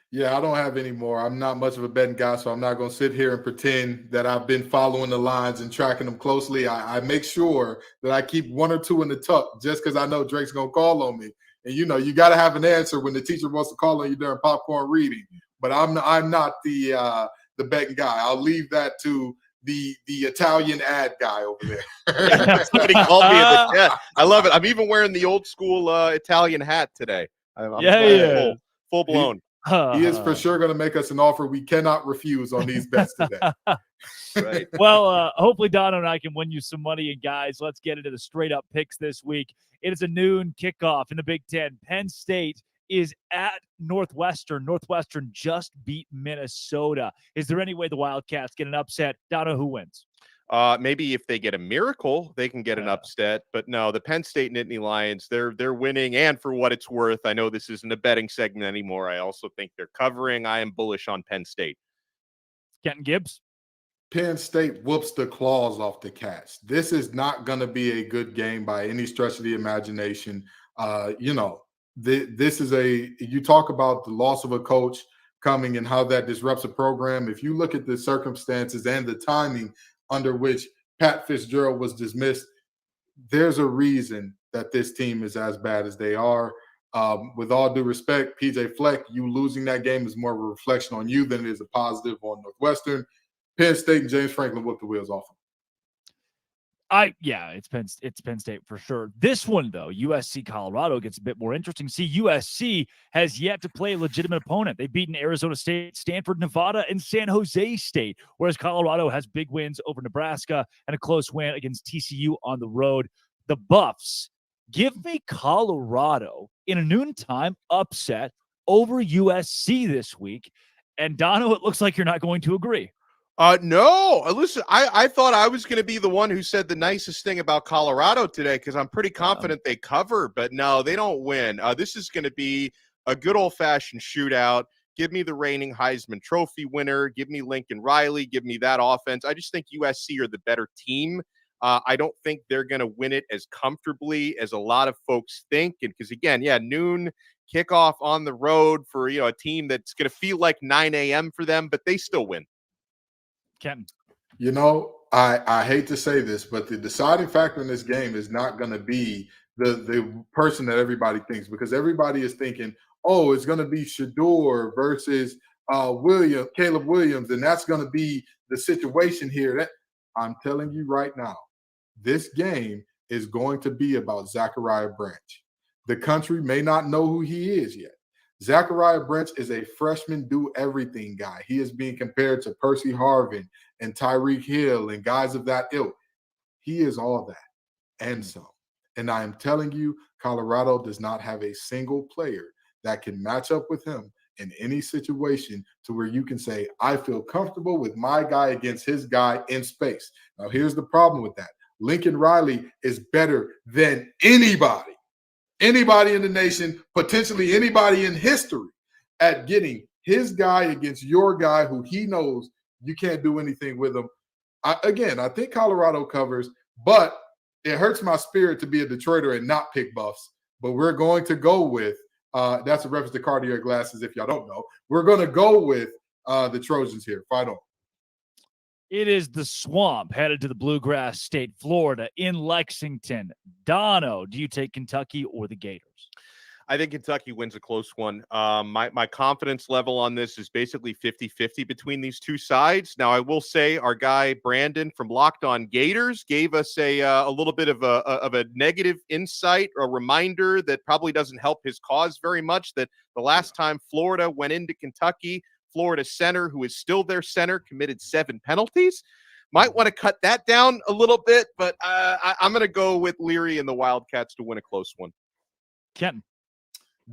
Yeah, I don't have any more. I'm not much of a betting guy, so I'm not going to sit here and pretend that I've been following the lines and tracking them closely. I make sure that I keep 1 or 2 in the tuck just because I know Drake's going to call on me. And, you know, you got to have an answer when the teacher wants to call on you during popcorn reading. But I'm not the betting guy. I'll leave that to the Italian ad guy over there. Somebody called me in the chat. I love it. I'm even wearing the old school Italian hat today. I'm full blown. He is for sure going to make us an offer we cannot refuse on these bets today. Right. Well, hopefully Dono and I can win you some money. And guys, let's get into the straight up picks this week. It is a noon kickoff in the Big Ten. Penn State is at Northwestern. Northwestern just beat Minnesota. Is there any way the Wildcats get an upset? Dono, who wins? Maybe if they get a miracle, they can get an upset. But no, the Penn State Nittany Lions, they're winning. And for what it's worth, I know this isn't a betting segment anymore. I also think they're covering. I am bullish on Penn State. Kenton Gibbs? Penn State whoops the claws off the Cats. This is not going to be a good game by any stretch of the imagination. This is you talk about the loss of a coach coming and how that disrupts a program. If you look at the circumstances and the timing under which Pat Fitzgerald was dismissed, there's a reason that this team is as bad as they are. With all due respect, PJ Fleck, you losing that game is more of a reflection on you than it is a positive on Northwestern. Penn State and James Franklin whooped the wheels off them. It's Penn State for sure. This one though, USC Colorado gets a bit more interesting. See, USC has yet to play a legitimate opponent. They've beaten Arizona State, Stanford, Nevada, and San Jose State, whereas Colorado has big wins over Nebraska and a close win against TCU on the road. The Buffs, give me Colorado in a noontime upset over USC this week. And Dono, it looks like you're not going to agree. No, listen, I thought I was going to be the one who said the nicest thing about Colorado today because I'm pretty confident they cover, but no, they don't win. This is going to be a good old-fashioned shootout. Give me the reigning Heisman Trophy winner. Give me Lincoln Riley. Give me that offense. I just think USC are the better team. I don't think they're going to win it as comfortably as a lot of folks think. And because, again, noon kickoff on the road for a team that's going to feel like 9 a.m. for them, but they still win. Kenton. I hate to say this, but the deciding factor in this game is not going to be the person that everybody thinks, because everybody is thinking, oh, it's going to be Shedeur versus Caleb Williams, and that's going to be the situation here. I'm telling you right now, this game is going to be about Zachariah Branch. The country may not know who he is yet. Zachariah Branch is a freshman do-everything guy. He is being compared to Percy Harvin and Tyreek Hill and guys of that ilk. He is all that and some. And I am telling you, Colorado does not have a single player that can match up with him in any situation to where you can say, I feel comfortable with my guy against his guy in space. Now, here's the problem with that. Lincoln Riley is better than anybody in the nation, potentially anybody in history, at getting his guy against your guy who he knows you can't do anything with him. I think Colorado covers, but it hurts my spirit to be a Detroiter and not pick Buffs. But we're going to go with that's a reference to Cartier glasses, if y'all don't know. We're going to go with the Trojans here. Fight on. It is the Swamp headed to the Bluegrass State, Florida, in Lexington. Dono, do you take Kentucky or the Gators? I think Kentucky wins a close one. My confidence level on this is basically 50-50 between these two sides. Now, I will say our guy Brandon from Locked On Gators gave us a little bit of a negative insight, a reminder that probably doesn't help his cause very much, that the last time Florida went into Kentucky, Florida center, who is still their center, committed 7 penalties. Might want to cut that down a little bit, but I'm going to go with Leary and the Wildcats to win a close one. Kenton.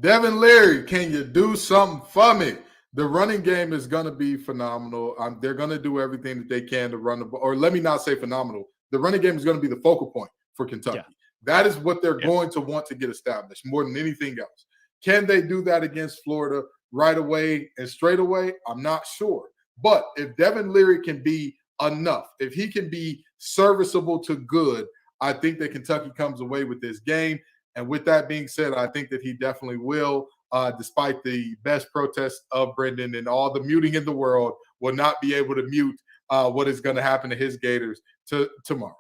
Devin Leary, can you do something for me? The running game is going to be phenomenal. They're going to do everything that they can to run the ball. Or let me not say phenomenal. The running game is going to be the focal point for Kentucky. Yeah. That is what they're going to want to get established more than anything else. Can they do that against Florida right away and straight away? I'm not sure. But if Devin Leary can be enough, if he can be serviceable to good, I think that Kentucky comes away with this game. And with that being said, I think that he definitely will, despite the best protest of Brendan and all the muting in the world, will not be able to mute what is going to happen to his Gators tomorrow.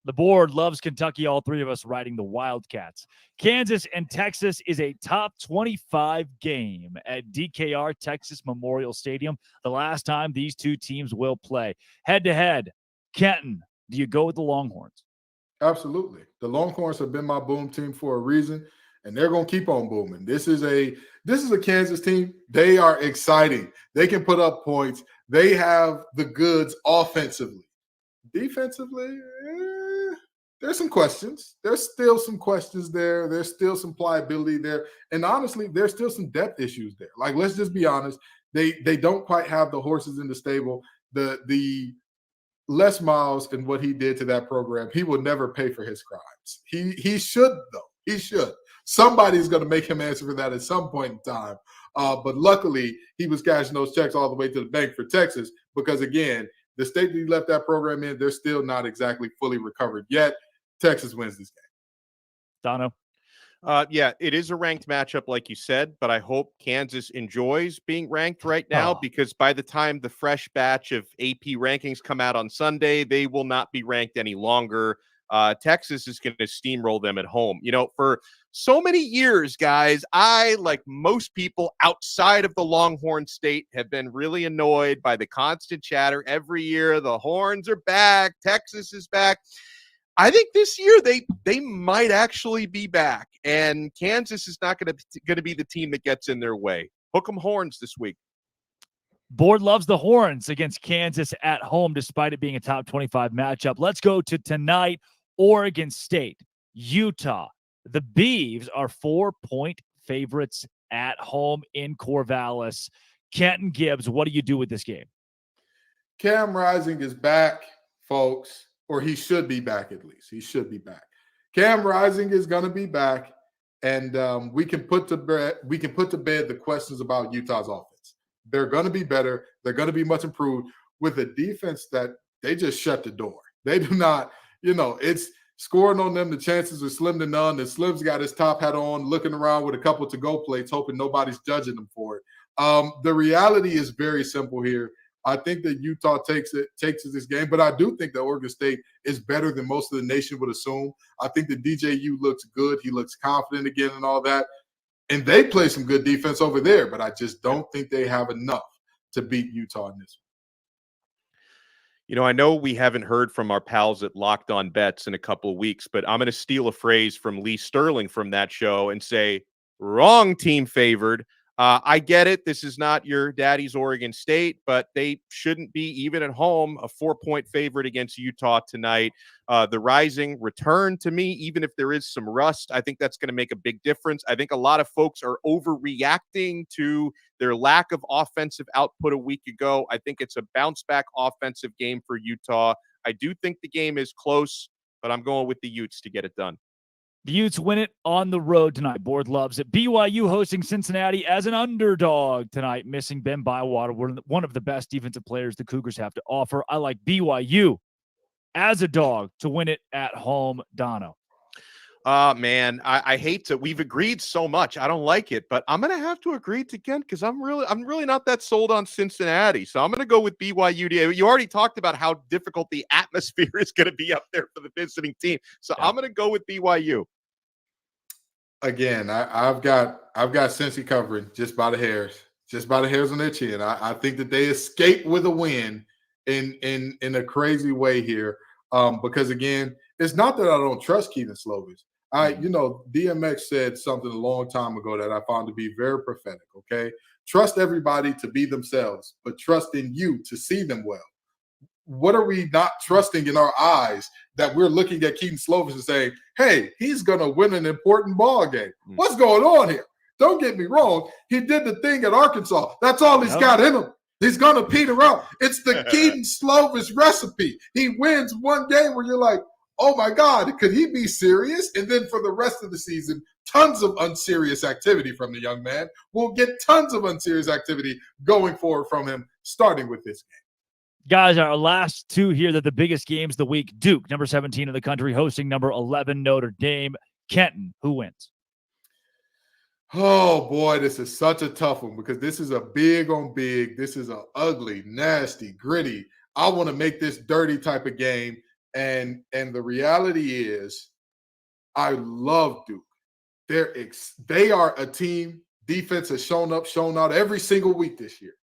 The board loves Kentucky, all three of us riding the Wildcats. Kansas and Texas is a top 25 game at DKR Texas Memorial Stadium. The last time these two teams will play. Head-to-head, Kenton, do you go with the Longhorns? Absolutely. The Longhorns have been my boom team for a reason, and they're going to keep on booming. This is a Kansas team. They are exciting. They can put up points. They have the goods offensively. Defensively, there's some questions. There's still some questions there. There's still some pliability there. And honestly, there's still some depth issues there. Like, let's just be honest. They don't quite have the horses in the stable. The Les Miles and what he did to that program, he will never pay for his crimes. He should, though. He should. Somebody's going to make him answer for that at some point in time. But luckily, he was cashing those checks all the way to the bank for Texas because, again, the state that he left that program in, they're still not exactly fully recovered yet. Texas wins this game. Dono? It is a ranked matchup, like you said, but I hope Kansas enjoys being ranked right now because by the time the fresh batch of AP rankings come out on Sunday, they will not be ranked any longer. Texas is going to steamroll them at home. For so many years, guys, I, like most people outside of the Longhorn State, have been really annoyed by the constant chatter every year. The Horns are back. Texas is back. I think this year they might actually be back, and Kansas is not going to be the team that gets in their way. Hook 'em horns this week. Board loves the horns against Kansas at home, despite it being a top 25 matchup. Let's go to tonight. Oregon State, Utah. The Beavs are 4-point favorites at home in Corvallis. Kenton Gibbs, what do you do with this game? Cam Rising is back, folks, or he should be back at least. He should be back. Cam Rising is going to be back, and we can put to bed the questions about Utah's offense. They're going to be better. They're going to be much improved with a defense that they just shut the door. They do not, it's scoring on them. The chances are slim to none. And Slim's got his top hat on, looking around with a couple to-go plates, hoping nobody's judging them for it. The reality is very simple here. I think that Utah takes this game, but I do think that Oregon State is better than most of the nation would assume. I think that DJU looks good. He looks confident again and all that. And they play some good defense over there, but I just don't think they have enough to beat Utah in this one. I know we haven't heard from our pals at Locked On Bets in a couple of weeks, but I'm going to steal a phrase from Lee Sterling from that show and say, wrong team favored. I get it. This is not your daddy's Oregon State, but they shouldn't be, even at home, a 4-point favorite against Utah tonight. The Rising return to me, even if there is some rust, I think that's going to make a big difference. I think a lot of folks are overreacting to their lack of offensive output a week ago. I think it's a bounce-back offensive game for Utah. I do think the game is close, but I'm going with the Utes to get it done. The Utes win it on the road tonight. Board loves it. BYU hosting Cincinnati as an underdog tonight, missing Ben Bywater, one of the best defensive players the Cougars have to offer. I like BYU as a dog to win it at home. Dono. Man, I hate to. We've agreed so much. I don't like it, but I'm going to have to agree again because I'm really not that sold on Cincinnati. So I'm going to go with BYU. You already talked about how difficult the atmosphere is going to be up there for the visiting team. So I'm going to go with BYU. Again, I've got Cincy covering just by the hairs on their chin. I think that they escape with a win in a crazy way here. Because again, it's not that I don't trust Keaton Slovis. DMX said something a long time ago that I found to be very prophetic. Okay, trust everybody to be themselves, but trust in you to see them well. What are we not trusting in our eyes that we're looking at Keaton Slovis and saying, hey, he's going to win an important ball game? What's going on here? Don't get me wrong. He did the thing at Arkansas. That's all he's got in him. He's going to peter out. It's the Keaton Slovis recipe. He wins one game where you're like, oh, my God, could he be serious? And then for the rest of the season, tons of unserious activity from the young man. We'll get tons of unserious activity going forward from him, starting with this game. Guys, our last two here, they're the biggest games of the week. Duke, number 17 in the country, hosting number 11 Notre Dame. Kenton, who wins? Oh, boy, this is such a tough one because this is a big on big. This is an ugly, nasty, gritty. I want to make this dirty type of game. And the reality is I love Duke. They are a team. Defense has shown out every single week this year.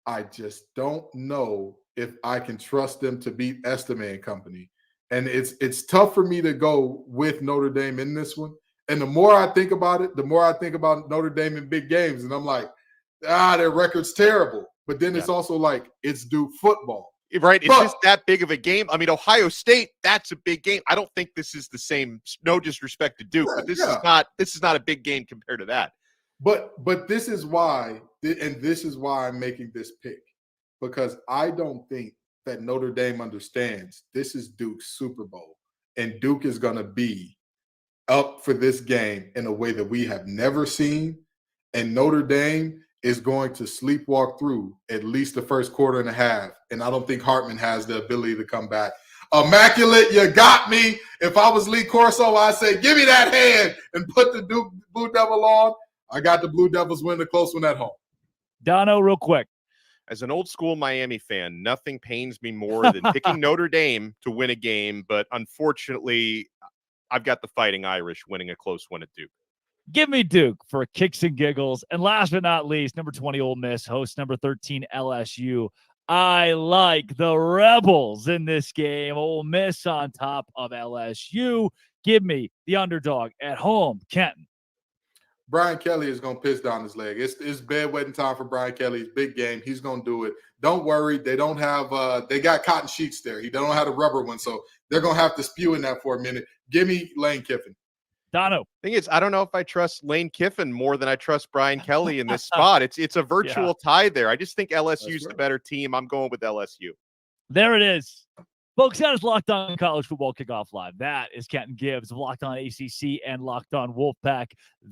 I just don't know if I can trust them to beat Estime and company. And it's tough for me to go with Notre Dame in this one. And the more I think about it, the more I think about Notre Dame in big games. And I'm like, their record's terrible. But then it's also like, it's Duke football. Right. It's just that big of a game. I mean, Ohio State, that's a big game. I don't think this is the same. No disrespect to Duke, but this is not a big game compared to that. But this is why, and this is why I'm making this pick, because I don't think that Notre Dame understands this is Duke's Super Bowl, and Duke is going to be up for this game in a way that we have never seen, and Notre Dame is going to sleepwalk through at least the first quarter and a half, and I don't think Hartman has the ability to come back. Immaculate, you got me. If I was Lee Corso, I'd say, give me that hand and put the Duke Blue Devil on. I got the Blue Devils win the close one at home. Dono, real quick. As an old school Miami fan, nothing pains me more than picking Notre Dame to win a game. But unfortunately, I've got the Fighting Irish winning a close one at Duke. Give me Duke for kicks and giggles. And last but not least, number 20 Ole Miss hosts number 13 LSU. I like the Rebels in this game. Ole Miss on top of LSU. Give me the underdog at home, Kenton. Brian Kelly is going to piss down his leg. It's bedwetting time for Brian Kelly. It's big game. He's going to do it. Don't worry. They don't have they got cotton sheets there. He don't have the rubber one, so they're going to have to spew in that for a minute. Give me Lane Kiffin. Dono. Thing is, I don't know if I trust Lane Kiffin more than I trust Brian Kelly in this spot. It's a virtual tie there. I just think LSU's the better team. I'm going with LSU. There it is. Folks, that is Locked On College Football Kickoff Live. That is Kenton Gibbs of Locked On ACC and Locked On Wolfpack.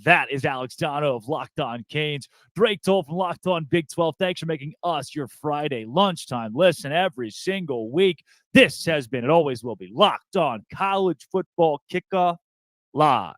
That is Alex Dono of Locked On Canes. Drake Toll from Locked On Big 12. Thanks for making us your Friday lunchtime listen every single week. This has been, it always will be, Locked On College Football Kickoff Live.